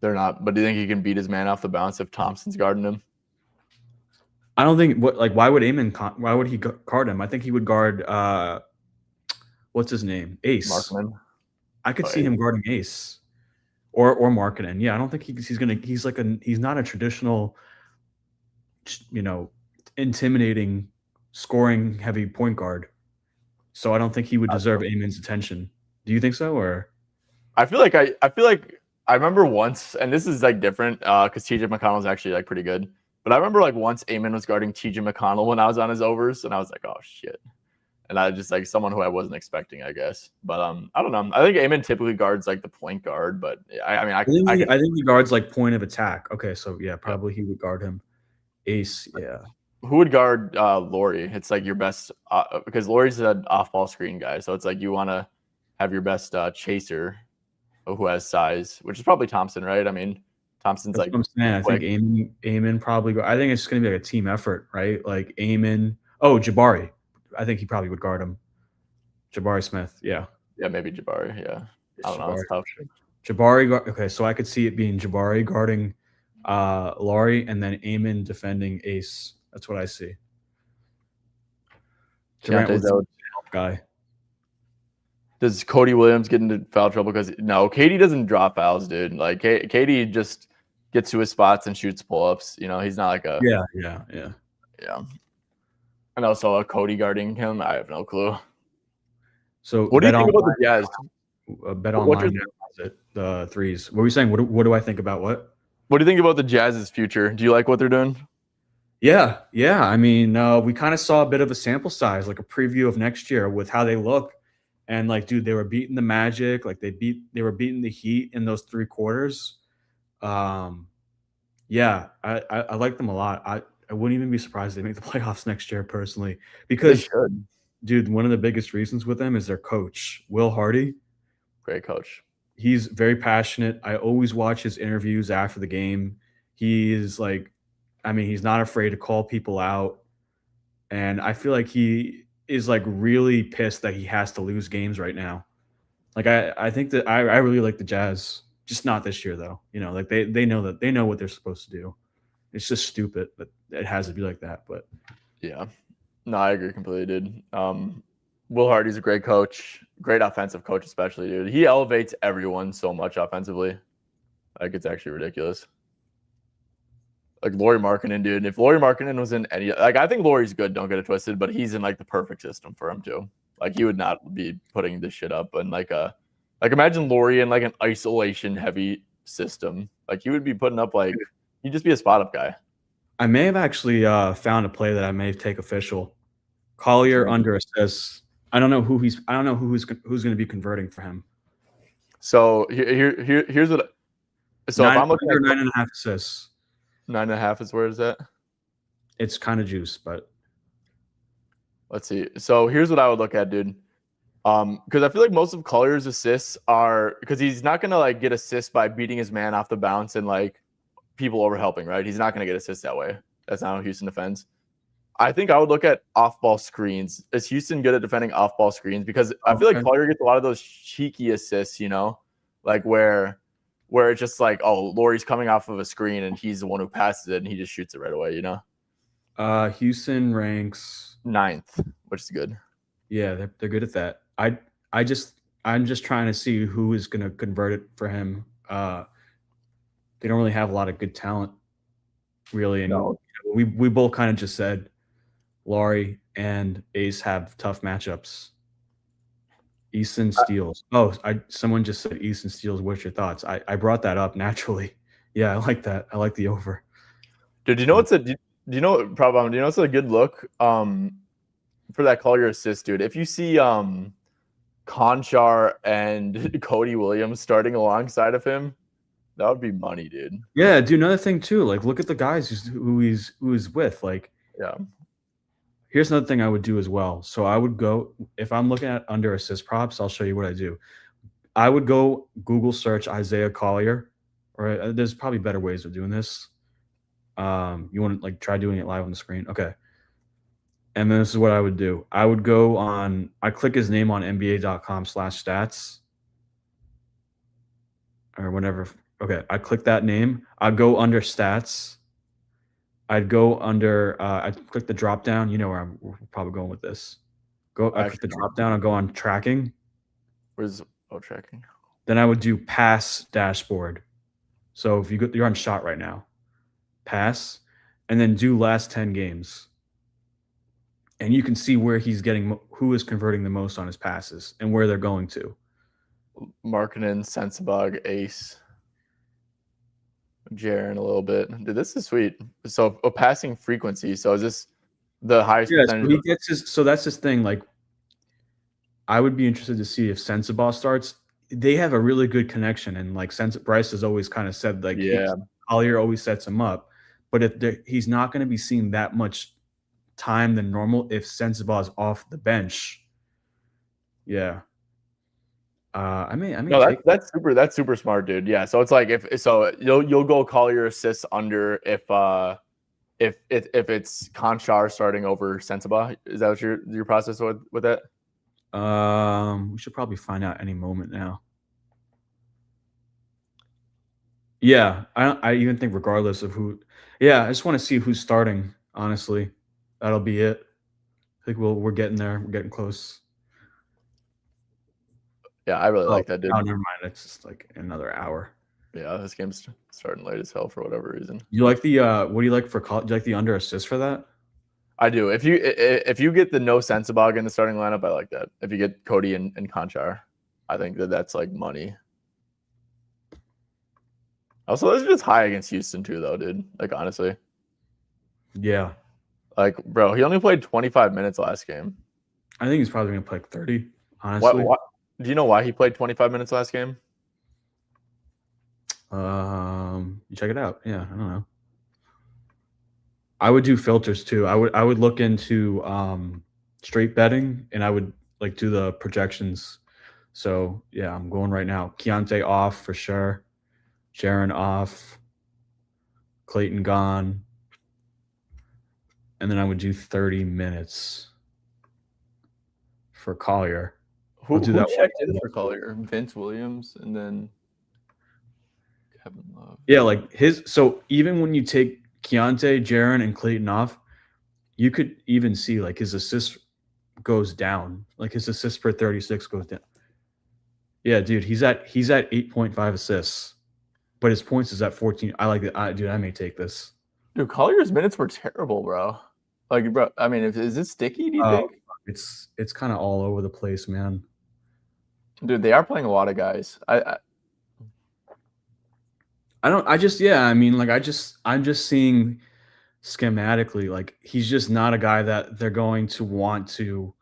They're not. But do you think he can beat his man off the bounce if Thompson's guarding him? I don't think. Why would he guard him? I think he would guard. What's his name? Ace. Markman. I could see him guarding Ace, or Markkanen. Yeah, I don't think he's not a traditional, intimidating, scoring heavy point guard. So I don't think he would deserve Amon's attention. Do you think so? Or I feel like I remember once, and this is like different because TJ McConnell's actually like pretty good. But I remember like once Amon was guarding TJ McConnell when I was on his overs, and I was like, oh shit. And I just like someone who I wasn't expecting, I guess. But I don't know. I think Amon typically guards like the point guard, but I think he guards like point of attack. Okay, so yeah, probably he would guard him. Ace, yeah. Who would guard Laurie? It's like your best because Laurie's an off-ball screen guy, so it's like you want to have your best chaser who has size, which is probably Thompson, right? I mean, Thompson's that's like. What I'm saying. I think Amon probably. I think it's going to be like a team effort, right? Like Amon. Oh, Jabari. I think he probably would guard him. Jabari Smith. Yeah. Yeah, maybe Jabari. Yeah. I don't know. It's tough. Jabari. Okay, so I could see it being Jabari guarding Laurie and then Amon defending Ace. That's what I see. Durant was the guy. Does Cody Williams get into foul trouble? Because no, KD doesn't drop fouls, dude. Like KD just gets to his spots and shoots pull-ups. You know, he's not like a yeah. And also Cody guarding him, I have no clue. So what do you think about the Jazz? Bet online the threes. What were you saying? What do I think about what? What do you think about the Jazz's future? Do you like what they're doing? Yeah. I mean, we kind of saw a bit of a sample size, like a preview of next year with how they look. And like, dude, they were beating the Magic. Like they were beating the Heat in those 3 quarters. Yeah, I like them a lot. I wouldn't even be surprised if they make the playoffs next year, personally, because, dude, one of the biggest reasons with them is their coach, Will Hardy. Great coach. He's very passionate. I always watch his interviews after the game. He's like, I mean, he's not afraid to call people out. And I feel like he is like really pissed that he has to lose games right now. Like I think that I really like the Jazz, just not this year though. You know, like they know that they know what they're supposed to do. It's just stupid that it has to be like that. But Yeah. No, I agree completely, dude. Will Hardy's a great coach, great offensive coach, especially, dude. He elevates everyone so much offensively. Like, it's actually ridiculous. Like Lauri Markkanen, dude. If Lauri Markkanen was in any, like, I think Lauri's good. Don't get it twisted, but he's in like the perfect system for him too. Like, he would not be putting this shit up and like imagine Lauri in like an isolation heavy system. Like, he would be putting up like he'd just be a spot up guy. I may have actually found a play that I may take official. Collier under assists. I don't know who's going to be converting for him. So here's what. So if I'm looking at 9.5 assists, 9.5 is where is that? It's kind of juice, but let's see. So here's what I would look at, dude. Because I feel like most of Collier's assists are because he's not gonna like get assists by beating his man off the bounce and like people overhelping, right? He's not gonna get assists that way. That's not how Houston defends. I think I would look at off-ball screens. Is Houston good at defending off-ball screens? Because I feel like Collier gets a lot of those cheeky assists, you know, like where it's just like, oh, Lauri's coming off of a screen and he's the one who passes it and he just shoots it right away, you know? Houston ranks 9th, which is good. Yeah, they're good at that. I'm just trying to see who is going to convert it for him. They don't really have a lot of good talent, really. And No. we both kind of just said Lauri and Ace have tough matchups. Easton steals. Someone just said Easton steals. What's your thoughts? I brought that up naturally. Yeah, I like that. I like the over. Dude, do you know what's do you know PropBomb? Do you know what's a good look for that Collier assist, dude? If you see Conchar and Cody Williams starting alongside of him, that would be money, dude. Yeah, do another thing too. Like, look at the guys who he's with. Like, yeah. Here's another thing I would do as well. So I would go, if I'm looking at under assist props, I'll show you what I do. I would go Google search Isaiah Collier, or there's probably better ways of doing this. You want to like try doing it live on the screen? Okay. And then this is what I would do. I would go on, I click his name on NBA.com/stats or whatever. Okay. I click that name. I'd go under stats. I'd go under, I'd click the drop down. You know where we're probably going with this. I click the drop down. I'll go on tracking. Where's tracking? Then I would do pass dashboard. So if you're on shot right now, pass, and then do last 10 games. And you can see where he's getting, who is converting the most on his passes and where they're going to. Markkanen, Sensabog, Ace, Jaren a little bit. Dude, this is sweet. So passing frequency. So is this the highest percentage? So he gets so that's his thing. Like, I would be interested to see if Sensabaugh starts. They have a really good connection, and like Bryce has always kind of said, like, Collier always sets him up. But if he's not going to be seeing that much time than normal if Sensabaugh's off the bench. Yeah. I mean, no, that's super smart, dude. Yeah. So it's like you'll go Collier assists under if it's Conchar starting over Sensabaugh. Is that what your process with that? We should probably find out any moment now. Yeah, I even think regardless of who. Yeah, I just want to see who's starting. Honestly, that'll be it. I think we're getting there. We're getting close. Yeah, I really like that, dude. Oh, never mind. It's just like another hour. Yeah, this game's starting late as hell for whatever reason. You like the what do you like for do you like the under assist for that? I do. If you get the no Sensabog in the starting lineup, I like that. If you get Cody and Conchar, I think that's like money. Also, those are just high against Houston too, though, dude. Like, honestly. Yeah. Like, bro, he only played 25 minutes last game. I think he's probably going to play like 30, honestly. Do you know why he played 25 minutes last game? You check it out. Yeah, I don't know. I would do filters too. I would look into straight betting, and I would like do the projections. So yeah, I'm going right now. Keontae off for sure. Jaren off. Clayton gone. And then I would do 30 minutes for Collier. Who I'll do that checked in for Collier? Vince Williams and then Kevin Love. Yeah, like so even when you take Keontae, Jaren, and Clayton off, you could even see like his assist goes down. Like his assists per 36 goes down. Yeah, dude, he's at 8.5 assists, but his points is at 14. I like it. Dude, I may take this. Dude, Collier's minutes were terrible, bro. Like, bro, I mean, is it sticky, do you think? It's kind of all over the place, man. Dude, they are playing a lot of guys. I'm just seeing schematically, like he's just not a guy that they're going to want to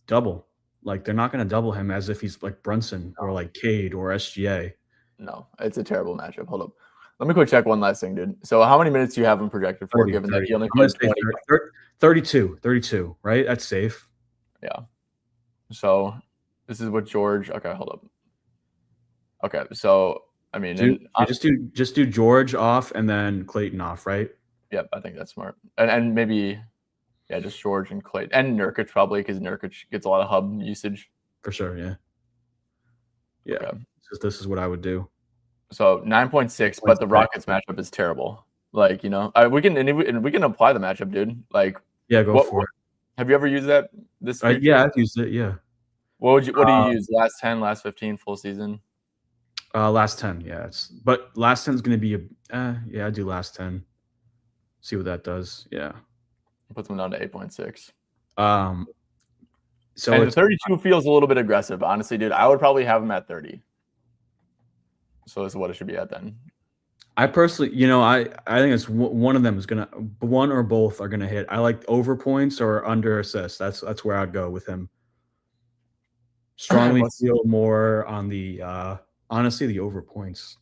double. Like they're not going to double him as if he's like Brunson or like Cade or SGA. No, it's a terrible matchup. Hold up. Let me quick check one last thing, dude. So how many minutes do you have him projected for, 30, given 30. that he only played 20? 32, right? That's safe. Yeah. So this is what George. Okay, hold up. Okay, so I mean, just do George off and then Clayton off, right? Yep, I think that's smart. And maybe, yeah, just George and Clayton and Nurkic probably, because Nurkic gets a lot of hub usage. For sure, yeah. Yeah, okay. This is what I would do. So 9.6, but the Rockets matchup is terrible. Like, you know, we can apply the matchup, dude. Like, yeah, go for it. Have you ever used that this week? Yeah, I've used it. Yeah. What do you use? Last 10, last 15, full season? Last 10, yeah. But last 10 is going to be I do last 10. See what that does. Yeah. Puts them down to 8.6. So and 32 feels a little bit aggressive, honestly, dude. I would probably have him at 30. So this is what it should be at then. I personally, I think it's one of them is gonna, one or both are gonna hit. I like over points or under assists. That's where I'd go with him. Strongly feel more on the honestly the over points.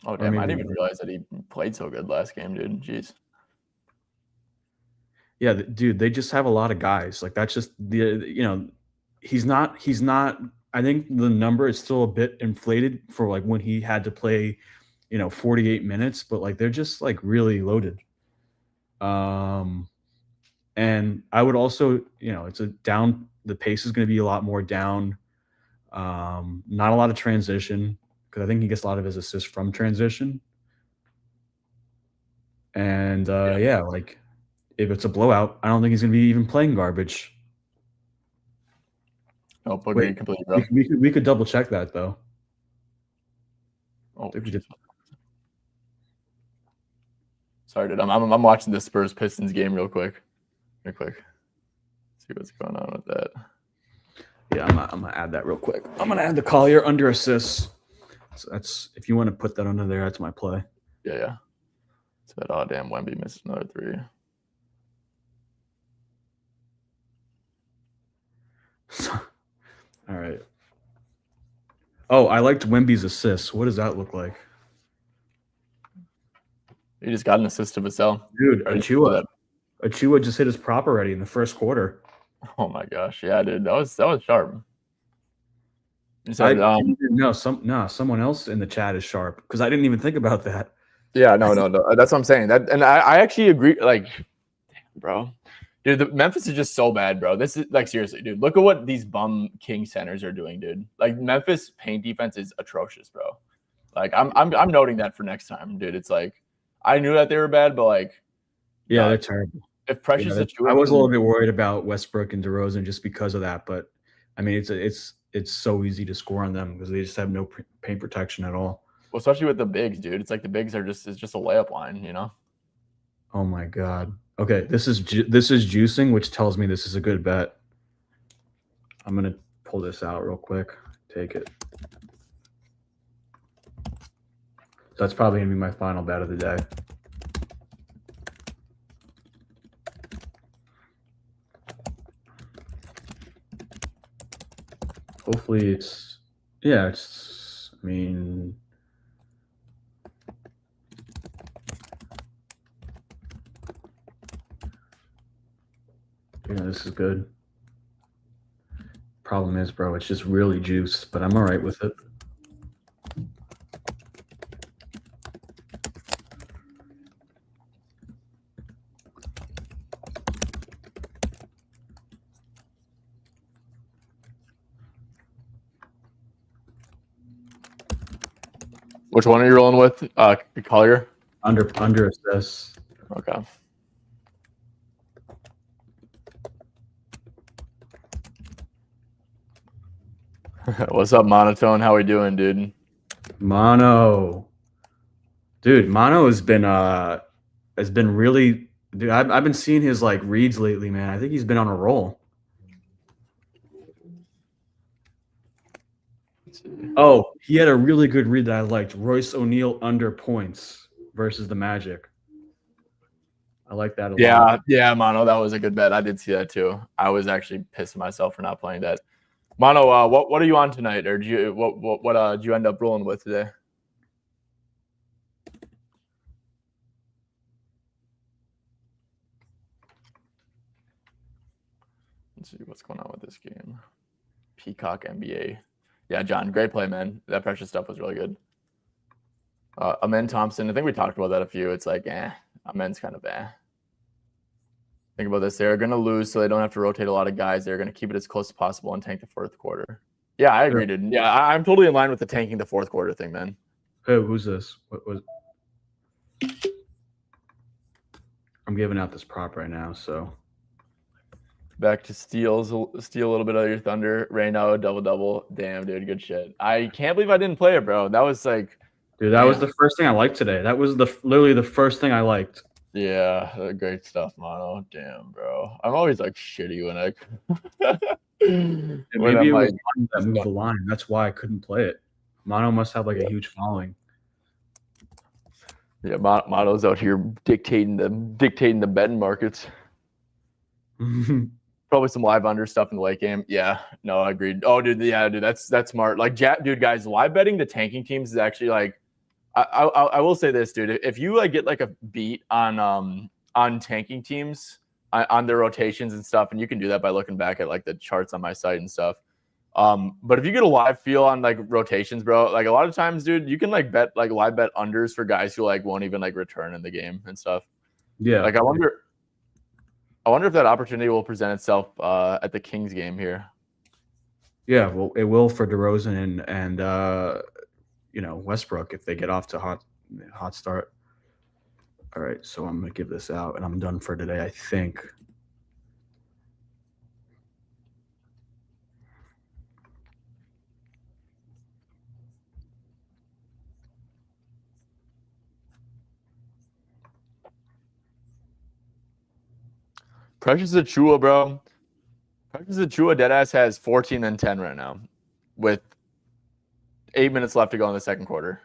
Oh damn! I didn't even realize that he played so good last game, dude. Jeez. Yeah, dude, they just have a lot of guys. Like that's just he's not. I think the number is still a bit inflated for like when he had to play, 48 minutes, but like they're just like really loaded. And I would also, it's a down. The pace is going to be a lot more down. Not a lot of transition because I think he gets a lot of his assists from transition. And like if it's a blowout, I don't think he's going to be even playing garbage. Oh, wait, completely, bro. We could double check that though. Oh, sorry, dude. I'm watching the Spurs Pistons game real quick. See what's going on with that. Yeah, I'm gonna add that real quick. I'm gonna add the Collier under assists. So that's if you want to put that under there, that's my play. Yeah. It's that. Oh damn, Wemby missed another 3. All right. Oh, I liked Wemby's assists. What does that look like? He just got an assist to Vassell. Dude, Achua just hit his prop already in the first quarter. Oh my gosh, yeah, dude, that was sharp. Someone else in the chat is sharp because I didn't even think about that. Yeah, no, that's what I'm saying. That, and I actually agree. Like, damn, bro. Dude, Memphis is just so bad, bro. This is like seriously, dude. Look at what these bum King centers are doing, dude. Like Memphis paint defense is atrocious, bro. Like I'm noting that for next time, dude. It's like I knew that they were bad, but like, yeah, they're terrible. If Precious, I was a little bit worried about Westbrook and DeRozan just because of that, but I mean, it's so easy to score on them because they just have no paint protection at all. Well, especially with the bigs, dude. It's like the bigs it's just a layup line, you know. Oh my god. Okay, this is juicing, which tells me this is a good bet. I'm gonna pull this out real quick. Take it. So that's probably gonna be my final bet of the day. Hopefully I mean. This is good. Problem is, bro, it's just really juiced, but I'm all right with it. Which one are you rolling with? Collier? Under assists. Okay. What's up, Monotone? How we doing, dude? Mono has been really, dude. I've been seeing his like reads lately, man. I think he's been on a roll. Oh, he had a really good read that I liked. Royce O'Neal under points versus the Magic. I like that a lot. Yeah, Mono, that was a good bet. I did see that too. I was actually pissing myself for not playing that. Mono, what are you on tonight, or did you end up rolling with today? Let's see what's going on with this game. Peacock NBA. Yeah, John, great play, man. That pressure stuff was really good. Amen Thompson, I think we talked about that a few. It's like, Amen's kind of Think about this. They're going to lose, so they don't have to rotate a lot of guys. They're going to keep it as close as possible and tank the fourth quarter. Yeah, I agree, dude. Yeah, I'm totally in line with the tanking the fourth quarter thing, man. Hey, who's this? What was? I'm giving out this prop right now, so. Back to steal a little bit of your thunder. Reyno, double. Damn, dude, good shit. I can't believe I didn't play it, bro. That was like, dude, that was the first thing I liked today. That was literally the first thing I liked. Yeah, great stuff, Mono. Damn, bro. I'm always like shitty when maybe it was that moved the line. That's why I couldn't play it. Mono must have like a huge following. Yeah, Mono's out here dictating the betting markets. Probably some live under stuff in the late game. Yeah, no, I agreed. Oh, dude, that's smart. Like, dude, guys, live betting the tanking teams is actually like, I will say this, dude. If you like get like a beat on tanking teams on their rotations and stuff, and you can do that by looking back at like the charts on my site and stuff. But if you get a live feel on like rotations, bro, like a lot of times, dude, you can like bet like live bet unders for guys who like won't even like return in the game and stuff. Yeah, like I wonder if that opportunity will present itself at the Kings game here. Yeah, well, it will for DeRozan and Westbrook if they get off to hot start. All right, so I'm gonna give this out and I'm done for today, I think. Precious Achiuwa, bro. Precious Achiuwa deadass has 14 and 10 right now with 8 minutes left to go in the second quarter.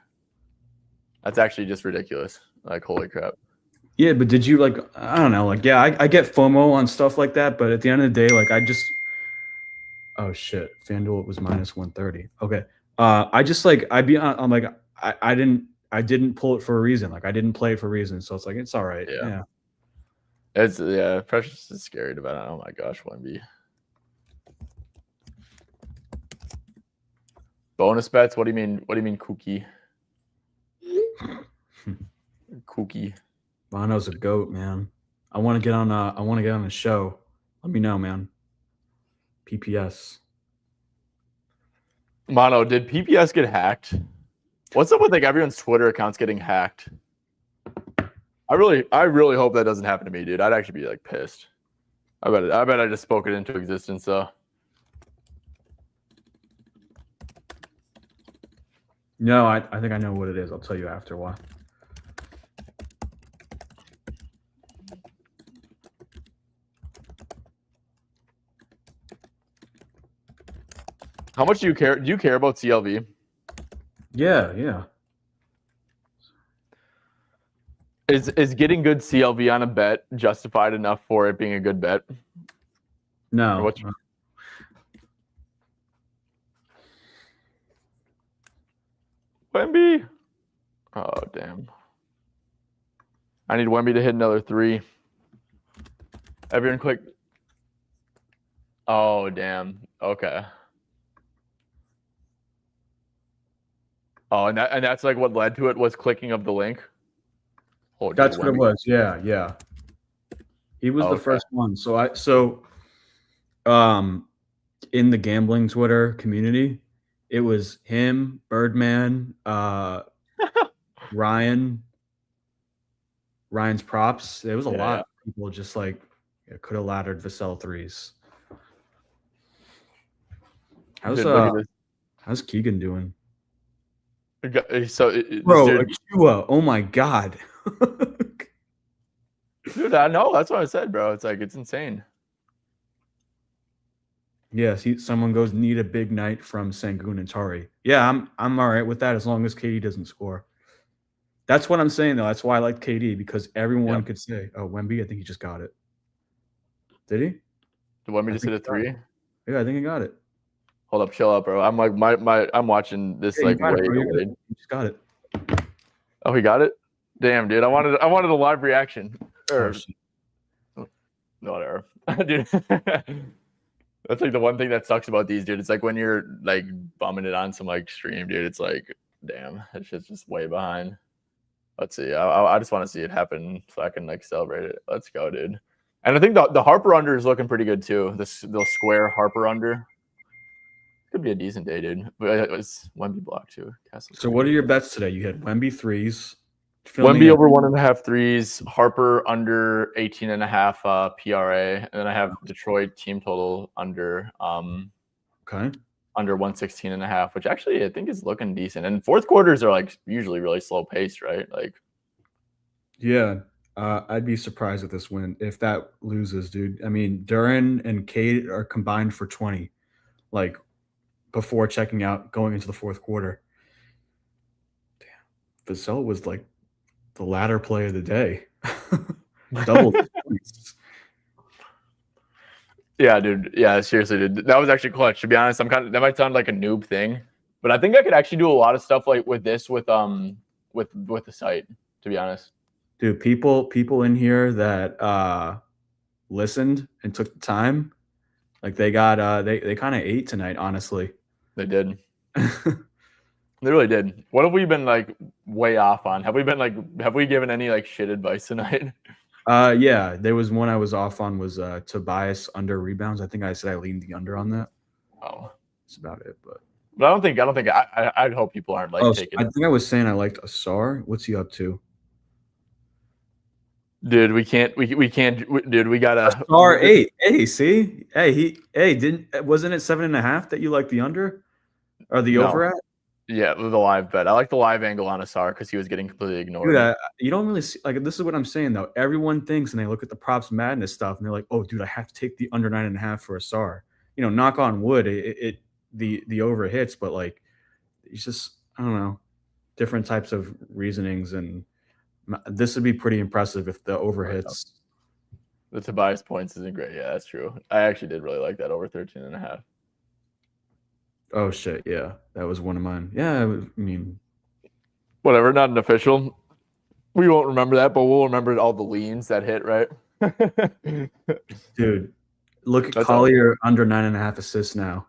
That's actually just ridiculous. Like, holy crap. Yeah, but did you like, I don't know, like, yeah, I get FOMO on stuff like that, but at the end of the day, like, oh shit, FanDuel was minus 130. Okay. I'm like, I didn't pull it for a reason. Like, I didn't play it for a reason. So it's like, it's all right. Yeah. Precious is scary to bet on. Oh my gosh, Wemby. Bonus bets? What do you mean? What do you mean, kooky? Kooky. Bono's a goat, man. I want to get on a show. Let me know, man. PPS. Mono, did PPS get hacked? What's up with like everyone's Twitter accounts getting hacked? I really hope that doesn't happen to me, dude. I'd actually be like pissed. I bet I just spoke it into existence, though. No, I think I know what it is. I'll tell you after why. How much do you care? Do you care about CLV? Yeah. Is getting good CLV on a bet justified enough for it being a good bet? No. Wemby. Oh, damn. I need Wemby to hit another 3. Everyone click. Oh, damn. Okay. Oh, and that's like what led to it was clicking of the link. Oh, that's what it was. Yeah. He was the first one. So in the gambling Twitter community, it was him, Birdman, Ryan's props. There was a lot Yeah. of people just like could have laddered Vassell threes. Dude, look at this. How's Keegan doing? So Bro, Achua, oh my god. dude, I know. That's what I said, bro. It's like it's insane. Yes, someone goes need a big night from Sengun and Tari. Yeah, I'm all right with that as long as KD doesn't score. That's what I'm saying though. That's why I like KD because everyone could say, "Oh, Wemby, I think he just got it." Did he? Did Wemby just hit a 3? Yeah, I think he got it. Hold up, chill out, bro. I'm like I'm watching this like way delayed. He just got it. Oh, he got it. Damn, dude. I wanted a live reaction. Or whatever, dude. That's like the one thing that sucks about these, dude. It's like when you're like bumming it on some like stream, dude. It's like, damn, that shit's just way behind. Let's see. I just want to see it happen so I can like celebrate it. Let's go, dude. And I think the Harper under is looking pretty good too. The square Harper under could be a decent day, dude. But it was Wemby block too. So what are your bets today? You had Wemby threes. Wemby over 1.5 threes, Harper under 18.5 PRA, and then I have Detroit team total under under 116.5, which actually I think is looking decent. And fourth quarters are like usually really slow paced, right? Like, yeah, I'd be surprised with this win if that loses, dude. I mean, Duren and Cade are combined for 20, like before checking out going into the fourth quarter. Damn, Vassell was like the latter play of the day. Double points. Yeah, dude. Yeah, seriously, dude. That was actually clutch. To be honest, that might sound like a noob thing, but I think I could actually do a lot of stuff like with this with the site, to be honest. Dude, people in here that listened and took the time, like they got they kind of ate tonight, honestly. They did. They really did. What have we been like way off on? Have we given any like shit advice tonight? Yeah, there was one I was off on was Tobias under rebounds. I think I said I leaned the under on that. Oh, that's about it. But I don't think I'd hope people aren't like taking. I think I was saying I liked Asar. What's he up to? Dude, we can't. Dude, we gotta. Asar 8. Hey, see, wasn't it 7.5 that you like the under or the over at? Yeah, the live bet. I like the live angle on Asar because he was getting completely ignored. Dude, you don't really see, like, this is what I'm saying though. Everyone thinks and they look at the props madness stuff and they're like, oh, dude, I have to take the under 9.5 for Asar. You know, knock on wood, the over hits, but like, it's just, I don't know, different types of reasonings, and this would be pretty impressive if the over hits. The Tobias points isn't great. Yeah, that's true. I actually did really like that over 13.5. Oh shit, yeah, that was one of mine. Yeah, I mean, whatever, not an official. We won't remember that, but we'll remember all the leans that hit, right? Dude, look at Collier under 9.5 assists now.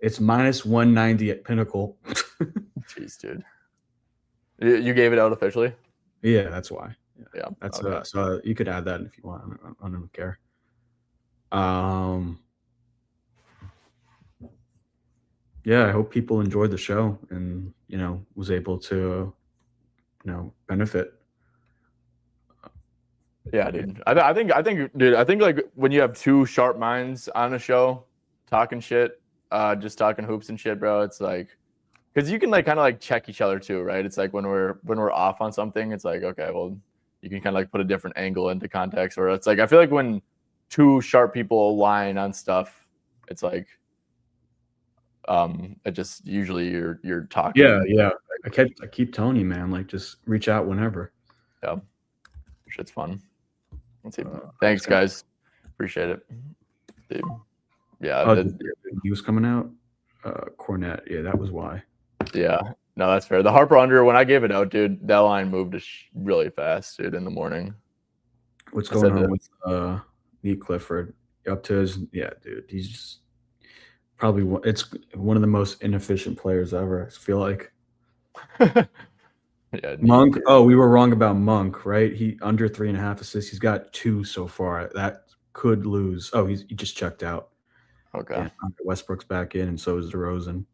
It's minus 190 at Pinnacle. Jeez, dude. You gave it out officially? Yeah, that's why. Yeah, that's so you could add that if you want. I don't care. Yeah, I hope people enjoyed the show and, you know, was able to, you know, benefit. Yeah, dude. I think, dude, I think like when you have two sharp minds on a show talking shit, just talking hoops and shit, bro, it's like, because you can like kind of like check each other too, right? It's like when we're off on something, it's like, okay, well, you can kind of like put a different angle into context, or it's like, I feel like when two sharp people align on stuff, it's like, it just usually you're talking. Yeah. I keep telling you, man, like just reach out whenever. Yeah, shit's fun. Let's see. Thanks, guys. Appreciate it. Dude. Yeah. The news coming out. Cornet. Yeah, that was why. Yeah. No, that's fair. The Harper under, when I gave it out, dude, that line moved really fast, dude, in the morning. What's going on with Nate Clifford? Up to his, yeah, dude. He's just probably it's one of the most inefficient players ever. I feel like. Yeah, Monk. Oh, we were wrong about Monk, right? He under 3.5 assists. He's got 2 so far. That could lose. Oh, he just checked out. Okay. Yeah, Westbrook's back in, and so is DeRozan.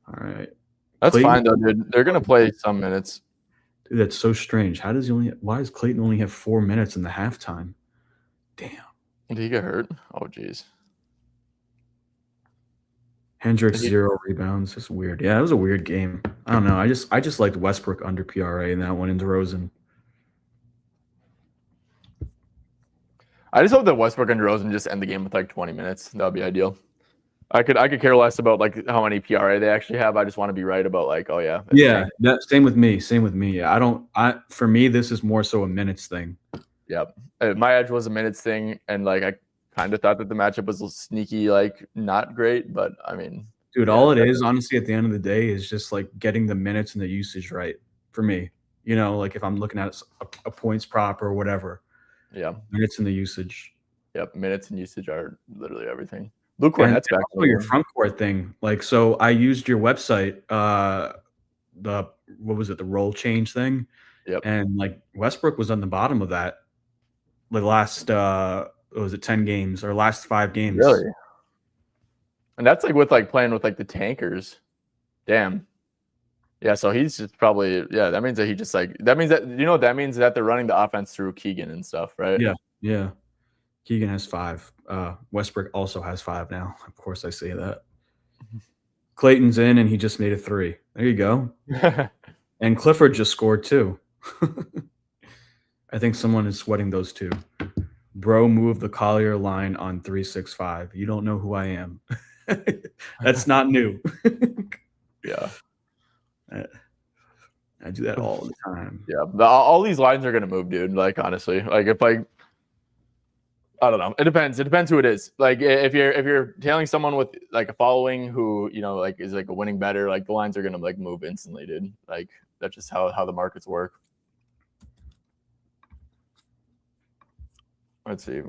All right. That's fine though, dude. They're gonna play some minutes. Dude, that's so strange. Why does Clayton only have 4 minutes in the halftime? Damn. Did he get hurt? Oh, jeez. Hendricks 0 rebounds. That's weird. Yeah, it was a weird game. I don't know. I just liked Westbrook under PRA in that one in DeRozan. I just hope that Westbrook and DeRozan just end the game with like 20 minutes. That would be ideal. I could care less about like how many PRA they actually have. I just want to be right about like, oh yeah. Yeah, same with me. Same with me. Yeah, for me, this is more so a minutes thing. Yep. My edge was a minutes thing, and like I kind of thought that the matchup was sneaky, like not great, but I mean, dude, all it is, honestly, at the end of the day, is just like getting the minutes and the usage right for me. You know, like if I'm looking at a points prop or whatever. Yeah. Minutes and the usage. Yep. Minutes and usage are literally everything. Luke Cornett's back. Also your front court thing. Like, so I used your website, what was it, the role change thing? Yep. And like Westbrook was on the bottom of that the last what was it, 10 games or last 5 games. Really? And that's like with like playing with like the tankers. Damn. Yeah, so he's just probably that means that he just like that means that what that means, that they're running the offense through Keegan and stuff, right? Yeah. Keegan has 5. Westbrook also has 5 now. Of course, I say that. Clayton's in, and he just made a 3. There you go. And Clifford just scored 2. I think someone is sweating those 2. Bro, move the Collier line on 365. You don't know who I am. That's not new. Yeah. I do that all the time. Yeah, all these lines are gonna move, dude. Like honestly, like if like I don't know. It depends. It depends who it is. Like if you're tailing someone with like a following who, you know, like is like a winning better, like the lines are gonna like move instantly, dude. Like that's just how the markets work. Let's see.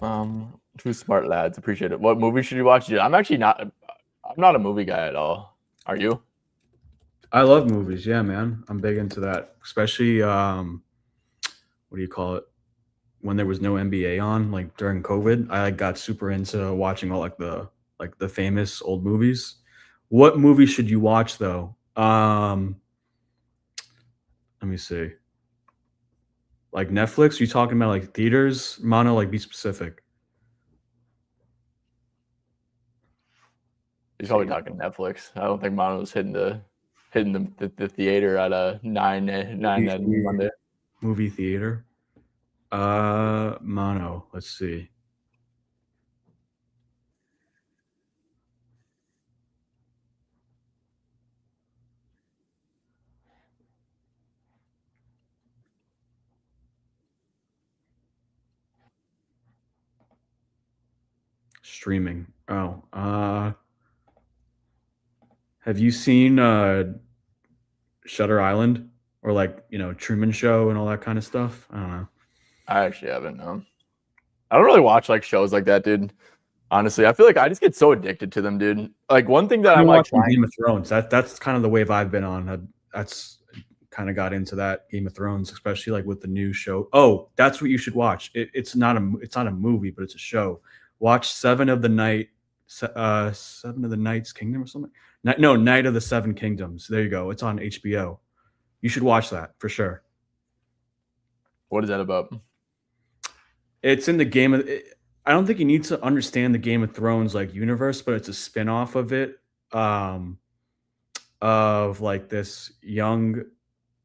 Two smart lads. Appreciate it. What movie should you watch? Dude, I'm not a movie guy at all. Are you? I love movies. Yeah, man. I'm big into that. Especially what do you call it? When there was no NBA on, like during COVID, I got super into watching all like the famous old movies. What movie should you watch though? Let me see. Like Netflix? You talking about like theaters? Mono, like be specific. He's probably talking Netflix. I don't think Mono's hitting the theater at a 9 Monday. Movie theater. Mono. Let's see. Streaming. Oh, have you seen Shutter Island or like, you know, Truman Show and all that kind of stuff? I don't know. I actually haven't. I don't really watch like shows like that, dude. Honestly, I feel like I just get so addicted to them, dude. Like one thing that I'm like Game of Thrones. That's kind of the wave I've been on. That's kind of got into that Game of Thrones, especially like with the new show. Oh, that's what you should watch. It's not a movie, but it's a show. Watch Seven of the Night's Kingdom or something. Night of the Seven Kingdoms. There you go. It's on HBO. You should watch that for sure. What is that about? It's in the Game of. I don't think you need to understand the Game of Thrones like universe, but it's a spin-off of it. Of like this young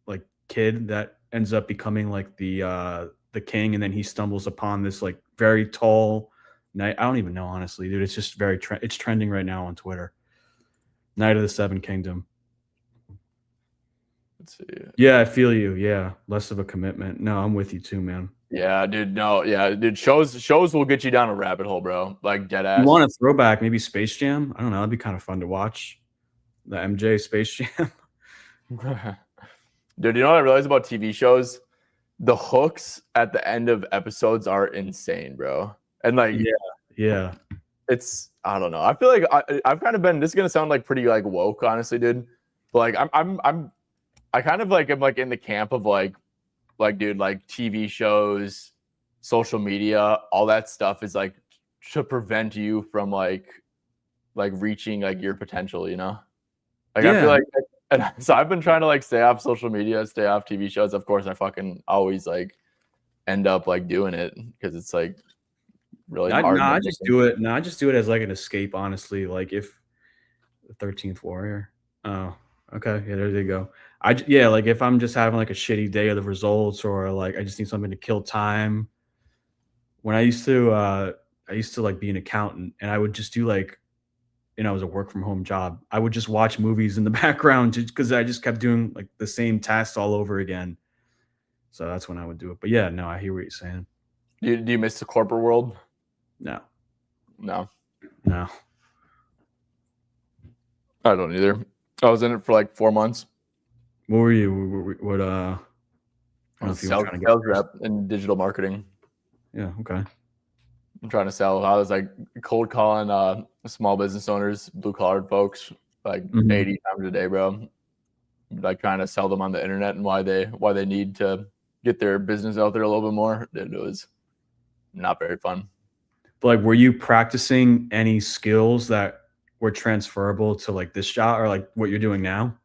like kid that ends up becoming like the king, and then he stumbles upon this like very tall knight. I don't even know, honestly, dude. It's just very it's trending right now on Twitter. Night of the Seven Kingdom. Let's see. Yeah, I feel you. Yeah, less of a commitment. No, I'm with you too, man. Yeah, dude. No, yeah, dude. Shows will get you down a rabbit hole, bro. Like dead ass. You want a throwback? Maybe Space Jam. I don't know. That'd be kind of fun to watch. The MJ Space Jam. Dude, you know what I realized about TV shows? The hooks at the end of episodes are insane, bro. And like, yeah. It's I don't know. I feel like I've kind of been. This is gonna sound like pretty like woke, honestly, dude. But like I kind of like am like in the camp of like dude, like TV shows, social media, all that stuff is like to prevent you from like reaching like your potential, you know? Like I feel like And so I've been trying to like stay off social media, stay off TV shows. Of course, I fucking always like end up like doing it because it's like really hard. I just do it. No, I just do it as like an escape, honestly. Like if the 13th Warrior. Oh, okay. Yeah, there you go. Yeah, like if I'm just having like a shitty day of the results or like I just need something to kill time. When I used to like be an accountant and I would just do like, you know, it was a work from home job. I would just watch movies in the background just because I just kept doing like the same tasks all over again. So that's when I would do it. But yeah, no, I hear what you're saying. Do you miss the corporate world? No. I don't either. I was in it for like 4 months. What were you? What I don't know if you were trying to get sales rep in digital marketing. Yeah, okay. I'm trying to sell. I was like cold calling small business owners, blue collar folks, like 80 times a day, bro. Like trying to sell them on the internet and why they need to get their business out there a little bit more. It was not very fun. But like, were you practicing any skills that were transferable to like this job or like what you're doing now?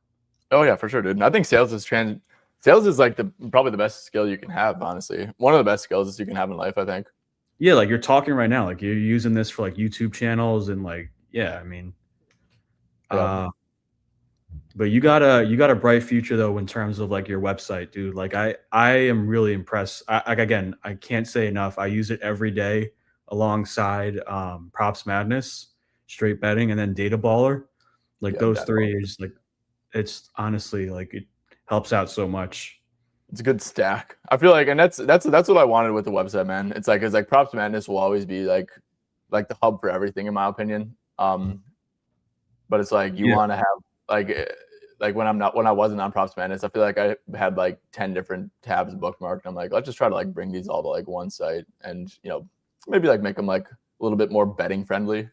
Oh yeah, for sure, dude. And I think sales is like probably the best skill you can have, honestly. One of the best skills you can have in life, I think. Yeah, like you're talking right now, like you're using this for like YouTube channels and like, yeah, I mean, Yeah. but you got a bright future though in terms of like your website, dude. Like I am really impressed. Again, I can't say enough. I use it every day alongside Props Madness, Straight Betting, and then Data Baller. Like those three is like, it's honestly like it helps out so much. It's a good stack. I feel like, and that's what I wanted with the website, man. It's like Props Madness will always be like the hub for everything, in my opinion. But it's like you want to have like when I wasn't on Props Madness, I feel like I had like 10 different tabs bookmarked. I'm like, let's just try to like bring these all to like one site, and you know, maybe like make them like a little bit more betting friendly,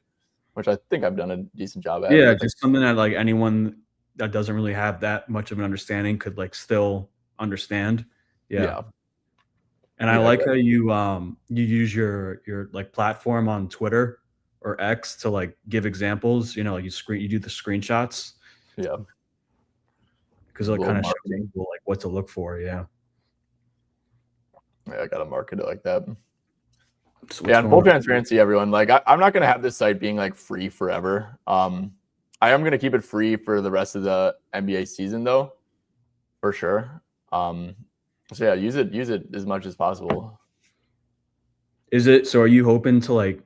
which I think I've done a decent job at. Yeah, just something that like anyone that doesn't really have that much of an understanding could like still understand. Yeah. And I like how you use your like platform on Twitter or X to like give examples, you know, like you do the screenshots. Yeah. Because it kind of shows people like what to look for. Yeah. Yeah, I gotta market it like that. So yeah, and full transparency, everyone. Like I'm not gonna have this site being like free forever. I am gonna keep it free for the rest of the NBA season though, for sure. So yeah, use it as much as possible. Is it so? Are you hoping to like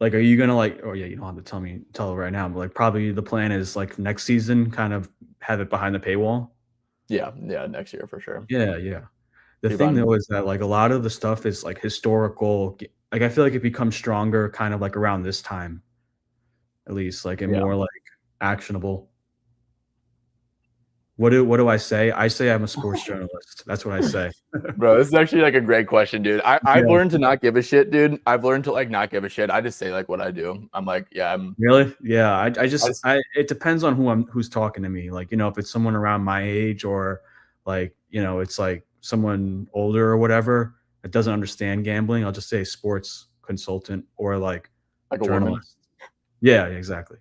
are you gonna like? Oh yeah, you don't have to tell it right now, but like probably the plan is like next season, kind of have it behind the paywall. Yeah, next year for sure. Yeah. The thing though is that like a lot of the stuff is like historical. Like I feel like it becomes stronger kind of like around this time, at least like and more like actionable. What do I say? I say I'm a sports journalist. That's what I say. Bro, this is actually like a great question, dude. I've learned to not give a shit, dude. I've learned to like not give a shit. I just say like what I do. I'm like, yeah, I'm really, yeah. I it depends on who's talking to me. Like, you know, if it's someone around my age or like, you know, it's like someone older or whatever that doesn't understand gambling, I'll just say sports consultant or like a journalist. Yeah, exactly.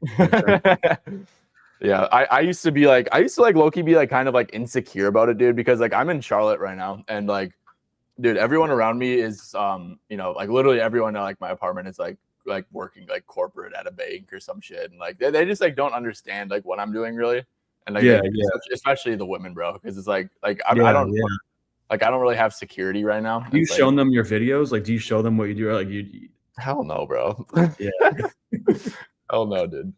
Yeah, I used to like low-key be like kind of like insecure about it, dude, because like I'm in Charlotte right now and like, dude, everyone around me is you know, like literally everyone in like my apartment is like working like corporate at a bank or some shit, and like they just like don't understand like what I'm doing really, and like especially the women, bro, because it's like I don't like I don't really have security right now. You shown them your videos? Like, do you show them what you do? Like you hell no, bro. Yeah. Hell no, dude.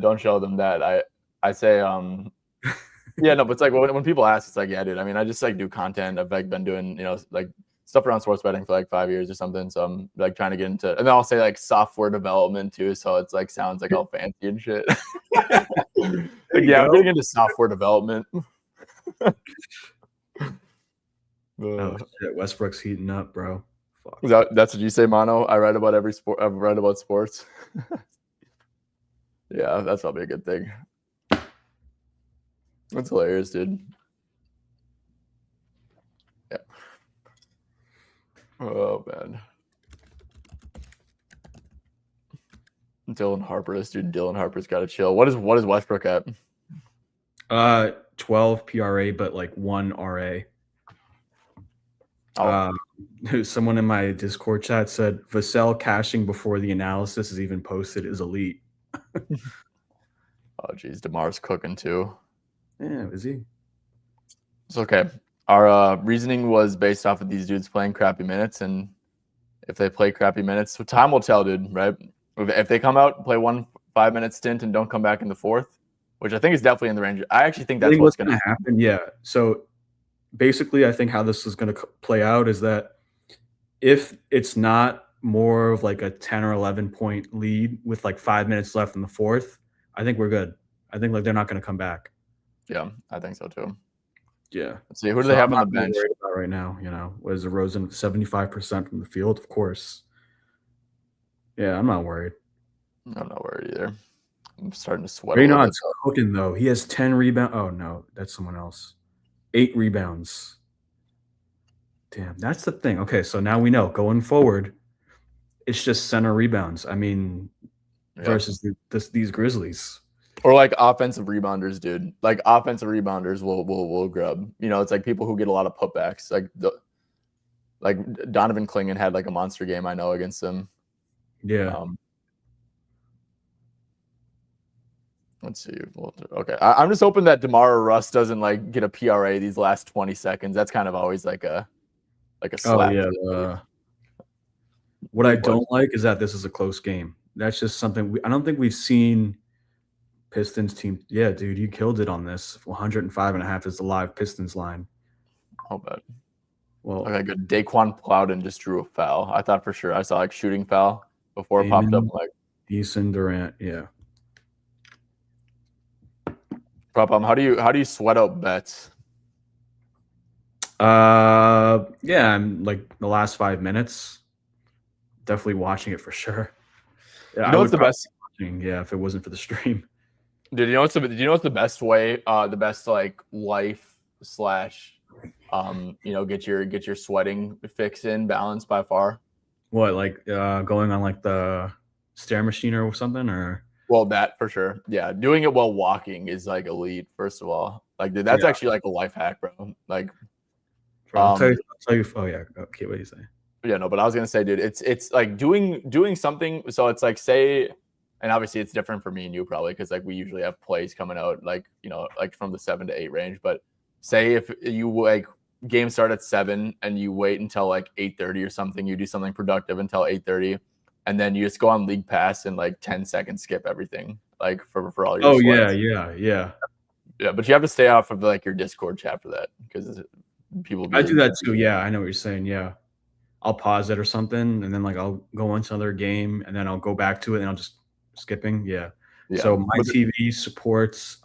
Don't show them that. I say yeah, no, but it's like when people ask, it's like, yeah, dude. I mean, I just like do content. I've like been doing, you know, like stuff around sports betting for like 5 years or something. So I'm like trying to get into, and then I'll say like software development too. So it's like sounds like all fancy and shit. Like, yeah, I'm getting into software development. Oh shit, Westbrook's heating up, bro. Fuck. That's what you say, Mono? I write about every sport. I write about sports. Yeah, that's probably a good thing. That's hilarious, dude. Yeah. Oh man. Dylan Harper, this dude Dylan Harper's got to chill. What is Westbrook at? 12 PRA, but like 1 RA. Oh, Someone in my Discord chat said Vassell cashing before the analysis is even posted is elite. oh, geez, DeMar's cooking too. Yeah, is he? It's okay. Our reasoning was based off of these dudes playing crappy minutes, and if they play crappy minutes, so time will tell, dude. Right? If they come out, play 1 5-minute stint, and don't come back in the fourth, which I think is definitely in the range. I actually think that's what's going to happen. Yeah. So basically, I think how this is going to play out is that if it's not more of like a 10 or 11 point lead with like 5 minutes left in the fourth, I think we're good. I think like they're not going to come back. Yeah, I think so too. Yeah. Let's see, who do they have on the bench right now? Was DeRozan 75% from the field? Of course. Yeah, I'm not worried. I'm not worried either. I'm starting to sweat. Raynaud's cooking though. He has 10 rebounds. Oh no, that's someone else. 8 rebounds. Damn, that's the thing. Okay, so now we know going forward, it's just center rebounds. I mean, versus these Grizzlies. Or like offensive rebounders, dude. Like offensive rebounders will grub. It's like people who get a lot of putbacks. Like Donovan Clingan had like a monster game, I know, against them. Yeah. Let's see. Okay, I'm just hoping that DeMar Russ doesn't like get a PRA these last 20 seconds. That's kind of always like a slap. Oh yeah. What I don't like is that this is a close game. That's just something I don't think we've seen. Pistons team. Yeah, dude, you killed it on this. 105.5 is the live Pistons line. I'll bet. Well, okay, good. Daquan Plowden just drew a foul. I thought for sure I saw like shooting foul before it popped up. Like Eason Durant, yeah. PropBomb, how do you sweat out bets? Yeah, I'm like the last 5 minutes. Definitely watching it for sure. Yeah, you know what's the best? Yeah, if it wasn't for the stream. Did you know what's the best way? The best like life / get your sweating fix in balance by far. What, like going on like the stair machine or something, or? Well, that for sure. Yeah, doing it while walking is like elite. First of all, like dude, that's actually like a life hack, bro. Like, I'll tell you. Oh yeah. Okay, what do you say? Yeah, no, but I was gonna say, dude, it's like doing something. So it's like say. And obviously it's different for me and you probably because like we usually have plays coming out like like from the 7 to 8 range. But say if you like game start at 7 and you wait until like 8:30 or something, you do something productive until 8:30, and then you just go on League Pass and like 10 seconds skip everything like for all your. Oh sweats. yeah. But you have to stay off of like your Discord chat for that because people. I do that too. Yeah, I know what you're saying. Yeah, I'll pause it or something, and then like I'll go into another game, and then I'll go back to it, and I'll just. Skipping, yeah. So my TV supports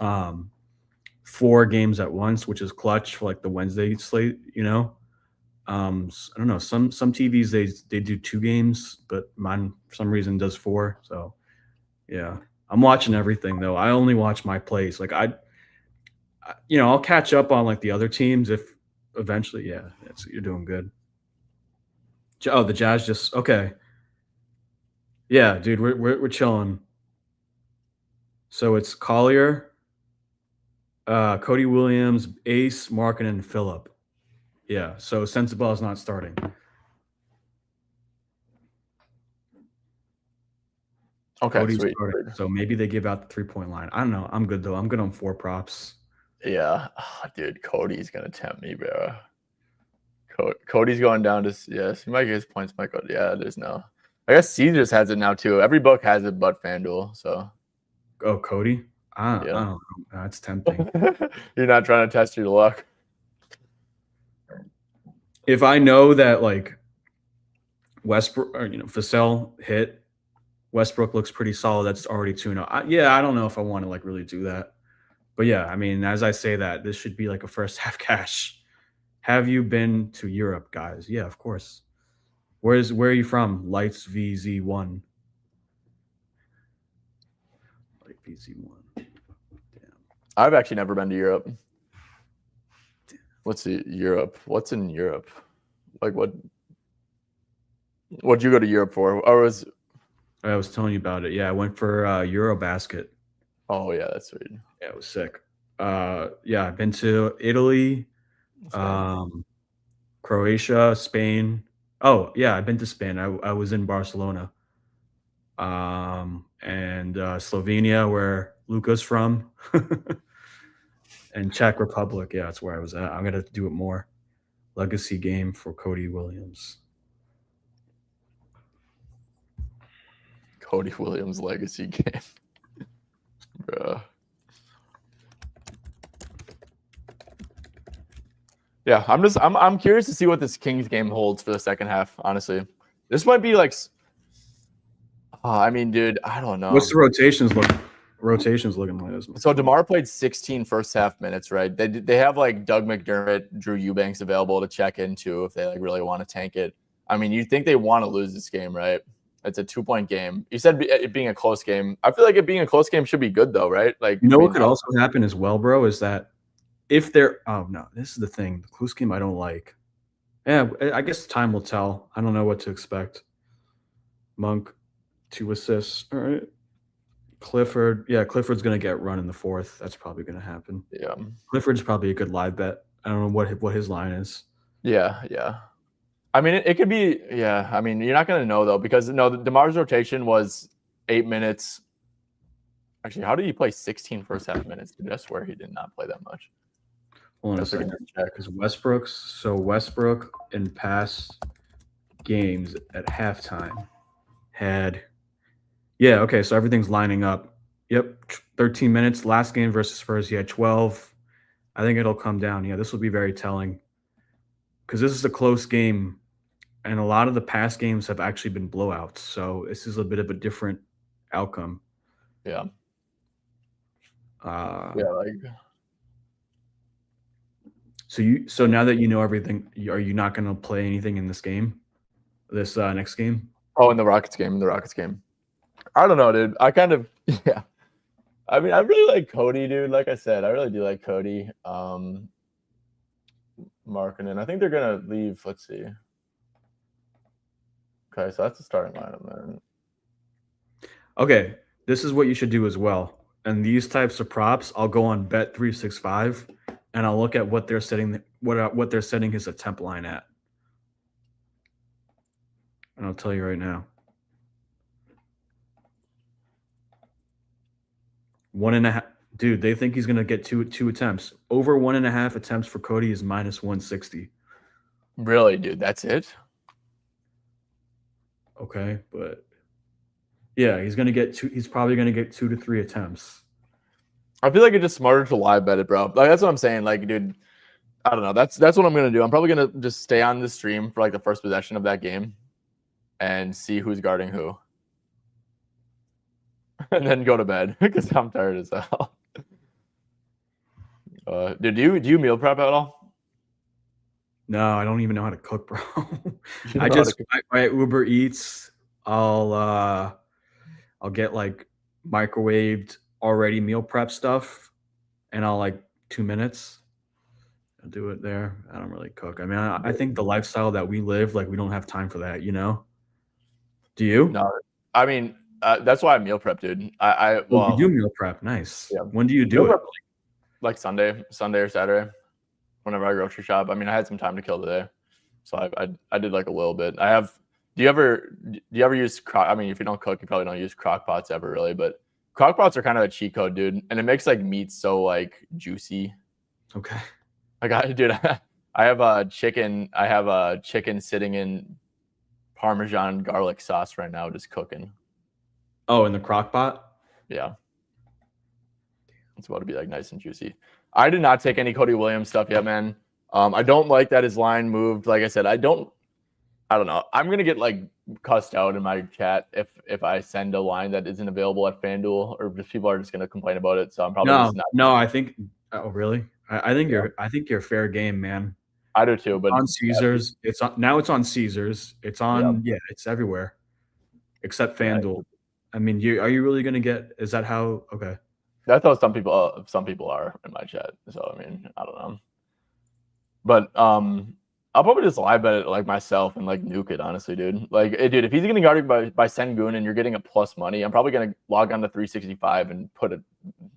4 games at once, which is clutch for like the Wednesday slate. I don't know. Some TVs they do 2 games, but mine for some reason does 4. So yeah, I'm watching everything though. I only watch my plays. Like I'll catch up on like the other teams if eventually. Yeah, you're doing good. Oh, the Jazz just okay. Yeah, dude, we're chilling. So it's Collier, Cody Williams, Ace, Markin, and Phillip. Yeah, so Sensabaugh is not starting. Okay, Cody's sweet. starting. So maybe they give out the 3-point line. I don't know. I'm good though. I'm good on 4 props. Yeah, dude, Cody's gonna tempt me, bro. Cody's going down to yes. He might get his points. Might go. Yeah, there's no. I guess C just has it now too. Every book has it, but FanDuel. So. Oh, Cody. I don't know. That's tempting. You're not trying to test your luck. If I know that like Westbrook or Vassell hit, Westbrook looks pretty solid. That's already 2-0. Yeah, I don't know if I want to like really do that. But yeah, I mean, as I say that, this should be like a first half cash. Have you been to Europe, guys? Yeah, of course. Where are you from? Lights VZ1. Like VZ1. Damn. I've actually never been to Europe. Let's see, Europe. What's in Europe? Like what'd you go to Europe for? Or was I was telling you about it. Yeah, I went for Eurobasket. Oh yeah, that's sweet. Yeah, it was sick. Yeah, I've been to Italy, Let's go. um, Croatia, Spain. Oh yeah, I've been to Spain. I was in Barcelona, and Slovenia, where Luca's from, and Czech Republic. Yeah, that's where I was at. I'm gonna do it more. Legacy game for Cody Williams. Cody Williams legacy game. Bruh. Yeah, I'm curious to see what this Kings game holds for the second half, honestly. This might be like I mean, dude, I don't know. What's the rotations looking like? So DeMar played 16 first half minutes, right? They have like Doug McDermott, Drew Eubanks available to check into if they like really want to tank it. I mean, you'd think they want to lose this game, right? It's a 2-point game. You said it being a close game. I feel like it being a close game should be good though, right? Like, you know what could also happen as well, bro, is that if they're this is the thing. The close game I don't like. Yeah, I guess time will tell. I don't know what to expect. Monk, 2 assists. All right. Clifford. Yeah, Clifford's gonna get run in the fourth. That's probably gonna happen. Yeah. Clifford's probably a good live bet. I don't know what his line is. Yeah. I mean, it could be. Yeah. I mean, you're not gonna know though because DeMar's rotation was 8 minutes. Actually, how did he play 16 first half minutes? Dude, I swear he did not play that much. Hold on a second. Because Westbrook in past games at halftime had, yeah, okay, so everything's lining up. Yep, 13 minutes. Last game versus Spurs, he had 12. I think it'll come down. Yeah, this will be very telling because this is a close game, and a lot of the past games have actually been blowouts. So this is a bit of a different outcome. Yeah. So now that you know everything, are you not going to play anything in this game? This next game? Oh, in the Rockets game. I don't know, dude. I kind of yeah. I mean, I really like Cody, dude. Like I said, I really do like Cody. Markkinen. I think they're gonna leave. Let's see. Okay, so that's the starting lineup, man. Okay, this is what you should do as well. And these types of props, I'll go on Bet365 and I'll look at what they're setting his attempt line at. And I'll tell you right now. 1.5. Dude, they think he's gonna get two attempts. Over 1.5 attempts for Cody is -160. Really, dude? That's it? Okay, but yeah, he's gonna get two. He's probably gonna get 2 to 3 attempts. I feel like it's just smarter to live bet it, bro. Like that's what I'm saying. Like, dude, I don't know. That's what I'm gonna do. I'm probably gonna just stay on the stream for like the first possession of that game and see who's guarding who, and then go to bed because I'm tired as hell. Dude, do you meal prep at all? No, I don't even know how to cook, bro. I Uber Eats. I'll get like microwaved already meal prep stuff, and I'll like 2 minutes. I'll do it there. I don't really cook. I mean, I think the lifestyle that we live, like we don't have time for that, you know? Do you? No, I mean that's why I meal prep, dude. You do meal prep. Nice. Yeah. When do you do it? Like Sunday or Saturday, whenever I grocery shop. I mean, I had some time to kill today, so I did like a little bit. Do you ever use I mean, if you don't cook, you probably don't use crock pots ever really, but crock pots are kind of a cheat code, dude, and it makes like meat so like juicy. Okay. Like I have a chicken. I have a chicken sitting in Parmesan garlic sauce right now, just cooking. Oh, in the crock pot? Yeah. It's about to be like nice and juicy. I did not take any Cody Williams stuff yet, man. I don't like that his line moved. Like I said, I don't know. I'm gonna get like cussed out in my chat if I send a line that isn't available at FanDuel, or just people are just gonna complain about it. So I'm probably just not. No, I think. Oh, really? I think you're fair game, man. I do too, but on Caesars, it's on Caesars. It's on it's everywhere, except FanDuel. I mean, are you really gonna get? Is that how? Okay. That's how some people are in my chat. So I mean, I don't know. But I'll probably just live bet it like myself and like nuke it, honestly, dude. Like, dude, if he's getting guarded by Sengun and you're getting a plus money, I'm probably gonna log on to 365 and put a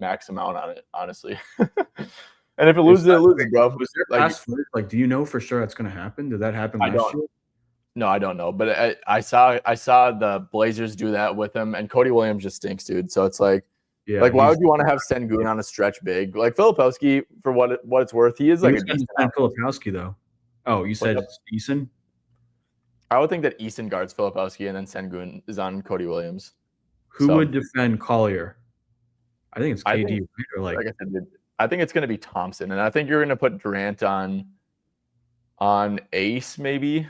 max amount on it, honestly. And if it loses, it loses, bro. Was there Like, past footage? Like, do you know for sure that's going to happen? Did that happen I last don't. year? No, I don't know, but I saw the Blazers do that with him, and Cody Williams just stinks, dude. So it's like, Yeah. like, why would you want to have Sengun on a stretch big? Like Filipowski, for what it's worth, he is like a decent. Filipowski though. Oh, you said it's Eason? I would think that Eason guards Filipowski, and then Sengun is on Cody Williams. Who would defend Collier? I think it's KD, right? Or like I said, dude, I think it's going to be Thompson, and I think you're going to put Durant on Ace maybe,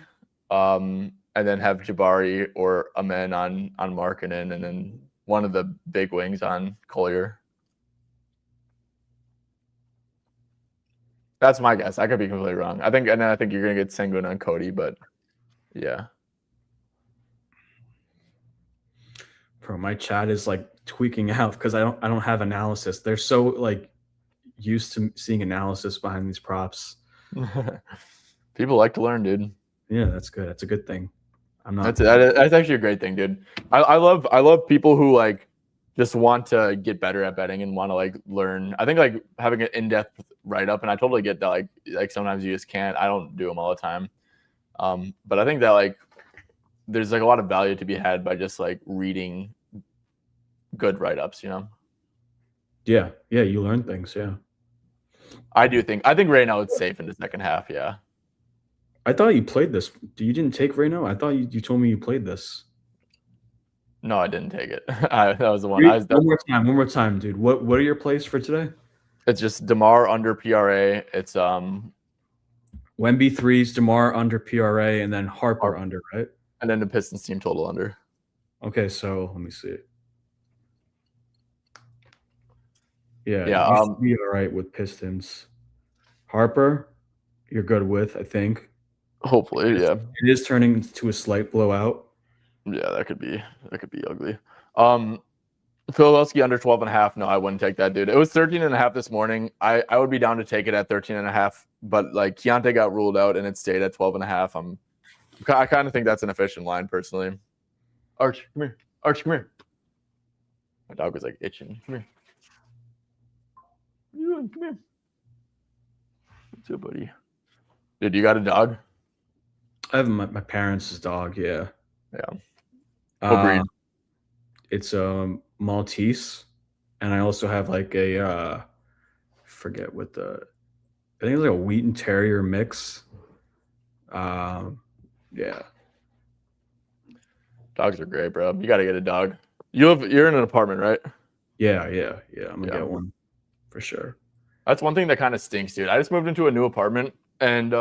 and then have Jabari or Amen on Markkanen, and then one of the big wings on Collier. That's my guess. I could be completely wrong. I think you're going to get Sengun on Cody, but yeah. Bro, my chat is like tweaking out because I don't have analysis. They're so like used to seeing analysis behind these props. People like to learn, dude. Yeah, that's good. That's a good thing. That's actually a great thing, dude. I love people who like just want to get better at betting and want to like learn. I think like having an in-depth write-up, and I totally get that. Like sometimes you just can't. I don't do them all the time. But I think that like there's like a lot of value to be had by just like reading good write-ups, you know? Yeah, you learn things, yeah. I think right now it's safe in the second half, yeah. I thought you played this. You didn't take Reno? I thought you told me you played this. No, I didn't take it. That was the one. One more time, dude. What are your plays for today? It's just DeMar under PRA. It's Wemby threes, DeMar under PRA, and then Harper under, right? And then the Pistons team total under. Okay, so let me see. Yeah, you should be all right with Pistons. Harper, you're good with, I think. Hopefully, yeah. It is turning into a slight blowout. Yeah, that could be ugly. Philadelphia under 12.5. No, I wouldn't take that, dude. It was 13.5 this morning. I would be down to take it at 13.5, but like Keontae got ruled out and it stayed at 12.5. I kind of think that's an efficient line, personally. Arch, come here. Arch, come here. My dog was like itching. Come here. Come here. What's up, buddy? Dude, you got a dog? I have my parents' dog, yeah. Yeah. What breed? It's Maltese, and I also have like a forget what I think it's like a Wheaten Terrier mix. Yeah. Dogs are great, bro. You got to get a dog. You're in an apartment, right? Yeah. I'm gonna get one for sure. That's one thing that kind of stinks, dude. I just moved into a new apartment, and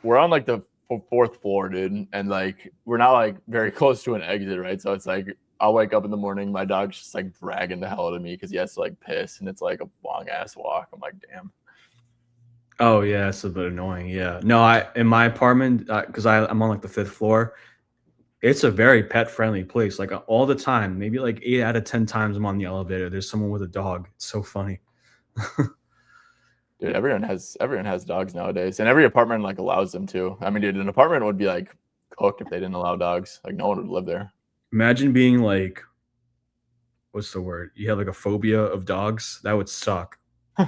we're on like the fourth floor, dude, and like we're not like very close to an exit, right? So it's like I'll wake up in the morning, my dog's just like dragging the hell out of me because he has to like piss, and it's like a long ass walk. I'm like, damn. Oh yeah, it's a bit annoying. Yeah, no, in my apartment because I'm on like the 5th floor. It's a very pet friendly place. Like all the time, maybe like 8 out of 10 times I'm on the elevator, there's someone with a dog. It's so funny. Dude, everyone has dogs nowadays, and every apartment like allows them to. I mean, dude, an apartment would be like cooked if they didn't allow dogs. Like no one would live there. Imagine being like, what's the word? You have like a phobia of dogs. That would suck. You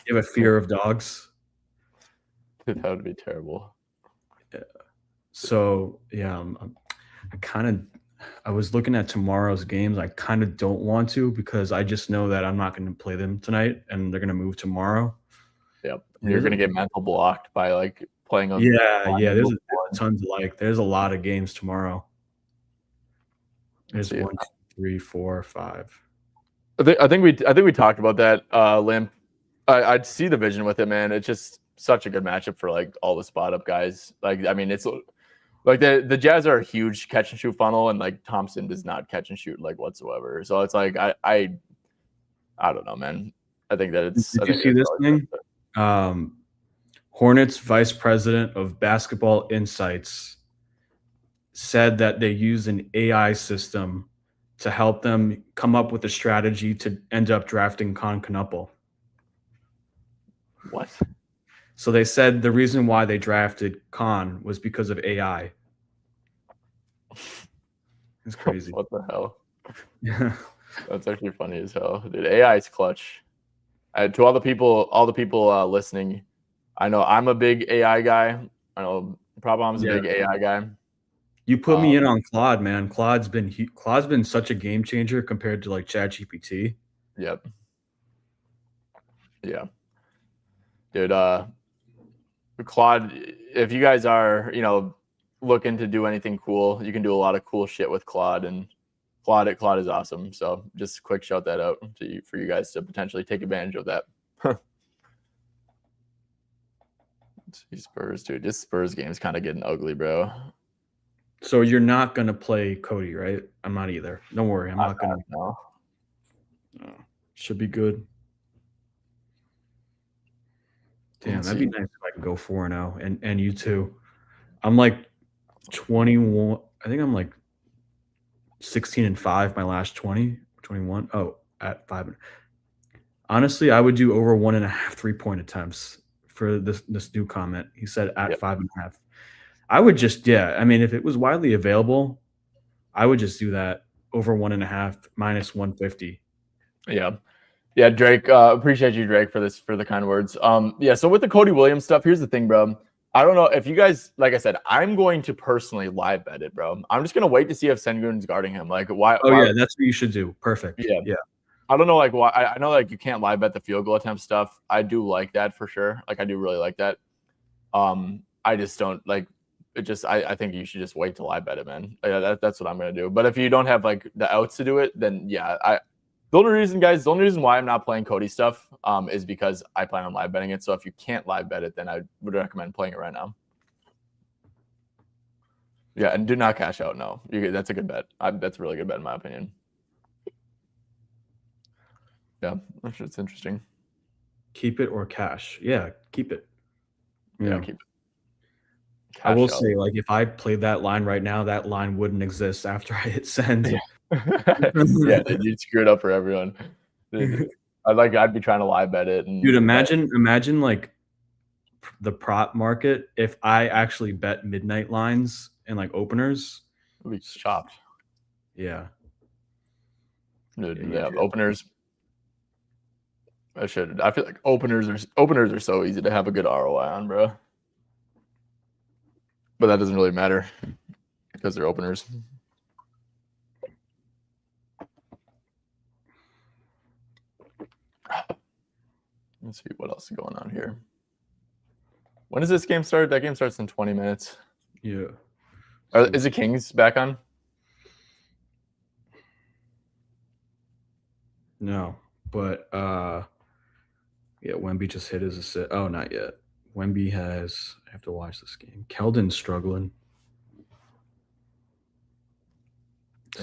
have a fear of dogs. Dude, that would be terrible. Yeah. So yeah, I was looking at tomorrow's games. I kind of don't want to because I just know that I'm not going to play them tonight, and they're going to move tomorrow. Yep, you're going to get mental blocked by like playing. Yeah. There's tons of there's a lot of games tomorrow. There's 1, 2, 3, 4, 5. I think we talked about that. Limp. I'd see the vision with it, man. It's just such a good matchup for like all the spot up guys. Like, I mean, it's like the Jazz are a huge catch and shoot funnel, and like Thompson does not catch and shoot like whatsoever. So it's like I don't know, man. I think that it's. Did you see this thing? Hornets vice president of basketball insights said that they use an AI system to help them come up with a strategy to end up drafting Con Knuppel. What? So they said the reason why they drafted Khan was because of AI. It's crazy. What the hell? Yeah. That's actually funny as hell, dude. AI is clutch. To all the people listening, I know I'm a big AI guy. I know PropBomb's a big AI guy. You put me in on Claude, man. Claude's been such a game changer compared to like ChatGPT. Yep. Yeah. Dude, Claude, if you guys are, looking to do anything cool, you can do a lot of cool shit with Claude, and Claude is awesome. So just quick shout that out for you guys to potentially take advantage of that. Spurs, dude. This Spurs game is kind of getting ugly, bro. So you're not gonna play Cody, right? I'm not either. Don't worry, I'm not gonna. No. Should be good. Damn, that'd be nice if I could go 4-0, and you too. I'm like 21. I think I'm like 16-5 my last 21. Oh, at 5. Honestly, I would do over 1.5 3-point attempts for this new comment. He said at 5.5. I would just, I mean, if it was widely available, I would just do that over 1.5 minus 150. Yeah, Drake. Appreciate you, Drake, for the kind words. So with the Cody Williams stuff, here's the thing, bro. I don't know if you guys, like I said, I'm going to personally live bet it, bro. I'm just gonna wait to see if Sengun's guarding him. Like, why? Yeah, that's what you should do. Perfect. Yeah. I don't know, like why. I know, like you can't live bet the field goal attempt stuff. I do like that for sure. Like I do really like that. I just don't like it. Just I think you should just wait to live bet it, man. That's what I'm gonna do. But if you don't have like the outs to do it, then the only reason why I'm not playing Cody stuff is because I plan on live betting it. So if you can't live bet it, then I would recommend playing it right now. Yeah, and do not cash out. No, that's a good bet. That's a really good bet in my opinion. Yeah, it's interesting. Keep it or cash. Yeah, keep it. Yeah, keep it. I will say, like, if I played that line right now, that line wouldn't exist after I hit send. Yeah, you'd screw it up for everyone. Dude, I'd be trying to live bet it. Dude, imagine like the prop market if I actually bet midnight lines and like openers. It'd be chopped. Yeah. Dude, openers. I feel like openers are so easy to have a good ROI on, bro. But that doesn't really matter because they're openers. Let's see what else is going on here. When does this game start? That game starts in 20 minutes. Yeah. Is the Kings back on? No, but Wemby just hit his assist. Oh, not yet. Wemby has. I have to watch this game. Keldon's struggling.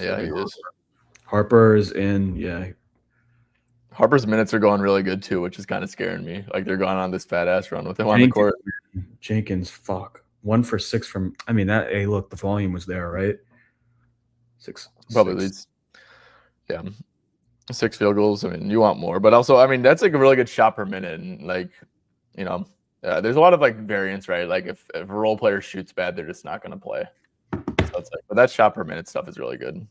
Yeah, he is. Harper is in. Yeah. Harper's minutes are going really good too, which is kind of scaring me. Like they're going on this fat ass run with him on the court. Jenkins, fuck. 1 for 6 from. I mean that. Hey, look, the volume was there, right? 6. Probably leads. Yeah. 6 field goals. I mean, you want more, but also, I mean, that's like a really good shot per minute. And like, there's a lot of like variance, right? Like if a role player shoots bad, they're just not going to play. So it's like, but that shot per minute stuff is really good.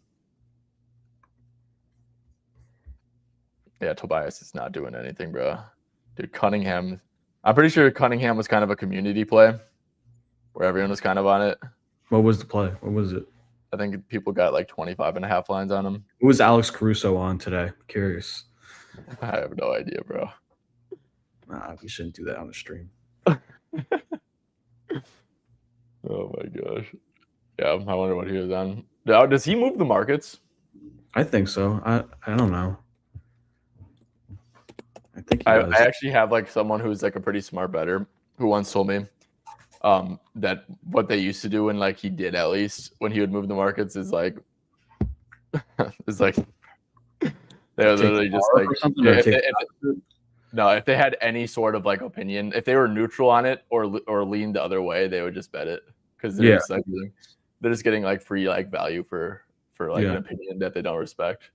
Yeah, Tobias is not doing anything, bro. Dude, Cunningham. I'm pretty sure Cunningham was kind of a community play where everyone was kind of on it. What was the play? What was it? I think people got like 25.5 lines on him. Who was Alex Caruso on today? Curious. I have no idea, bro. Nah, we shouldn't do that on the stream. Oh my gosh. Yeah, I wonder what he was on. Does he move the markets? I think so. I don't know. I think I actually have like someone who's like a pretty smart bettor who once told me that what they used to do, and like he did at least when he would move the markets, is like they were literally just like if they had any sort of like opinion, if they were neutral on it or leaned the other way, they would just bet it because they're just getting like free like value for like an opinion that they don't respect.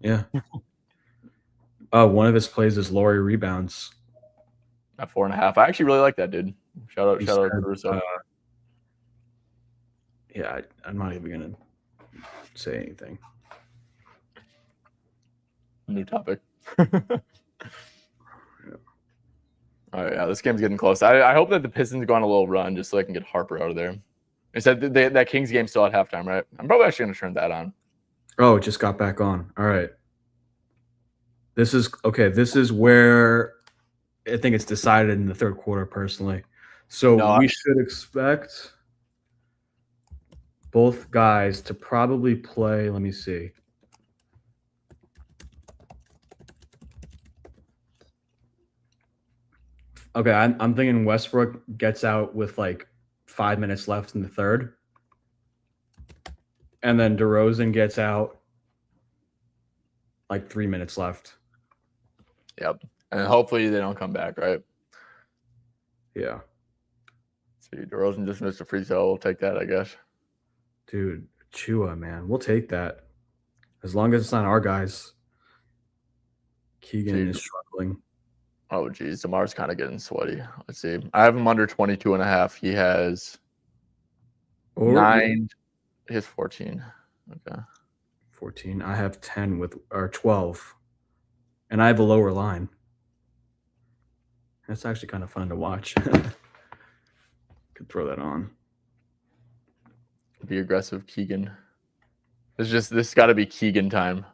Yeah. Oh, one of his plays is Laurie rebounds. At 4.5. I actually really like that, dude. Shout He out said, Caruso. yeah, I'm not even gonna say anything. New topic. All right, yeah, this game's getting close. I hope that the Pistons go on a little run just so I can get Harper out of there. It said that Kings game still at halftime, right? I'm probably actually going to turn that on. Oh, it just got back on. All right. This is okay. This is where I think it's decided in the third quarter, personally. So we should expect both guys to probably play. Let me see. Okay, I'm thinking Westbrook gets out with like 5 minutes left in the third. And then DeRozan gets out like 3 minutes left. Yep. And hopefully they don't come back, right? Yeah. See, DeRozan just missed a free throw. We'll take that, I guess. Dude, Chua, man. We'll take that. As long as it's not our guys. Keegan is struggling. Oh, geez. DeMar's kind of getting sweaty. Let's see. I have him under 22.5. He has 9. He has 14. Okay. 14. I have 10 or 12. And I have a lower line. That's actually kind of fun to watch. Could throw that on. Be aggressive, Keegan. This got to be Keegan time.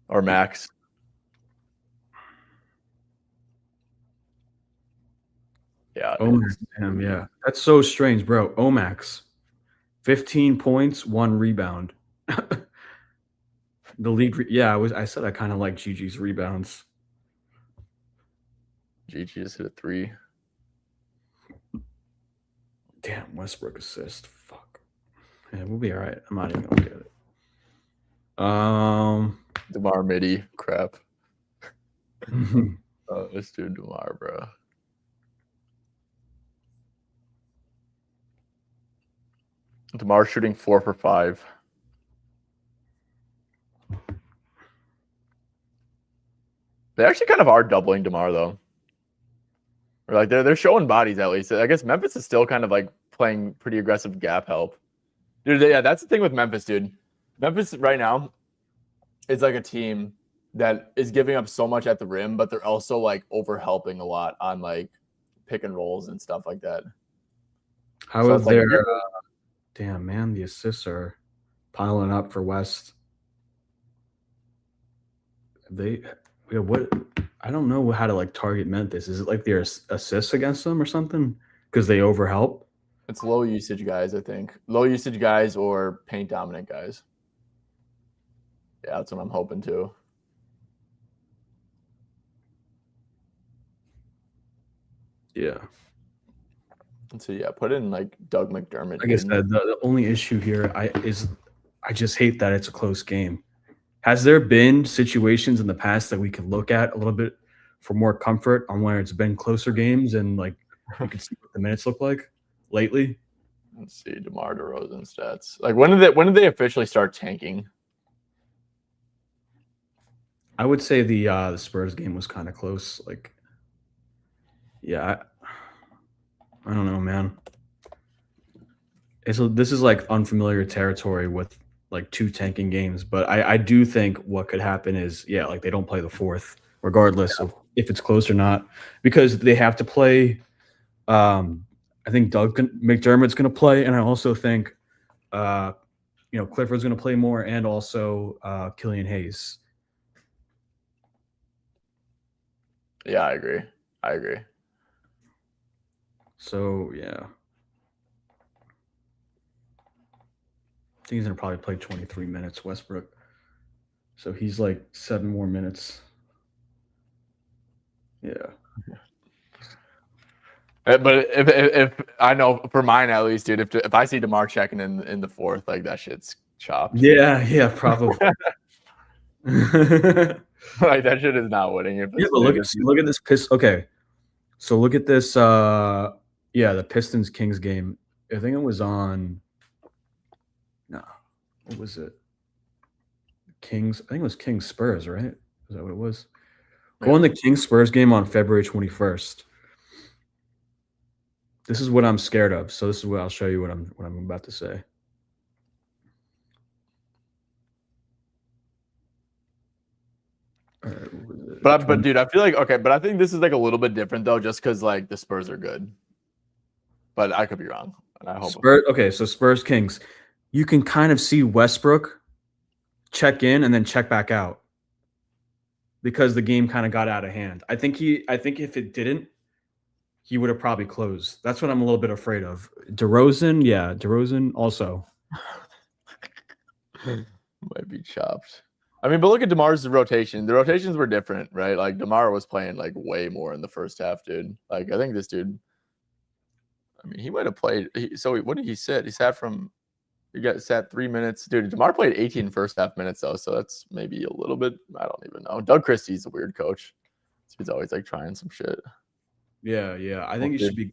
Or Max. Yeah. Omax, damn, yeah. That's so strange, bro. Omax. 15 points, 1 rebound. The lead, I said I kind of like Gigi's rebounds. Gigi just hit a 3. Damn, Westbrook assist. Fuck. Yeah, we'll be all right. I'm not even gonna look at it. DeMar Midi, crap. Let's do DeMar, bro. DeMar shooting 4 for 5. They actually kind of are doubling DeMar though. Or like they're showing bodies at least. I guess Memphis is still kind of like playing pretty aggressive gap help. Dude, yeah, that's the thing with Memphis, dude. Memphis right now is like a team that is giving up so much at the rim, but they're also like over helping a lot on like pick and rolls and stuff like that. How is their damn man, the assists are piling up for West. What I don't know how to like target Memphis. Is it like their assists against them or something? Because they overhelp? It's low usage guys, I think. Low usage guys or paint dominant guys. Yeah, that's what I'm hoping to. Yeah. So yeah, put in like Doug McDermott. Like I said, the only issue here is I just hate that it's a close game. Has there been situations in the past that we could look at a little bit for more comfort on where it's been closer games and like you can see what the minutes look like lately? Let's see, DeMar DeRozan stats. Like when did they officially start tanking? I would say the Spurs game was kind of close. Like, yeah, I don't know, man. This is like unfamiliar territory with like 2 tanking games, but I do think what could happen is, yeah, like they don't play the 4th, regardless of if it's close or not, because they have to play. I think McDermott's going to play, and I also think, Clifford's going to play more, and also Killian Hayes. Yeah, I agree. So yeah. I think he's going to probably play 23 minutes, Westbrook. So he's like 7 more minutes. Yeah. But if I know for mine at least, dude, if I see DeMar checking in the 4th, like that shit's chopped. Yeah, probably. Like that shit is not winning. But look at this Pistons. Okay, so look at this. The Pistons Kings game. I think it was on. No, what was it? Kings. I think it was Kings Spurs, right? Is that what it was? Go on the Kings Spurs game on February 21st. This is what I'm scared of. So this is what I'll show you what I'm about to say. All right, but dude, I feel like but I think this is like a little bit different though, just because like the Spurs are good. But I could be wrong. And I hope Spurs. Okay, so Spurs Kings, you can kind of see Westbrook check in and then check back out because the game kind of got out of hand. I think if it didn't, he would have probably closed. That's what I'm a little bit afraid of. DeRozan also might be chopped. I mean, but look at DeMar's rotation. The rotations were different, right? Like DeMar was playing like way more in the first half, dude. Like I think this dude. I mean, he might have played. What did he sit? He sat 3 minutes, dude. DeMar played 18 first half minutes though, so that's maybe a little bit. I don't even know. Doug Christie's a weird coach. He's always like trying some shit. Yeah. I think he should be.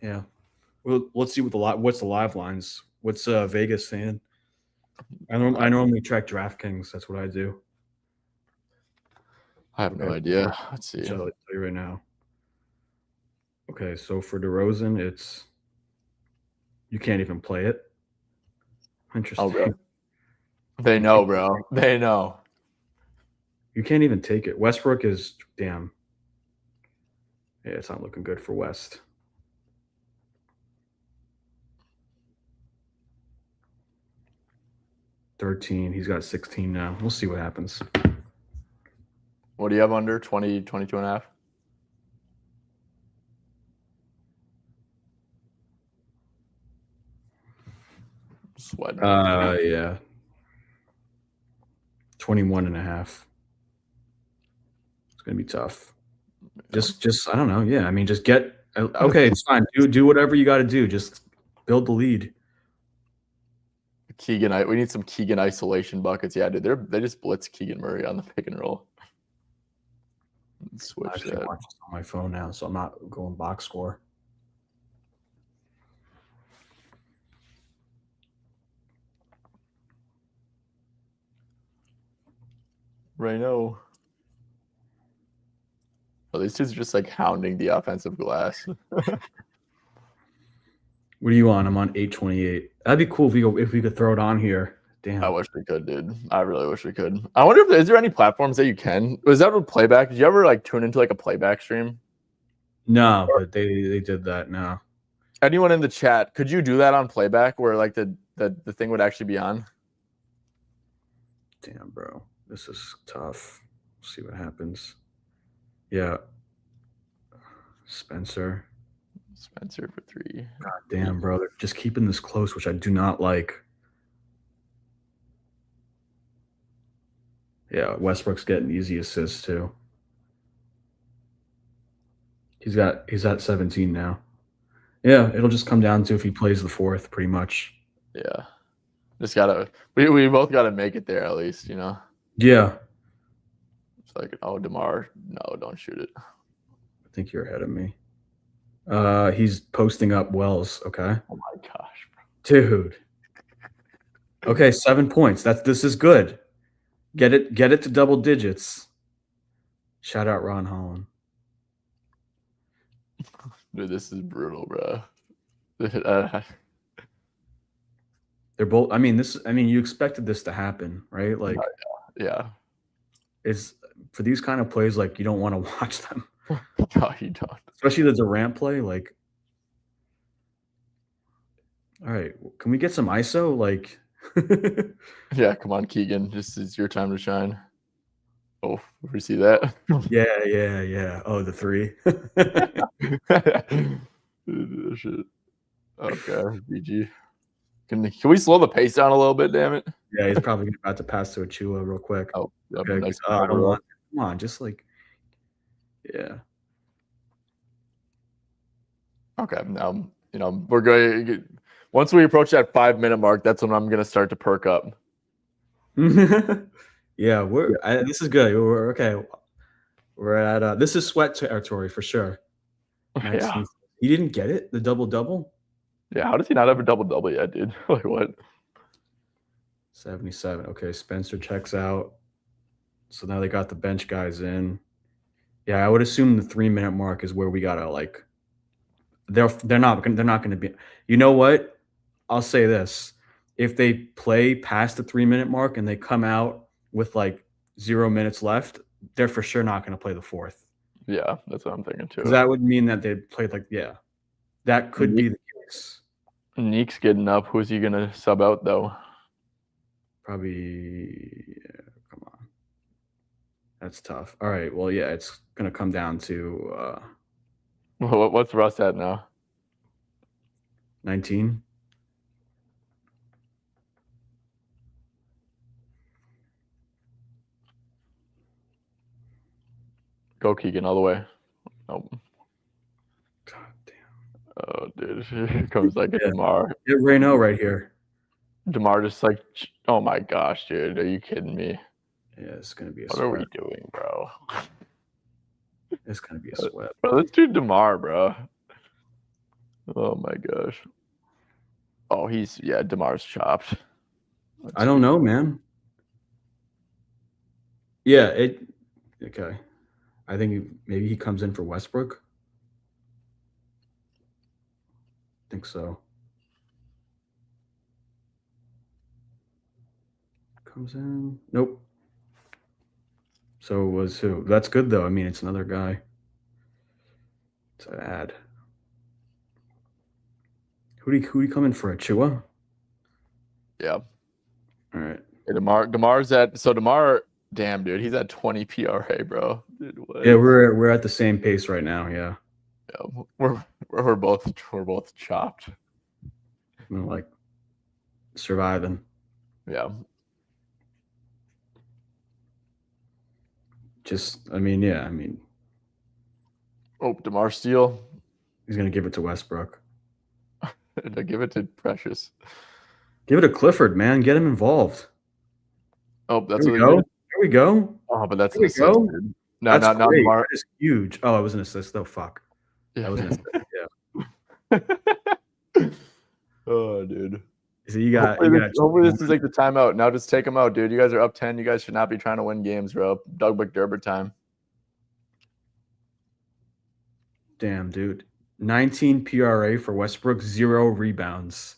Yeah. Well, let's see what's the live lines. What's Vegas saying? I normally track DraftKings. That's what I do. I have no idea. Let's see. I'll tell you right now. Okay, so for DeRozan, you can't even play it. Interesting. Oh, bro. They know, bro. They know. You can't even take it. Westbrook is damn. Yeah, it's not looking good for West. $13. He's got 16 now. We'll see what happens. What do you have under? 20, 22 and a half? Sweating. Yeah. 21 and a half. It's going to be tough. Just I don't know. Yeah, I mean, just get okay. It's fine. Do whatever you got to do. Just build the lead. Keegan, we need some Keegan isolation buckets. Yeah, dude, they just blitz Keegan Murray on the pick and roll. Switch that. I'm watching on my phone now, so I'm not going box score. Reno. Oh, these dudes are just like hounding the offensive glass. What are you on? I'm on 828. That'd be cool if we could throw it on here. Damn. I wish we could, dude. I really wish we could. I wonder is there any platforms that you can? Was that a playback? Did you ever like tune into like a playback stream? No, but they did that now. Anyone in the chat, could you do that on playback where like the thing would actually be on? Damn, bro. This is tough. We'll see what happens. Yeah. Spencer for 3. God damn, bro. They're just keeping this close, which I do not like. Yeah, Westbrook's getting easy assists too. He's at 17 now. Yeah, it'll just come down to if he plays the fourth, pretty much. Yeah. Just gotta we both gotta make it there at least, you know. Yeah. It's like, oh, DeMar, no, don't shoot it. I think you're ahead of me. He's posting up Wells, okay? Oh my gosh, bro. Dude. Okay, 7 points. This is good. Get it to double digits. Shout out Ron Holland. Dude, this is brutal, bro. They're both you expected this to happen, right? Like yeah. It's for these kind of plays, like you don't want to watch them. No, you don't. Especially the Durant play, like all right, can we get some ISO? Like yeah, come on, Keegan. This is your time to shine. Oh, we see that. Yeah. Oh, the 3. Shit. Okay, BG. Can we slow the pace down a little bit, damn it? Yeah, he's probably about to pass to Achua real quick. Oh, okay. Nice. I don't want. Come on, just like, yeah. Okay, now we're going. Once we approach that 5-minute mark, that's when I'm gonna start to perk up. Yeah, this is good. We're okay. We're at this is sweat territory for sure. Nice. Yeah. He didn't get it, the double-double? Yeah, how does he not have a double-double yet, dude? Like what? 77. Okay, Spencer checks out. So now they got the bench guys in. Yeah, I would assume the 3-minute mark is where we gotta like. They're not gonna be. You know what? I'll say this: if they play past the 3-minute mark and they come out with like 0 minutes left, they're for sure not gonna play the fourth Yeah, that's what I'm thinking because too. that would mean that they played like that could be the case. Neek's getting up. Who's he gonna sub out though? Probably. Yeah, come on, that's tough. All right, well, yeah, it's gonna come down to What's Russ at now? 19. Go Keegan all the way. Nope. God damn. Oh, dude, here comes like a Yeah. DeMar. Get Reno right here. DeMar just like, oh my gosh, dude, are you kidding me? Yeah, it's gonna be a What sweat. are we doing, bro? It's gonna be a sweat. Bro, let's do DeMar, bro. Oh my gosh. Oh, DeMar's chopped. I don't know, man. Yeah, okay. I think maybe he comes in for Westbrook. I think so. Comes in. Nope. So it was who? That's good though. I mean, it's another guy. It's an ad. Who'd he come in for? Achua? Yeah. All right. Hey, DeMar, damn, dude, he's at 20 PRA, bro. Dude, what? Yeah, we're at the same pace right now. Yeah. Yeah, we're both chopped. We're like surviving. Yeah. I mean, Oh, DeMar Steele. he's gonna give it to Westbrook. Give it to Precious. Give it to Clifford, man. Get him involved. Oh, that's There what we he go. did. There we go. Oh, but that's There an we go. assist, dude. No, That's not great. DeMar. That is huge. Oh, it was an assist though. Fuck. That was an assist. Yeah. Oh, dude. So you got. Hopefully this is like the timeout. Now just take them out, dude. You guys are up 10. You guys should not be trying to win games, bro. Doug McDermott time. Damn, dude. 19 PRA for Westbrook, 0 rebounds.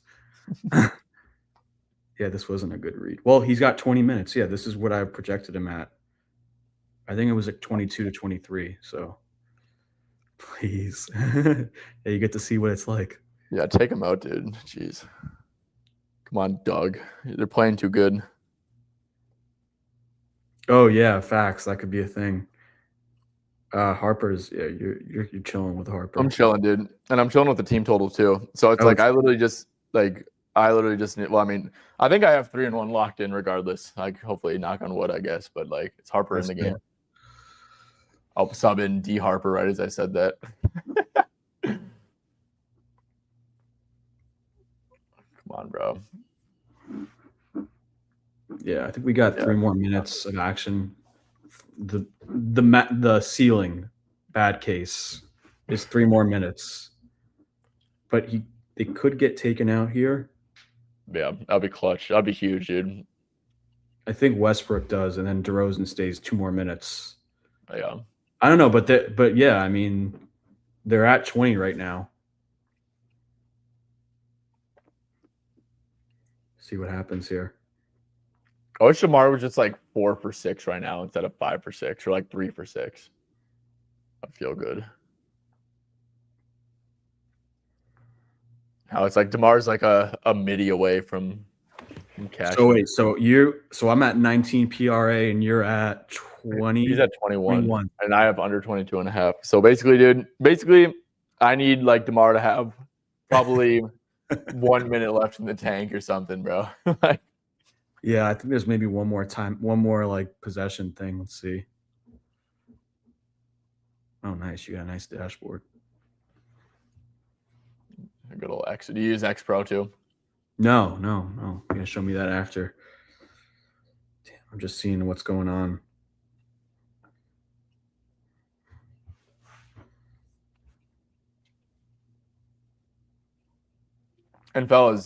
Yeah, this wasn't a good read. Well, he's got 20 minutes. Yeah, this is what I projected him at. I think it was like 22 to 23. So please. Yeah, you get to see what it's like. Yeah, take him out, dude. Jeez. Come on, Doug. They're playing too good. Oh yeah, facts. That could be a thing. Harper's, yeah, you're chilling with Harper. I'm chilling, dude. And I'm chilling with the team total too. So it's like I literally just need, well, I mean, I think I have 3-1 locked in regardless. Like hopefully knock on wood, I guess. But like it's Harper in the game. I'll sub in D Harper right as I said that. Come on, bro. Yeah, I think we got 3 more minutes of action. The ceiling, bad case, is 3 more minutes. But they could get taken out here. Yeah, that'll be clutch. That'll be huge, dude. I think Westbrook does, and then DeRozan stays 2 more minutes. Yeah. I don't know, but yeah, I mean, they're at 20 right now. See what happens here. I wish DeMar was just like 4 for 6 right now instead of 5 for 6 or like 3 for 6. I feel good. How it's like DeMar's like a midi away from cash. So wait, so I'm at 19 PRA and you're at 20. He's at 21. And I have under 22.5. So basically I need like DeMar to have probably 1 minute left in the tank or something, bro. Like, yeah, I think there's maybe one more like possession thing. Let's see. Oh, nice. You got a nice dashboard. A good old X. Do you use X Pro too? No. You're gonna show me that after. Damn, I'm just seeing what's going on. And fellas,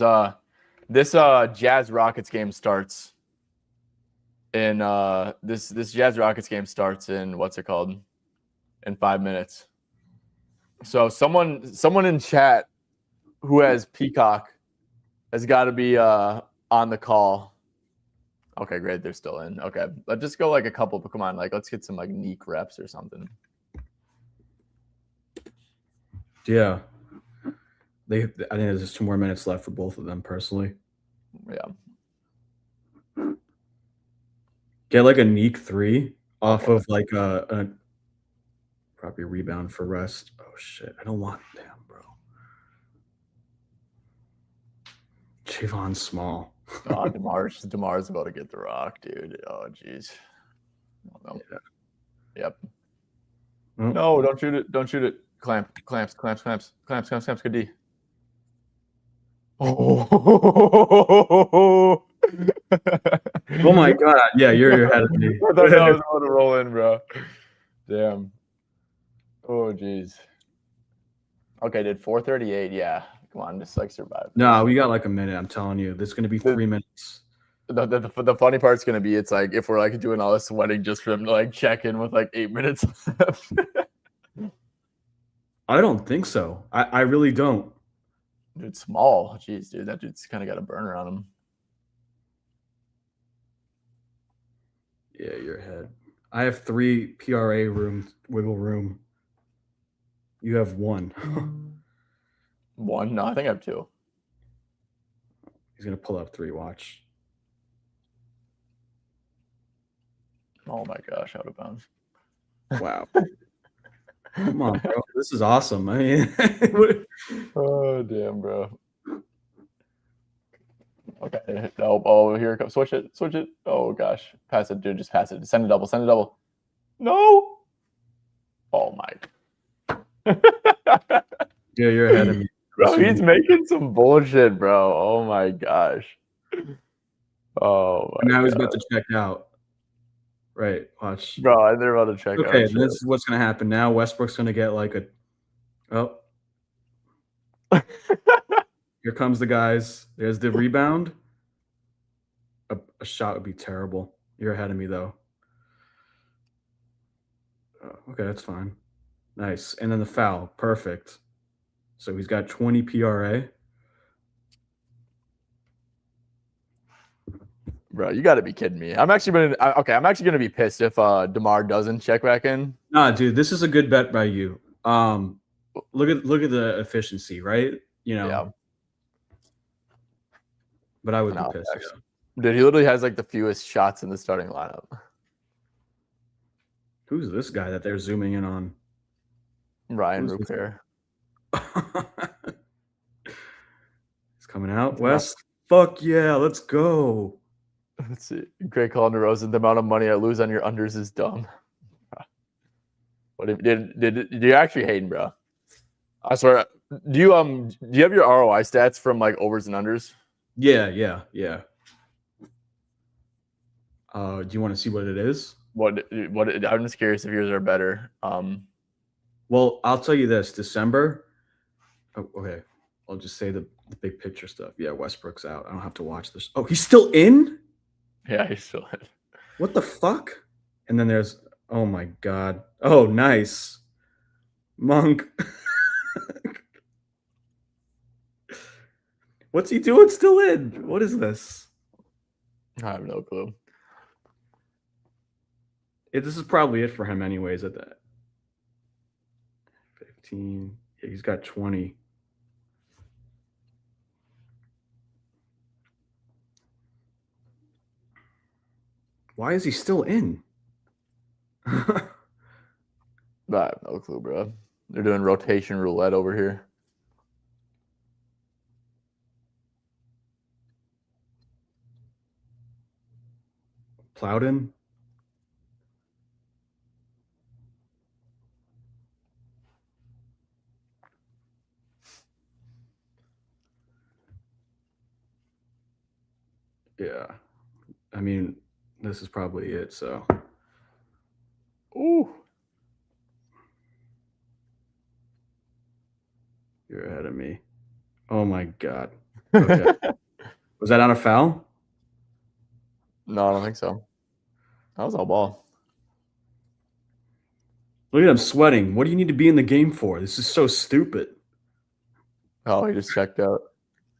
this Jazz Rockets game starts in this Jazz Rockets game starts in what's it called? in 5 minutes. So someone in chat who has Peacock has got to be on the call. Okay, great. They're still in. Okay. Let's just go like a couple, but come on, like let's get some like Neek reps or something. Yeah. I think there's just 2 more minutes left for both of them personally. Yeah. Get like a Neek 3 off of like a probably rebound for rest. Oh shit. I don't want damn, bro. Javon Small. Oh, DeMar's about to get the rock, dude. Oh jeez. Oh, no. Yeah. Yep. Oh. No, don't shoot it. Don't shoot it. Clamps. Good D. Oh. Oh my god. Yeah, you're ahead of me. I thought that was about to roll in, bro. Damn. Oh jeez. Okay, did 4:38. Yeah. Come on, just like survive. No, we got like a minute. I'm telling you, this is gonna be 3 minutes. The funny part's gonna be it's like if we're like doing all this sweating just for him to like check in with like 8 minutes left. I don't think so. I really don't. Dude, small. Jeez, dude, that dude's kind of got a burner on him. Yeah, you're ahead. I have 3 PRA wiggle room. You have 1. 1? No, I think I have 2. He's gonna pull up 3. Watch. Oh my gosh, out of bounds. Wow. Come on, bro. This is awesome. I mean, oh damn, bro. Okay. Oh, here it comes. Switch it. Oh gosh. Pass it, dude. Just pass it. Send a double. No. Oh my. yeah, you're ahead of me. Bro, he's making some bullshit, bro. Oh my gosh. Oh my now he's about to check out. Right, watch. Bro, they're about to check out. Okay, this is what's gonna happen now. Westbrook's gonna get like a here comes the guys. There's the rebound. A shot would be terrible. You're ahead of me though. Okay, that's fine. Nice. And then the foul. Perfect. So he's got 20 PRA. Bro, you got to be kidding me. I'm actually gonna be pissed if DeMar doesn't check back in. Nah, dude, this is a good bet by you. Look at the efficiency, right? You know. Yeah. But I would be pissed. Yeah. Dude, he literally has like the fewest shots in the starting lineup. Who's this guy that they're zooming in on? Ryan Rupier. He's coming out. West. Fuck yeah, let's go. Let's see. Great call on DeRozan. The amount of money I lose on your unders is dumb. What did you actually hating, bro? I swear. Do you have your ROI stats from like overs and unders? Yeah. Do you want to see what it is? What I'm just curious if yours are better. Well, I'll tell you this. December. Oh, okay. I'll just say the big picture stuff. Yeah, Westbrook's out. I don't have to watch this. Oh, he's still in? Yeah, he's still in. What the fuck? And then there's oh my god. Oh, nice. Monk. What's he doing still in? What is this? I have no clue. This is probably it for him anyways at that. 15. Yeah, he's got 20. Why is he still in? I have no clue, bro. They're doing rotation roulette over here. Plowden? Yeah. I mean, this is probably it, so. Ooh. You're ahead of me. Oh my god. Okay. Was that on a foul? No, I don't think so. That was all ball. Look at him sweating. What do you need to be in the game for? This is so stupid. Oh, he just checked out.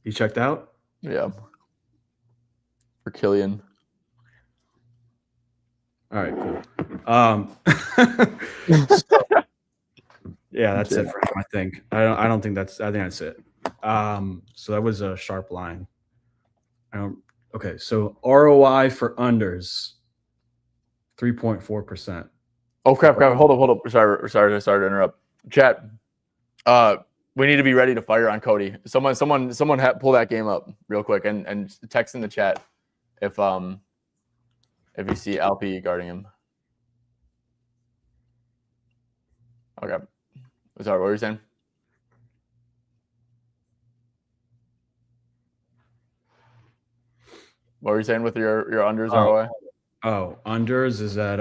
You checked out? Yeah. For Killian. All right, cool. Yeah, that's it for him, I think. I don't think that's. I think that's it. So that was a sharp line. Okay, so ROI for unders, 3.4%. Oh crap! Hold up. Sorry to interrupt. Chat. We need to be ready to fire on Cody. Someone pull that game up real quick and text in the chat if you see LP guarding him. Okay. Sorry, what were you saying? What were you saying with your unders ROI? Oh, unders is at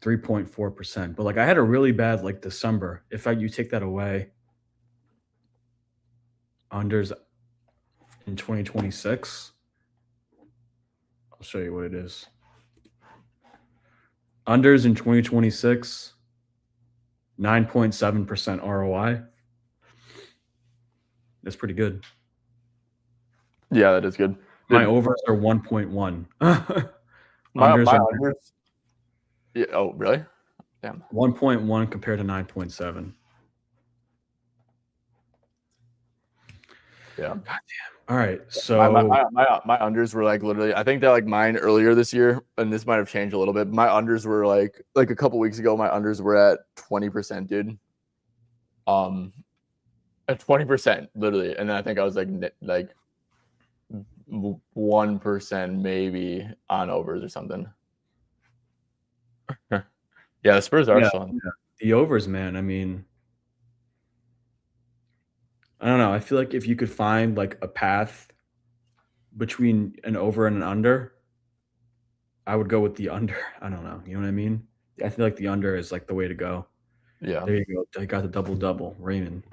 3.4%. But like I had a really bad like December. If you take that away, unders in 2026. I'll show you what it is. Unders in 2026, 9.7% ROI. That's pretty good. Yeah, that is good. My overs are 1.1. my unders. Yeah. Oh, really? Damn. 1.1 compared to 9.7. Yeah. God damn. All right. So my unders were like literally. I think they're like mine earlier this year, and this might have changed a little bit. My unders were like a couple weeks ago. My unders were at 20%, dude. At 20%, literally, and then I think I was like 1% maybe on overs or something. Yeah, the Spurs are fun. Yeah. The overs, man. I mean, I don't know. I feel like if you could find like a path between an over and an under, I would go with the under. I don't know. You know what I mean? I feel like the under is like the way to go. Yeah. There you go. I got the double, Raymond.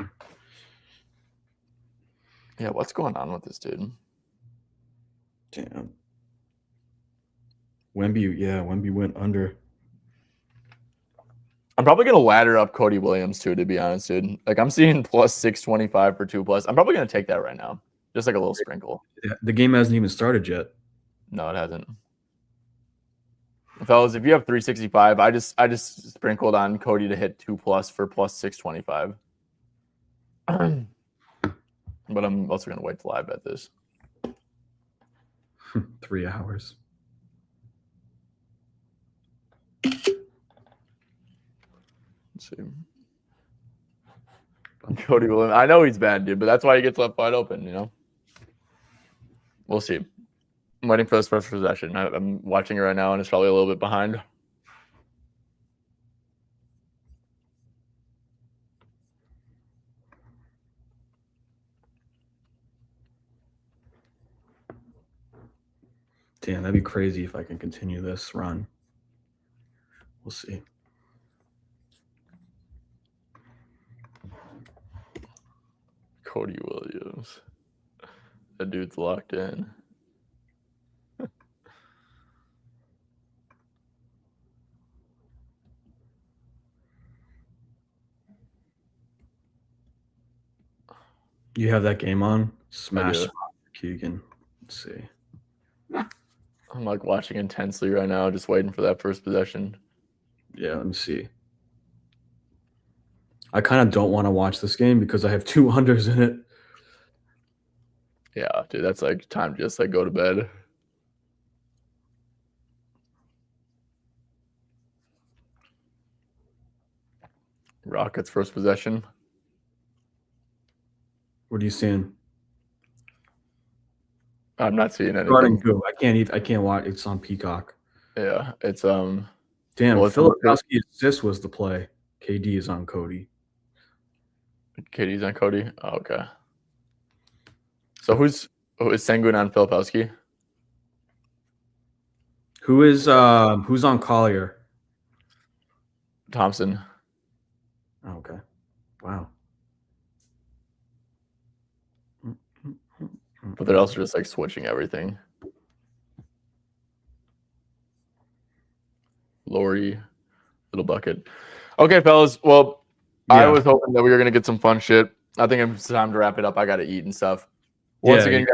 Yeah, what's going on with this dude? Damn. Wemby went under. I'm probably gonna ladder up Cody Williams too, to be honest, dude. Like I'm seeing plus 625 for 2+. I'm probably gonna take that right now. Just like a little sprinkle. The game hasn't even started yet. No, it hasn't. Fellas, if you have 365, I just sprinkled on Cody to hit 2+ for plus 625. But I'm also gonna wait till I bet this. 3 hours. Let's see. Cody Williams. I know he's bad, dude, but that's why he gets left wide open, you know? We'll see. I'm waiting for this first possession. I'm watching it right now, and it's probably a little bit behind. Damn, that'd be crazy if I can continue this run. We'll see. Cody Williams. That dude's locked in. You have that game on? Smash Keegan. Let's see. I'm like watching intensely right now, just waiting for that first possession. Yeah, let me see. I kind of don't want to watch this game because I have 2 unders in it. Yeah, dude, that's like time to just like go to bed. Rockets first possession. What are you seeing? I'm not seeing anything. Starting who? I can't watch. It's on Peacock. Yeah, it's Damn, well, Filipowski's assist was the play. KD is on Cody. KD's on Cody. Oh, okay. So who's Sengun on Filipowski? Who's on Collier? Thompson. Oh, okay. Wow. But they're also just like switching everything. Laurie Little bucket. Okay, fellas. Well, I Yeah. was hoping that we were gonna get some fun shit. I think it's time to wrap it up. I gotta eat and stuff. Once Yeah. again,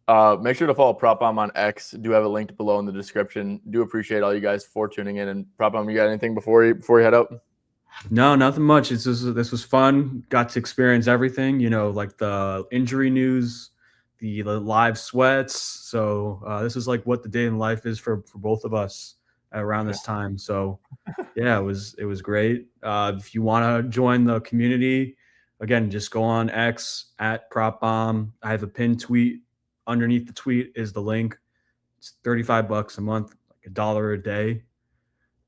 guys, make sure to follow PropBomb on X. Do have it linked below in the description. Do appreciate all you guys for tuning in. And PropBomb, you got anything before you head out? No, nothing much. This was fun. Got to experience everything, like the injury news, the live sweats. So this is like what the day in life is for both of us around this time. So yeah, it was great. If you want to join the community, again, just go on X at PropBomb. I have a pinned tweet. Underneath the tweet is the link. It's $35 a month, like $1 a day.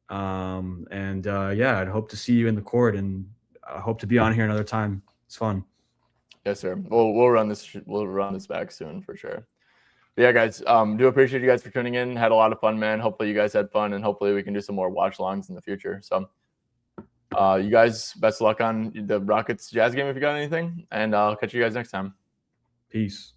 Yeah, I'd hope to see you in the court, and I hope to be on here another time. It's fun. Yes, sir. We'll run this. We'll run this back soon for sure. But yeah, guys. Do appreciate you guys for tuning in. Had a lot of fun, man. Hopefully you guys had fun, and hopefully we can do some more watch longs in the future. So, you guys, best of luck on the Rockets Jazz game if you got anything, and I'll catch you guys next time. Peace.